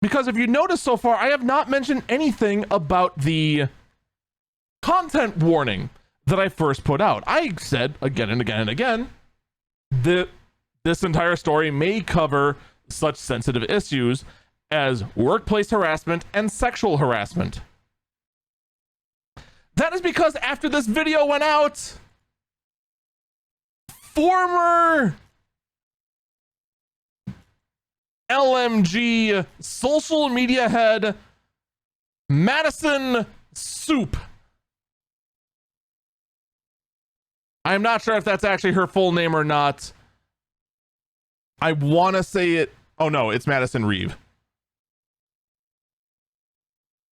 Because if you notice so far, I have not mentioned anything about the content warning that I first put out. I said again and again and again that this entire story may cover such sensitive issues as workplace harassment and sexual harassment. That is because after this video went out, former LMG social media head Madison Soup. I'm not sure if that's actually her full name or not. I want to say it. Oh no, it's Madison Reeve.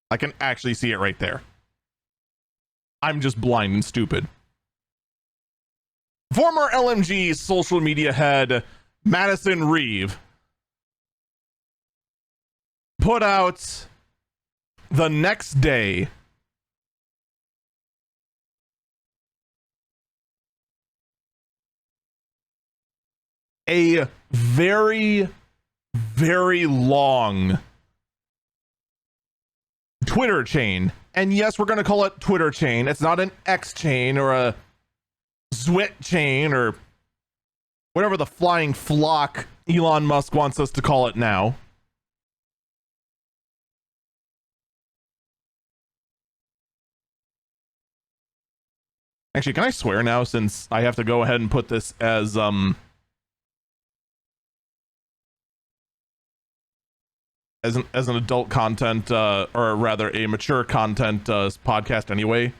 I can actually see it right there. I'm just blind and stupid. Former LMG social media head Madison Reeve put out the next day a very, very long Twitter chain. And yes, we're going to call it Twitter chain. It's not an X chain or a Zwit chain or whatever the flying flock Elon Musk wants us to call it now. Actually, can I swear now, since I have to go ahead and put this as an adult content, or rather a mature content podcast anyway?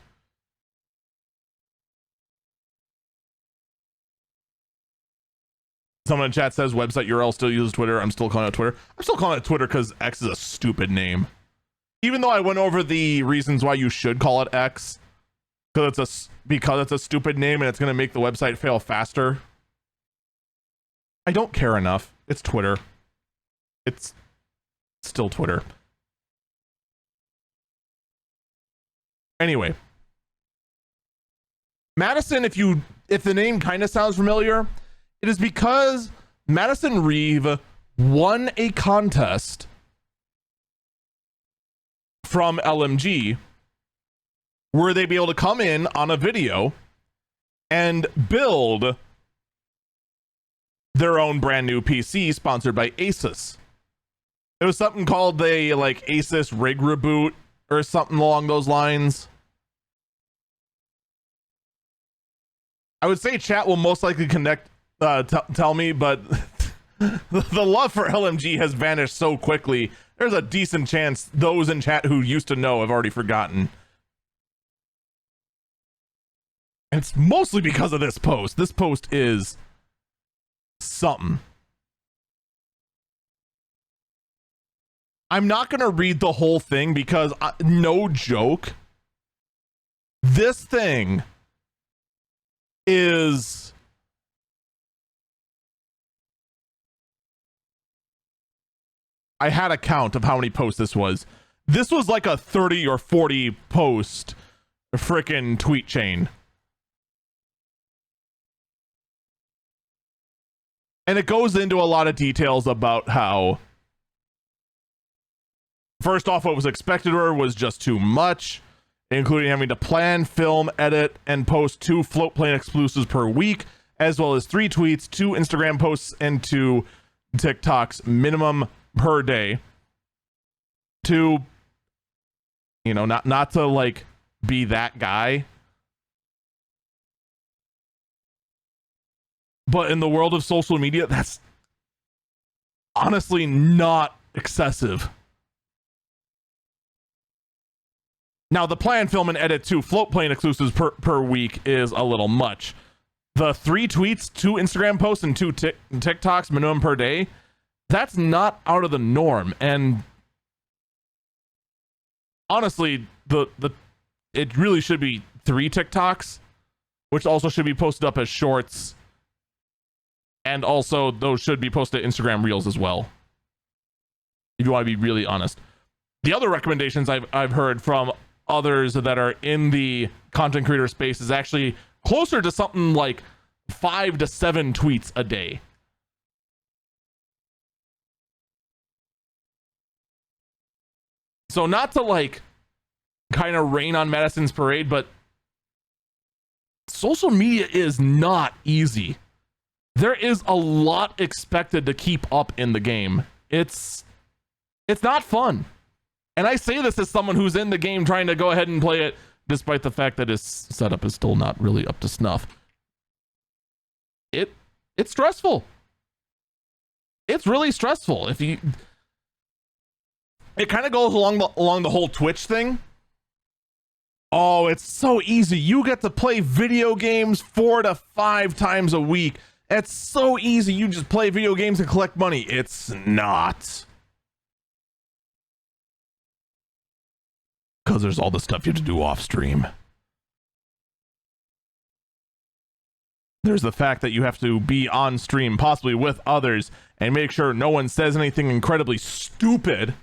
Someone in chat says website URL still uses Twitter. I'm still calling it Twitter. I'm still calling it Twitter because X is a stupid name. Even though I went over the reasons why you should call it X, because it's a stupid name and it's going to make the website fail faster. I don't care enough. It's Twitter. It's still Twitter. Anyway, Madison, if the name kind of sounds familiar, it is because Madison Reeve won a contest from LMG where they'd be able to come in on a video and build their own brand new PC sponsored by Asus. It was something called the Asus Rig Reboot or something along those lines. I would say chat will most likely tell me, but the love for LMG has vanished so quickly. There's a decent chance those in chat who used to know have already forgotten. And it's mostly because of this post. This post is something. I'm not going to read the whole thing because, no joke, this thing is I had a count of how many posts this was. This was like a 30 or 40 post freaking tweet chain. And it goes into a lot of details about how, first off, what was expected of her was just too much, including having to plan, film, edit, and post 2 float plane exclusives per week, as well as 3 tweets, 2 Instagram posts, and 2 TikToks minimum per day. To, you know, not to like be that guy, but in the world of social media, that's honestly not excessive. Now, the plan, film, and edit 2 float plane exclusives per week is a little much. The 3 tweets, 2 Instagram posts, and 2 TikToks minimum per day, that's not out of the norm. And honestly, it really should be 3 TikToks, which also should be posted up as shorts. And also, those should be posted to Instagram Reels as well, if you want to be really honest. The other recommendations I've heard from others that are in the content creator space is actually closer to something like 5 to 7 tweets a day. So not to like kind of rain on Madison's parade, but social media is not easy. There is a lot expected to keep up in the game. It's not fun. And I say this as someone who's in the game trying to go ahead and play it, despite the fact that his setup is still not really up to snuff. It's stressful. It's really stressful. It kind of goes along the whole Twitch thing. Oh, it's so easy. You get to play video games 4 to 5 times a week. It's so easy. You just play video games and collect money. It's not. Because there's all the stuff you have to do off stream. There's the fact that you have to be on stream, possibly with others, and make sure no one says anything incredibly stupid.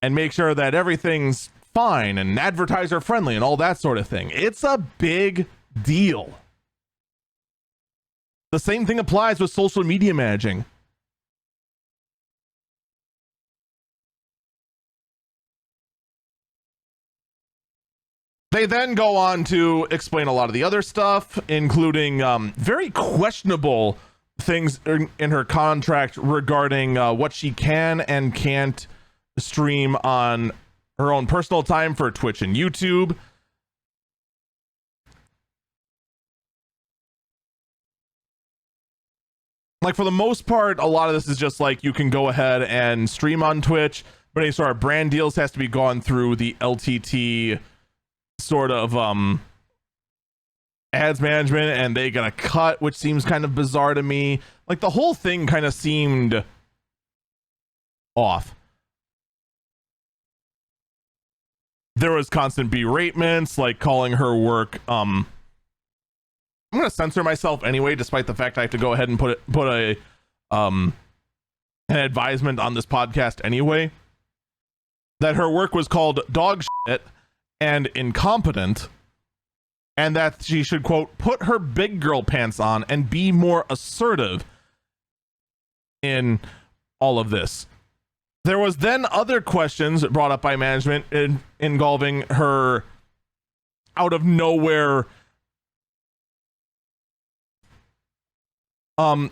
And make sure that everything's fine and advertiser friendly and all that sort of thing. It's a big deal. The same thing applies with social media managing. They then go on to explain a lot of the other stuff, including very questionable things in her contract regarding what she can and can't stream on her own personal time for Twitch and YouTube. Like, for the most part, a lot of this is just like you can go ahead and stream on Twitch, but any sort of brand deals has to be gone through the LTT sort of ads management, and they got a cut, which seems kind of bizarre to me. Like, the whole thing kind of seemed off. There was constant beratements, like calling her work I'm going to censor myself anyway, despite the fact I have to go ahead and put an advisement on this podcast anyway, that her work was called dog shit and incompetent, and that she should, quote, put her big girl pants on and be more assertive in all of this. There was then other questions brought up by management involving her out of nowhere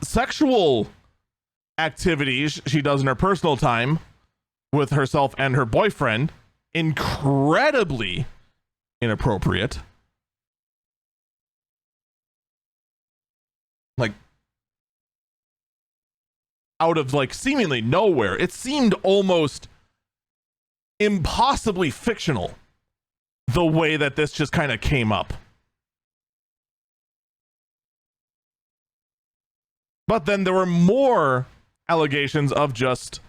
sexual activities she does in her personal time with herself and her boyfriend. Incredibly inappropriate. Like, out of like seemingly nowhere. It seemed almost impossibly fictional the way that this just kind of came up. But then there were more allegations of just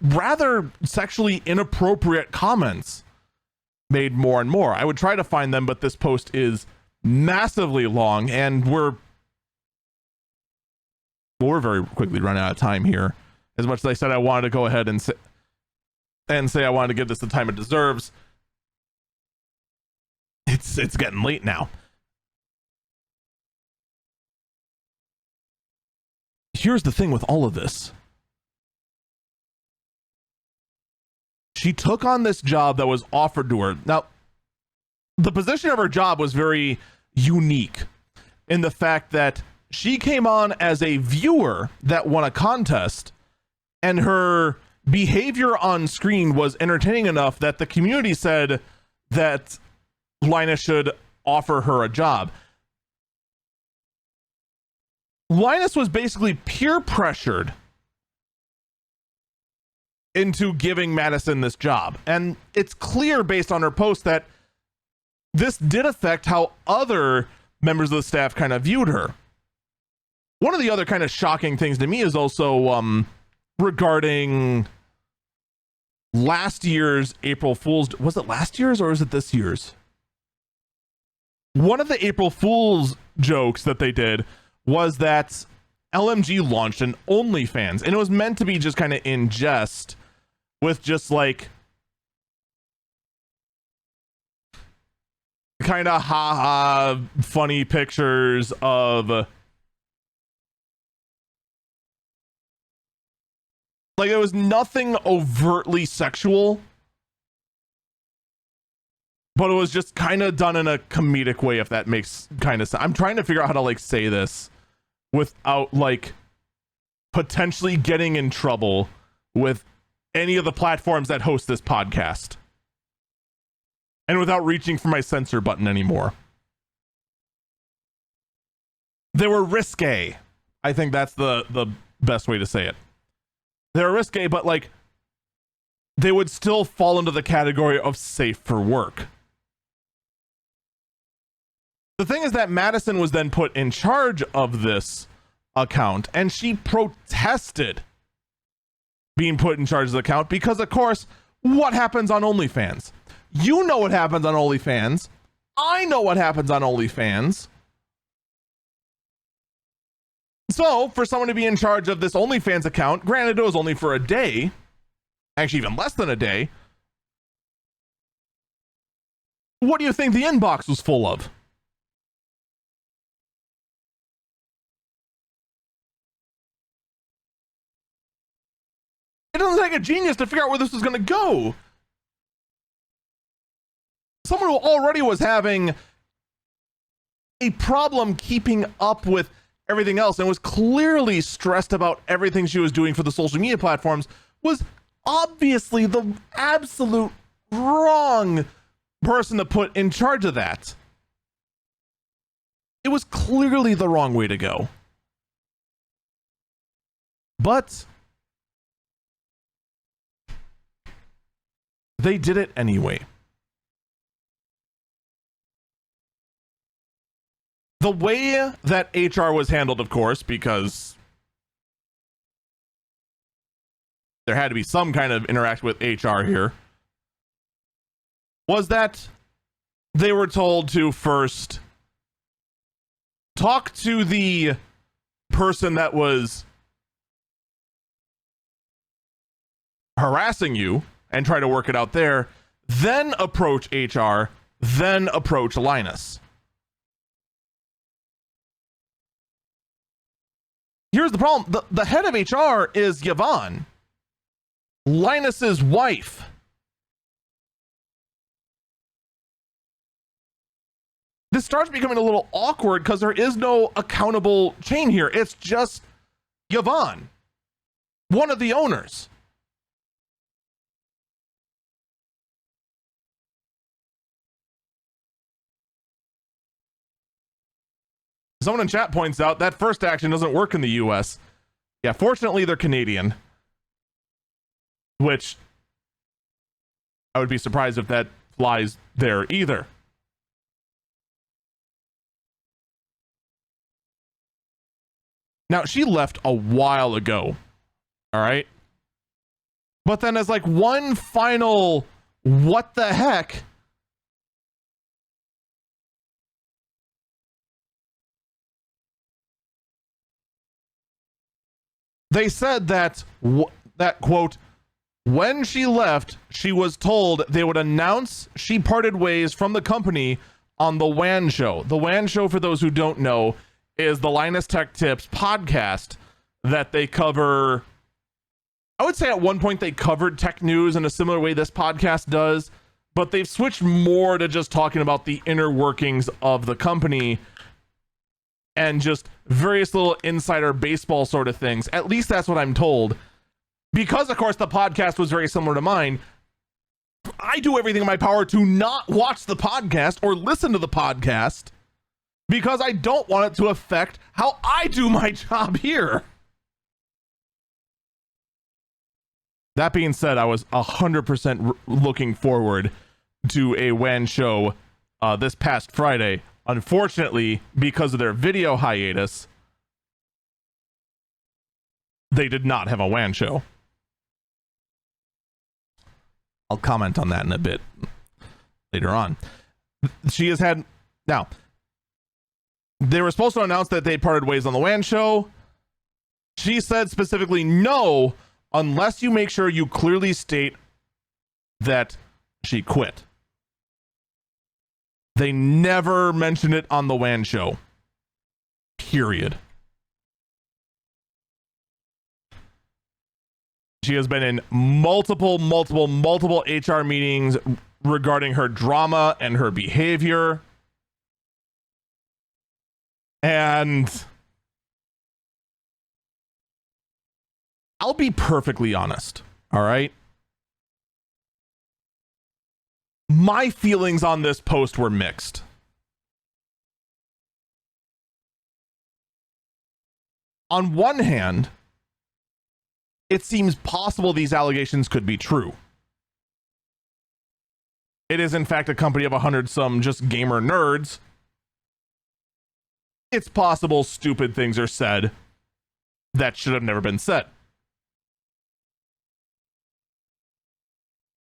rather sexually inappropriate comments made more and more. I would try to find them, but this post is massively long, and we're Well, we're very quickly running out of time here. As much as I said I wanted to go ahead and say I wanted to give this the time it deserves, it's getting late now. Here's the thing with all of this. She took on this job that was offered to her. Now, the position of her job was very unique in the fact that she came on as a viewer that won a contest, and her behavior on screen was entertaining enough that the community said that Linus should offer her a job. Linus was basically peer pressured into giving Madison this job. And it's clear based on her post that this did affect how other members of the staff kind of viewed her. One of the other kind of shocking things to me is also regarding last year's April Fool's. Was it last year's or is it this year's? One of the April Fool's jokes that they did was that LMG launched an OnlyFans, and it was meant to be just kind of in jest with just like kind of haha funny pictures of like, it was nothing overtly sexual, but it was just kind of done in a comedic way, if that makes kind of sense. I'm trying to figure out how to like say this without like potentially getting in trouble with any of the platforms that host this podcast, and without reaching for my censor button anymore. They were risque. I think that's the best way to say it. They were risque, but like they would still fall into the category of safe for work. The thing is that Madison was then put in charge of this account, and she protested being put in charge of the account because, of course, what happens on OnlyFans? You know what happens on OnlyFans. I know what happens on OnlyFans. So, for someone to be in charge of this OnlyFans account, granted it was only for a day, actually even less than a day, what do you think the inbox was full of? It doesn't take a genius to figure out where this was going to go. Someone who already was having a problem keeping up with everything else and was clearly stressed about everything she was doing for the social media platforms was obviously the absolute wrong person to put in charge of that. It was clearly the wrong way to go. But they did it anyway. The way that HR was handled, of course, because there had to be some kind of interaction with HR here, was that they were told to first talk to the person that was harassing you and try to work it out there, then approach HR, then approach Linus. Here's the problem. The head of HR is Yvonne, Linus's wife. This starts becoming a little awkward because there is no accountable chain here. It's just Yvonne, one of the owners. Someone in chat points out that first action doesn't work in the US. Yeah, fortunately they're Canadian, which I would be surprised if that flies there either. Now, she left a while ago, all right? But then as like one final, what the heck? They said that, that quote, when she left, she was told they would announce she parted ways from the company on the WAN show. The WAN show, for those who don't know, is the Linus Tech Tips podcast that they cover. I would say at one point they covered tech news in a similar way this podcast does, but they've switched more to just talking about the inner workings of the company and just various little insider baseball sort of things. At least that's what I'm told. Because, of course, the podcast was very similar to mine, I do everything in my power to not watch the podcast or listen to the podcast because I don't want it to affect how I do my job here. That being said, I was 100% looking forward to a WAN show this past Friday. Unfortunately, because of their video hiatus, they did not have a WAN show. I'll comment on that in a bit later on. She has had... Now, they were supposed to announce that they parted ways on the WAN show. She said specifically, no, unless you make sure you clearly state that she quit. They never mentioned it on the WAN show. Period. She has been in multiple HR meetings regarding her drama and her behavior. And I'll be perfectly honest, all right? My feelings on this post were mixed. On one hand, it seems possible these allegations could be true. It is, in fact, a company of 100-some just gamer nerds. It's possible stupid things are said that should have never been said.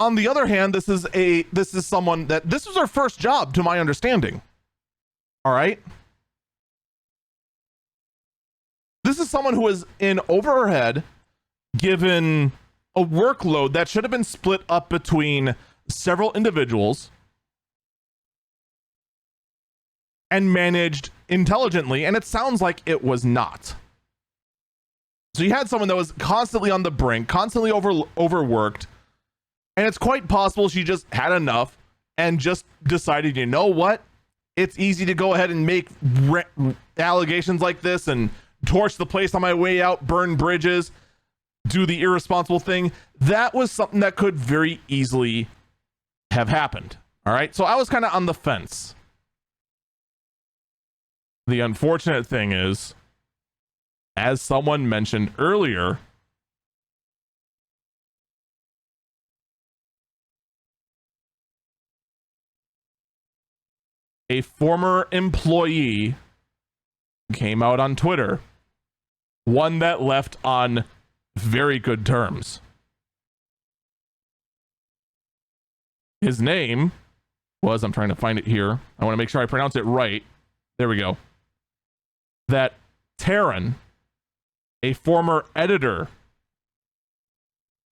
On the other hand, this is someone that this was her first job, to my understanding. All right? This is someone who was in over her head, given a workload that should have been split up between several individuals and managed intelligently, and it sounds like it was not. So you had someone that was constantly on the brink, constantly overworked, and it's quite possible she just had enough and just decided, you know what? It's easy to go ahead and make allegations like this and torch the place on my way out, burn bridges, do the irresponsible thing. That was something that could very easily have happened. All right. So I was kind of on the fence. The unfortunate thing is, as someone mentioned earlier, a former employee came out on Twitter, one that left on very good terms. His name was, I'm trying to find it here. I want to make sure I pronounce it right. There we go. That Taryn, a former editor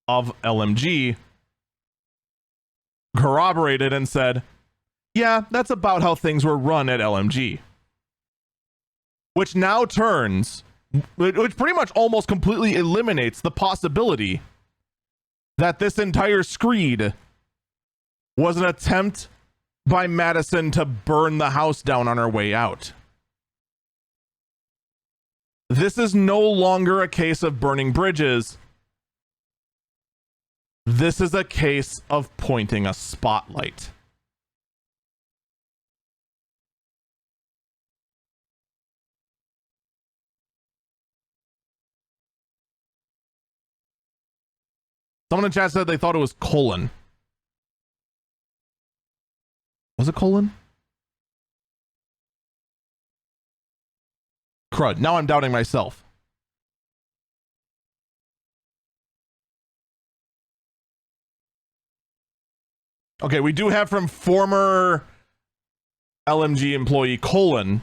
of LMG, corroborated and said, yeah, that's about how things were run at LMG. Which now turns, which pretty much almost completely eliminates the possibility that this entire screed was an attempt by Madison to burn the house down on her way out. This is no longer a case of burning bridges. This is a case of pointing a spotlight. Someone in chat said they thought it was colon. Was it colon? Crud. Now I'm doubting myself. Okay, we do have from former LMG employee colon.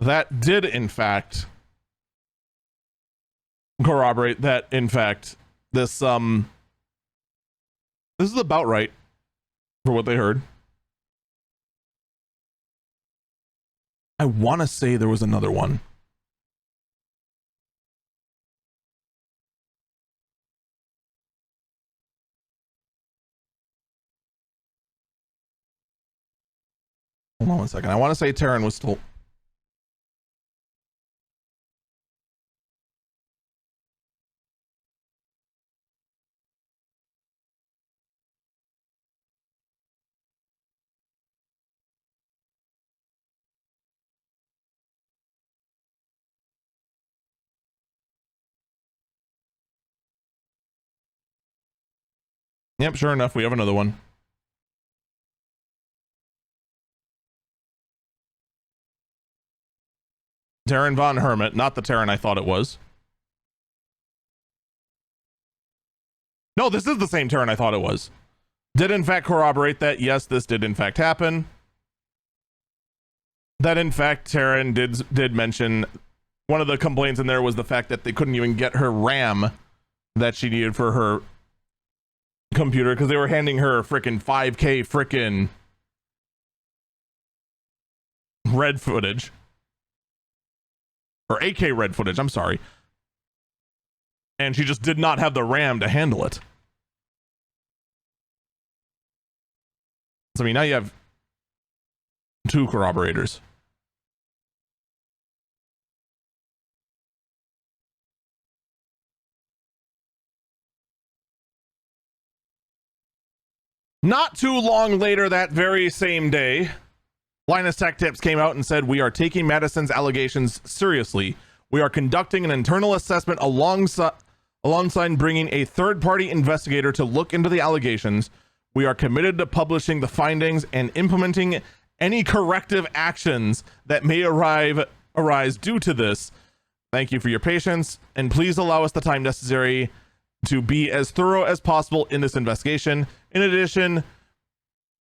that did in fact corroborate that in fact this is about right for what they heard. I want to say there was another one. Hold on one second. I want to say Taryn was still. Yep, sure enough, we have another one. Taryn von Hermit, not the Taryn I thought it was. No, this is the same Taryn I thought it was. Did in fact corroborate that, yes, this did in fact happen. That in fact Taryn did mention one of the complaints in there was the fact that they couldn't even get her RAM that she needed for her computer because they were handing her frickin' 5K frickin' red footage. Or 8K red footage, I'm sorry. And she just did not have the RAM to handle it. So I mean, now you have two corroborators. Not too long later that very same day, Linus Tech Tips came out and said, "We are taking Madison's allegations seriously. We are conducting an internal assessment alongside bringing a third-party investigator to look into the allegations. We are committed to publishing the findings and implementing any corrective actions that may arise due to this. Thank you for your patience, and please allow us the time necessary to be as thorough as possible in this investigation. In addition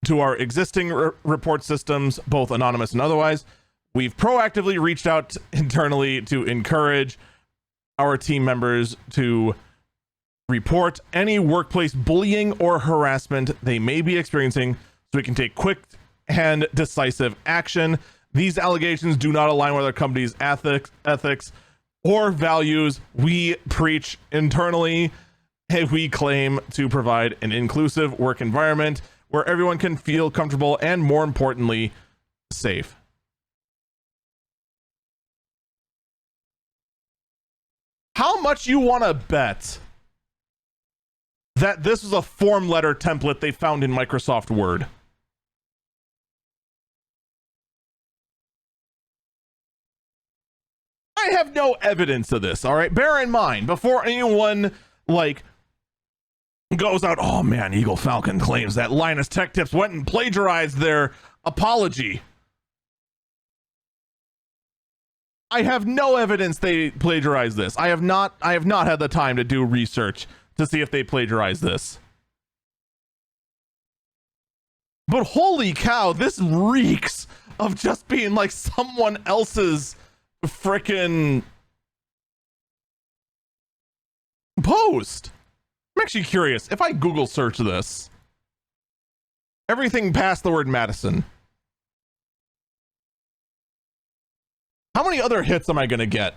to our existing report systems, both anonymous and otherwise, we've proactively reached out internally to encourage our team members to report any workplace bullying or harassment they may be experiencing so we can take quick and decisive action. These allegations do not align with our company's ethics or values we preach internally, and we claim to provide an inclusive work environment where everyone can feel comfortable and, more importantly, safe." How much you want to bet that this was a form letter template they found in Microsoft Word? I have no evidence of this, all right? Bear in mind, before anyone, like, goes out, "Oh man, Eagle Falcon claims that Linus Tech Tips went and plagiarized their apology." I have no evidence they plagiarized this. I have not had the time to do research to see if they plagiarized this. But holy cow, this reeks of just being like someone else's frickin' post. I'm actually curious if I Google search this. Everything past the word Madison. How many other hits am I going to get?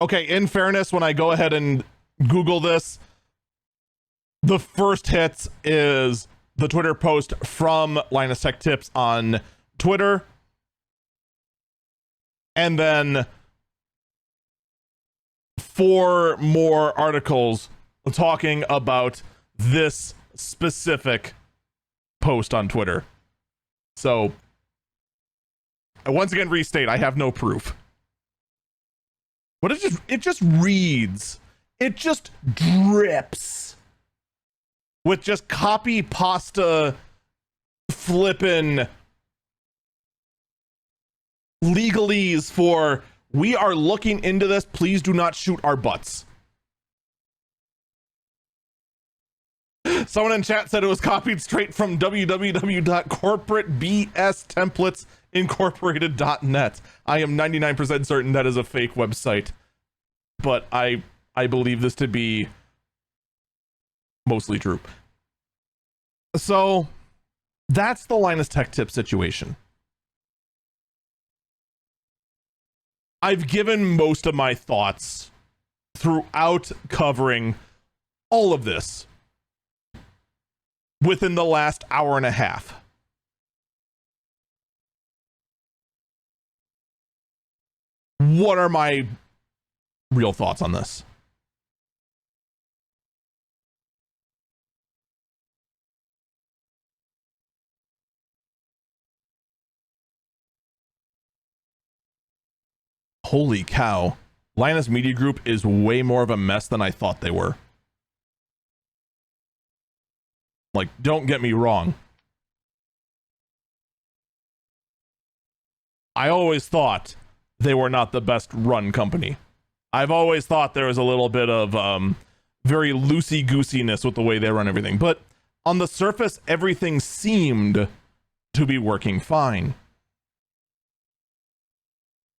Okay, in fairness, when I go ahead and Google this, the first hits is the Twitter post from Linus Tech Tips on Twitter. And then 4 more articles talking about this specific post on Twitter. So, I once again restate, I have no proof. But it just reads. It just drips with just copy pasta flippin' legalese for, "We are looking into this, please do not shoot our butts." Someone in chat said it was copied straight from www.corporatebstemplatesincorporated.net. I am 99% certain that is a fake website, but I believe this to be mostly true. So that's the Linus Tech Tip situation. I've given most of my thoughts throughout covering all of this within the last hour and a half. What are my real thoughts on this? Holy cow. Linus Media Group is way more of a mess than I thought they were. Like, don't get me wrong. I always thought they were not the best run company. I've always thought there was a little bit of very loosey-goosiness with the way they run everything. But on the surface, everything seemed to be working fine.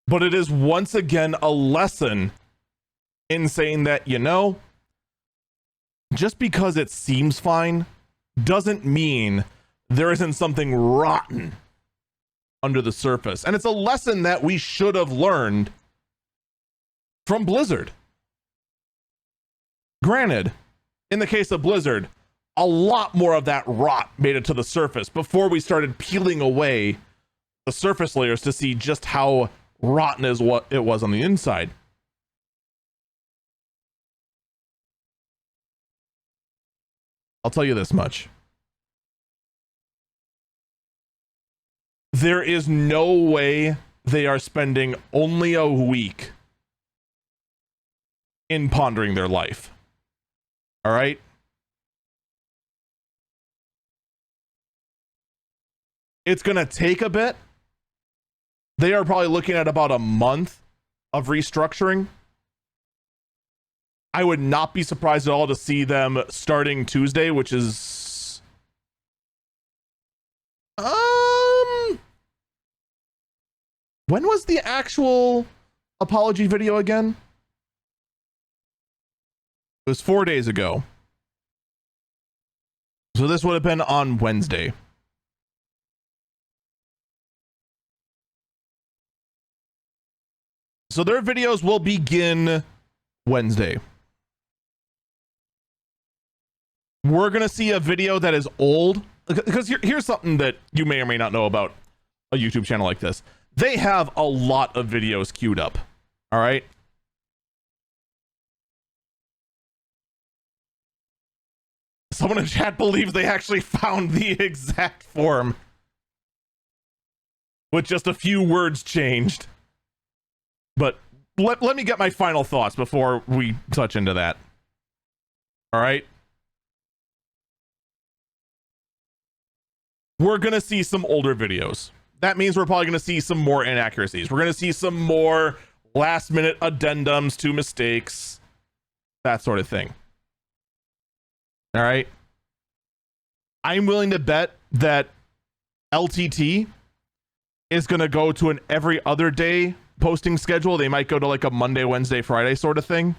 But it is once again a lesson in saying that, you know, just because it seems fine doesn't mean there isn't something rotten under the surface. And it's a lesson that we should have learned from Blizzard. Granted, in the case of Blizzard, a lot more of that rot made it to the surface before we started peeling away the surface layers to see just how rotten is what it was on the inside. I'll tell you this much. There is no way they are spending only a week in pondering their life. All right? It's going to take a bit. They are probably looking at about a month of restructuring. I would not be surprised at all to see them starting Tuesday, which is when was the actual apology video again? It was 4 days ago. So this would have been on Wednesday. So their videos will begin Wednesday. We're going to see a video that is old. Because here's something that you may or may not know about a YouTube channel like this. They have a lot of videos queued up. All right. Someone in chat believes they actually found the exact form with just a few words changed. But let me get my final thoughts before we touch into that. All right. We're going to see some older videos. That means we're probably going to see some more inaccuracies. We're going to see some more last minute addendums to mistakes, that sort of thing. All right. I'm willing to bet that LTT is going to go to an every other day posting schedule. They might go to like a Monday, Wednesday, Friday sort of thing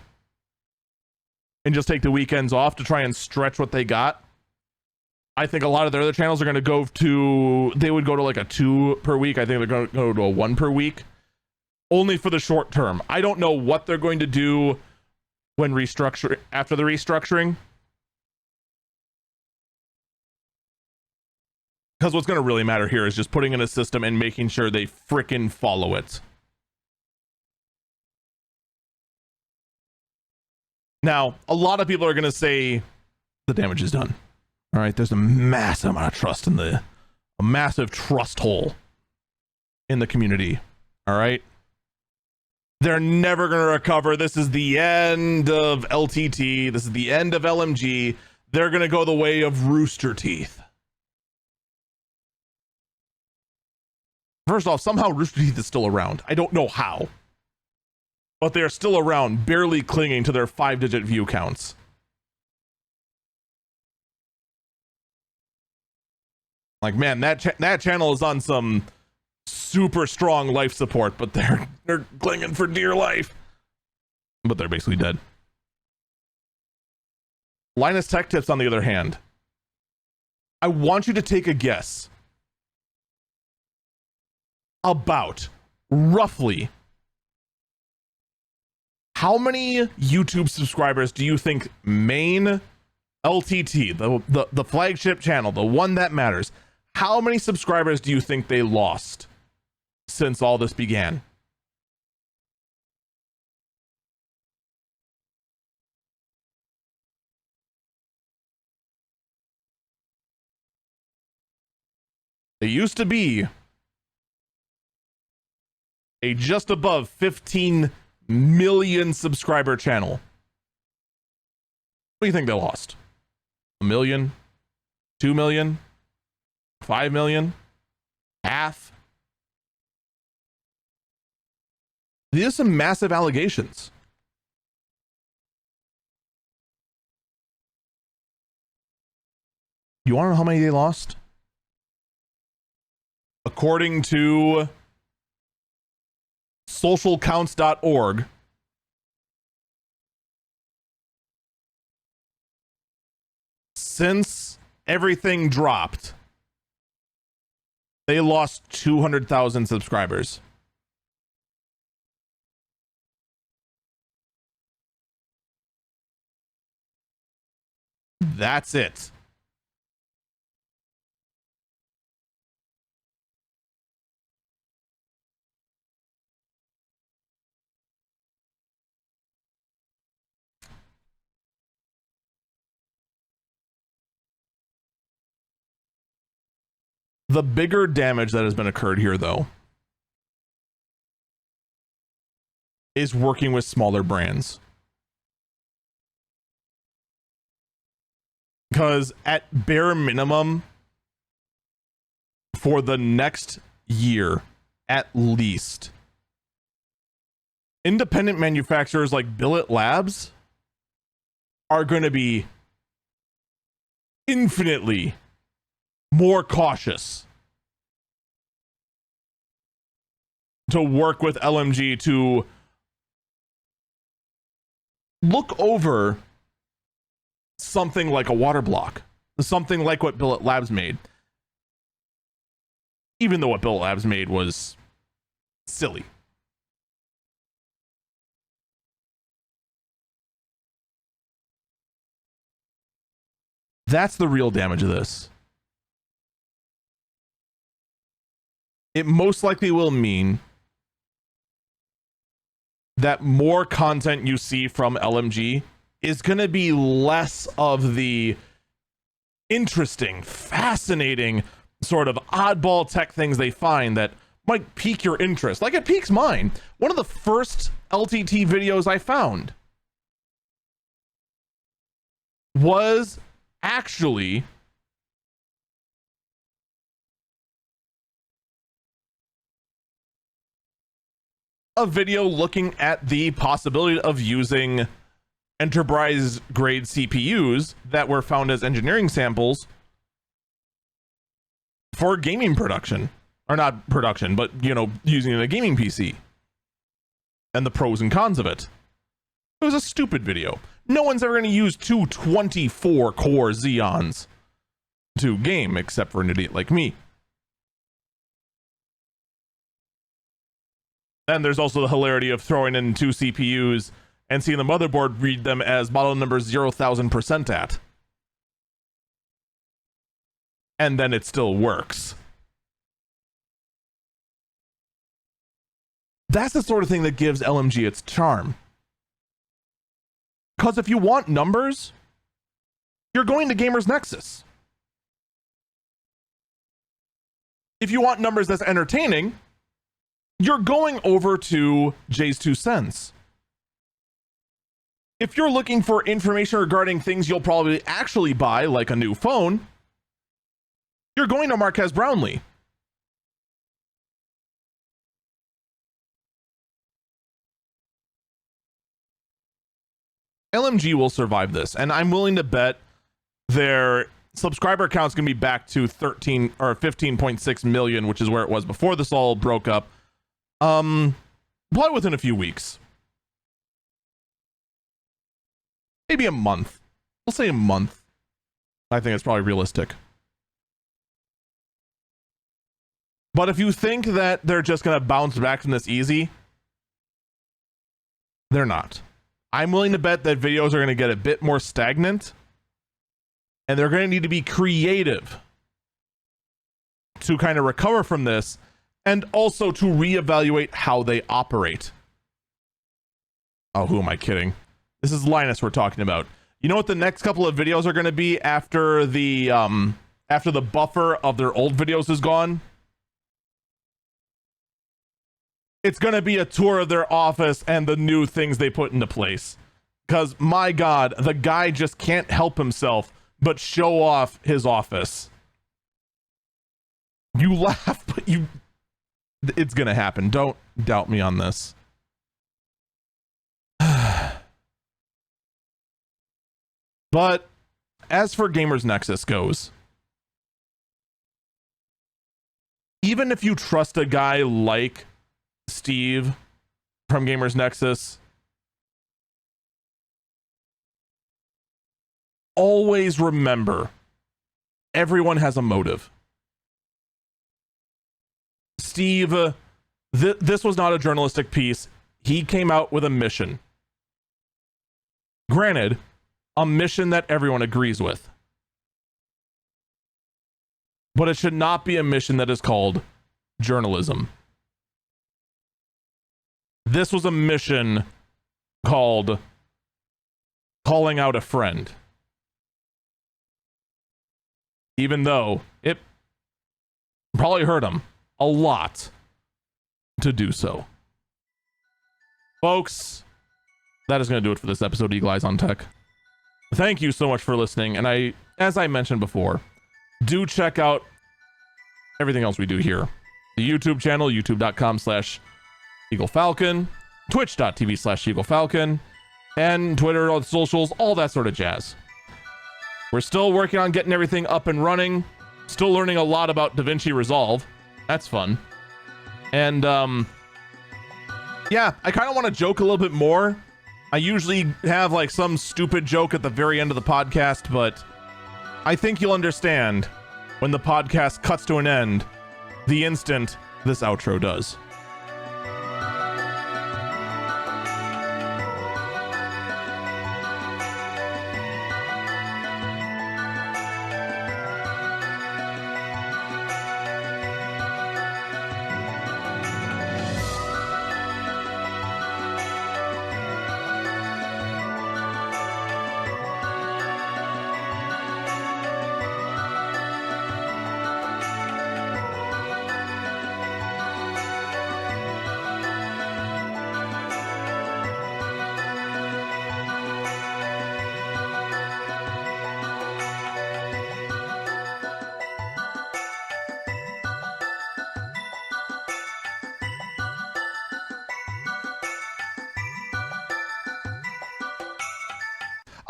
and just take the weekends off to try and stretch what they got. I think a lot of their other channels are going to go to, they would go to like a 2 per week. I think they're going to go to a 1 per week only for the short term. I don't know what they're going to do when restructure after the restructuring. Because what's going to really matter here is just putting in a system and making sure they frickin' follow it. Now, a lot of people are going to say the damage is done. All right, there's a massive amount of trust in a massive trust hole in the community. All right. They're never going to recover. This is the end of LTT. This is the end of LMG. They're going to go the way of Rooster Teeth. First off, somehow Rooster Teeth is still around. I don't know how. But they're still around, barely clinging to their 5-digit view counts. Like, man, that channel is on some super strong life support, but they're clinging for dear life. But they're basically dead. Linus Tech Tips, on the other hand, I want you to take a guess about roughly how many YouTube subscribers do you think main LTT, the flagship channel, the one that matters, how many subscribers do you think they lost since all this began? They used to be a just above 15 million subscriber channel. What do you think they lost? 1 million? 2 million? 5 million? Half? These are some massive allegations. You want to know how many they lost? According to socialcounts.org, since everything dropped, they lost 200,000 subscribers. That's it. The bigger damage that has been occurred here, though, is working with smaller brands. Because at bare minimum, for the next year, at least, independent manufacturers like Billet Labs are going to be infinitely more cautious to work with LMG to look over something like a water block, something like what Billet Labs made. Even though what Billet Labs made was silly. That's the real damage of this. It most likely will mean that more content you see from LMG is going to be less of the interesting, fascinating, sort of oddball tech things they find that might pique your interest. Like, it piques mine. One of the first LTT videos I found was actually a video looking at the possibility of using enterprise grade CPUs that were found as engineering samples for gaming production, or not production, but, you know, using in a gaming PC and the pros and cons of it. It was a stupid video. No one's ever going to use two 24 core Xeons to game except for an idiot like me. And there's also the hilarity of throwing in two CPUs and seeing the motherboard read them as model number 0,000% at. And then it still works. That's the sort of thing that gives LMG its charm. Because if you want numbers, you're going to Gamers Nexus. If you want numbers that's entertaining, you're going over to Jay's 2 Cents. If you're looking for information regarding things you'll probably actually buy, like a new phone, you're going to Marquez Brownlee. LMG will survive this, and I'm willing to bet their subscriber count's gonna be back to 13 or 15.6 million, which is where it was before this all broke up. Probably within a few weeks. Maybe a month. We'll say a month. I think it's probably realistic. But if you think that they're just gonna bounce back from this easy, they're not. I'm willing to bet that videos are gonna get a bit more stagnant, and they're gonna need to be creative to kind of recover from this, and also to reevaluate how they operate. Oh, who am I kidding? This is Linus we're talking about. You know what the next couple of videos are going to be after the buffer of their old videos is gone? It's going to be a tour of their office and the new things they put into place. Because, my God, the guy just can't help himself but show off his office. You laugh, but it's going to happen. Don't doubt me on this. But as for Gamers Nexus goes, even if you trust a guy like Steve from Gamers Nexus, always remember, everyone has a motive. Steve, this was not a journalistic piece. He came out with a mission. Granted, a mission that everyone agrees with. But it should not be a mission that is called journalism. This was a mission called calling out a friend. Even though it probably hurt him a lot to do so. Folks, that is going to do it for this episode of Eagle Eyes on Tech. Thank you so much for listening, and as I mentioned before, do check out everything else we do here. The YouTube channel, youtube.com/EagleFalcon, twitch.tv/EagleFalcon, and Twitter, all the socials, all that sort of jazz. We're still working on getting everything up and running, still learning a lot about DaVinci Resolve. That's fun. And, yeah, I kind of want to joke a little bit more. I usually have like some stupid joke at the very end of the podcast, but I think you'll understand when the podcast cuts to an end the instant this outro does.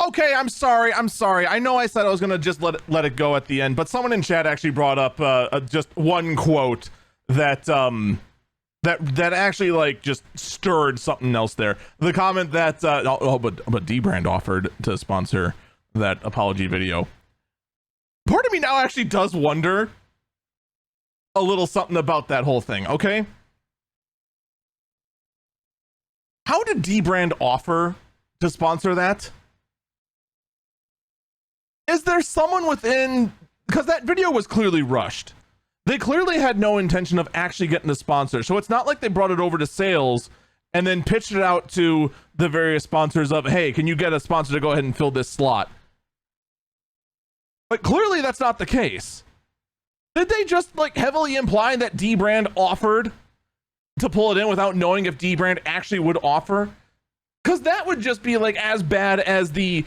Okay, I'm sorry. I know I said I was gonna just let it go at the end, but someone in chat actually brought up just one quote that that actually like just stirred something else there. The comment that but D-Brand offered to sponsor that apology video. Part of me now actually does wonder a little something about that whole thing. Okay, how did D-Brand offer to sponsor that? Is there someone within, because that video was clearly rushed. They clearly had no intention of actually getting the sponsor. So it's not like they brought it over to sales and then pitched it out to the various sponsors of, hey, can you get a sponsor to go ahead and fill this slot? But clearly that's not the case. Did they just like heavily imply that D-Brand offered to pull it in without knowing if D-Brand actually would offer? Because that would just be like as bad as the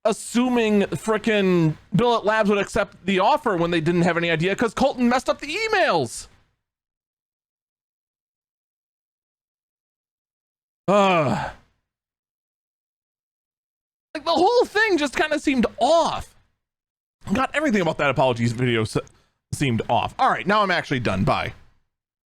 assuming frickin' Billet Labs would accept the offer when they didn't have any idea because Colton messed up the emails. Like the whole thing just kind of seemed off. God, everything about that apologies video seemed off. All right, now I'm actually done. Bye.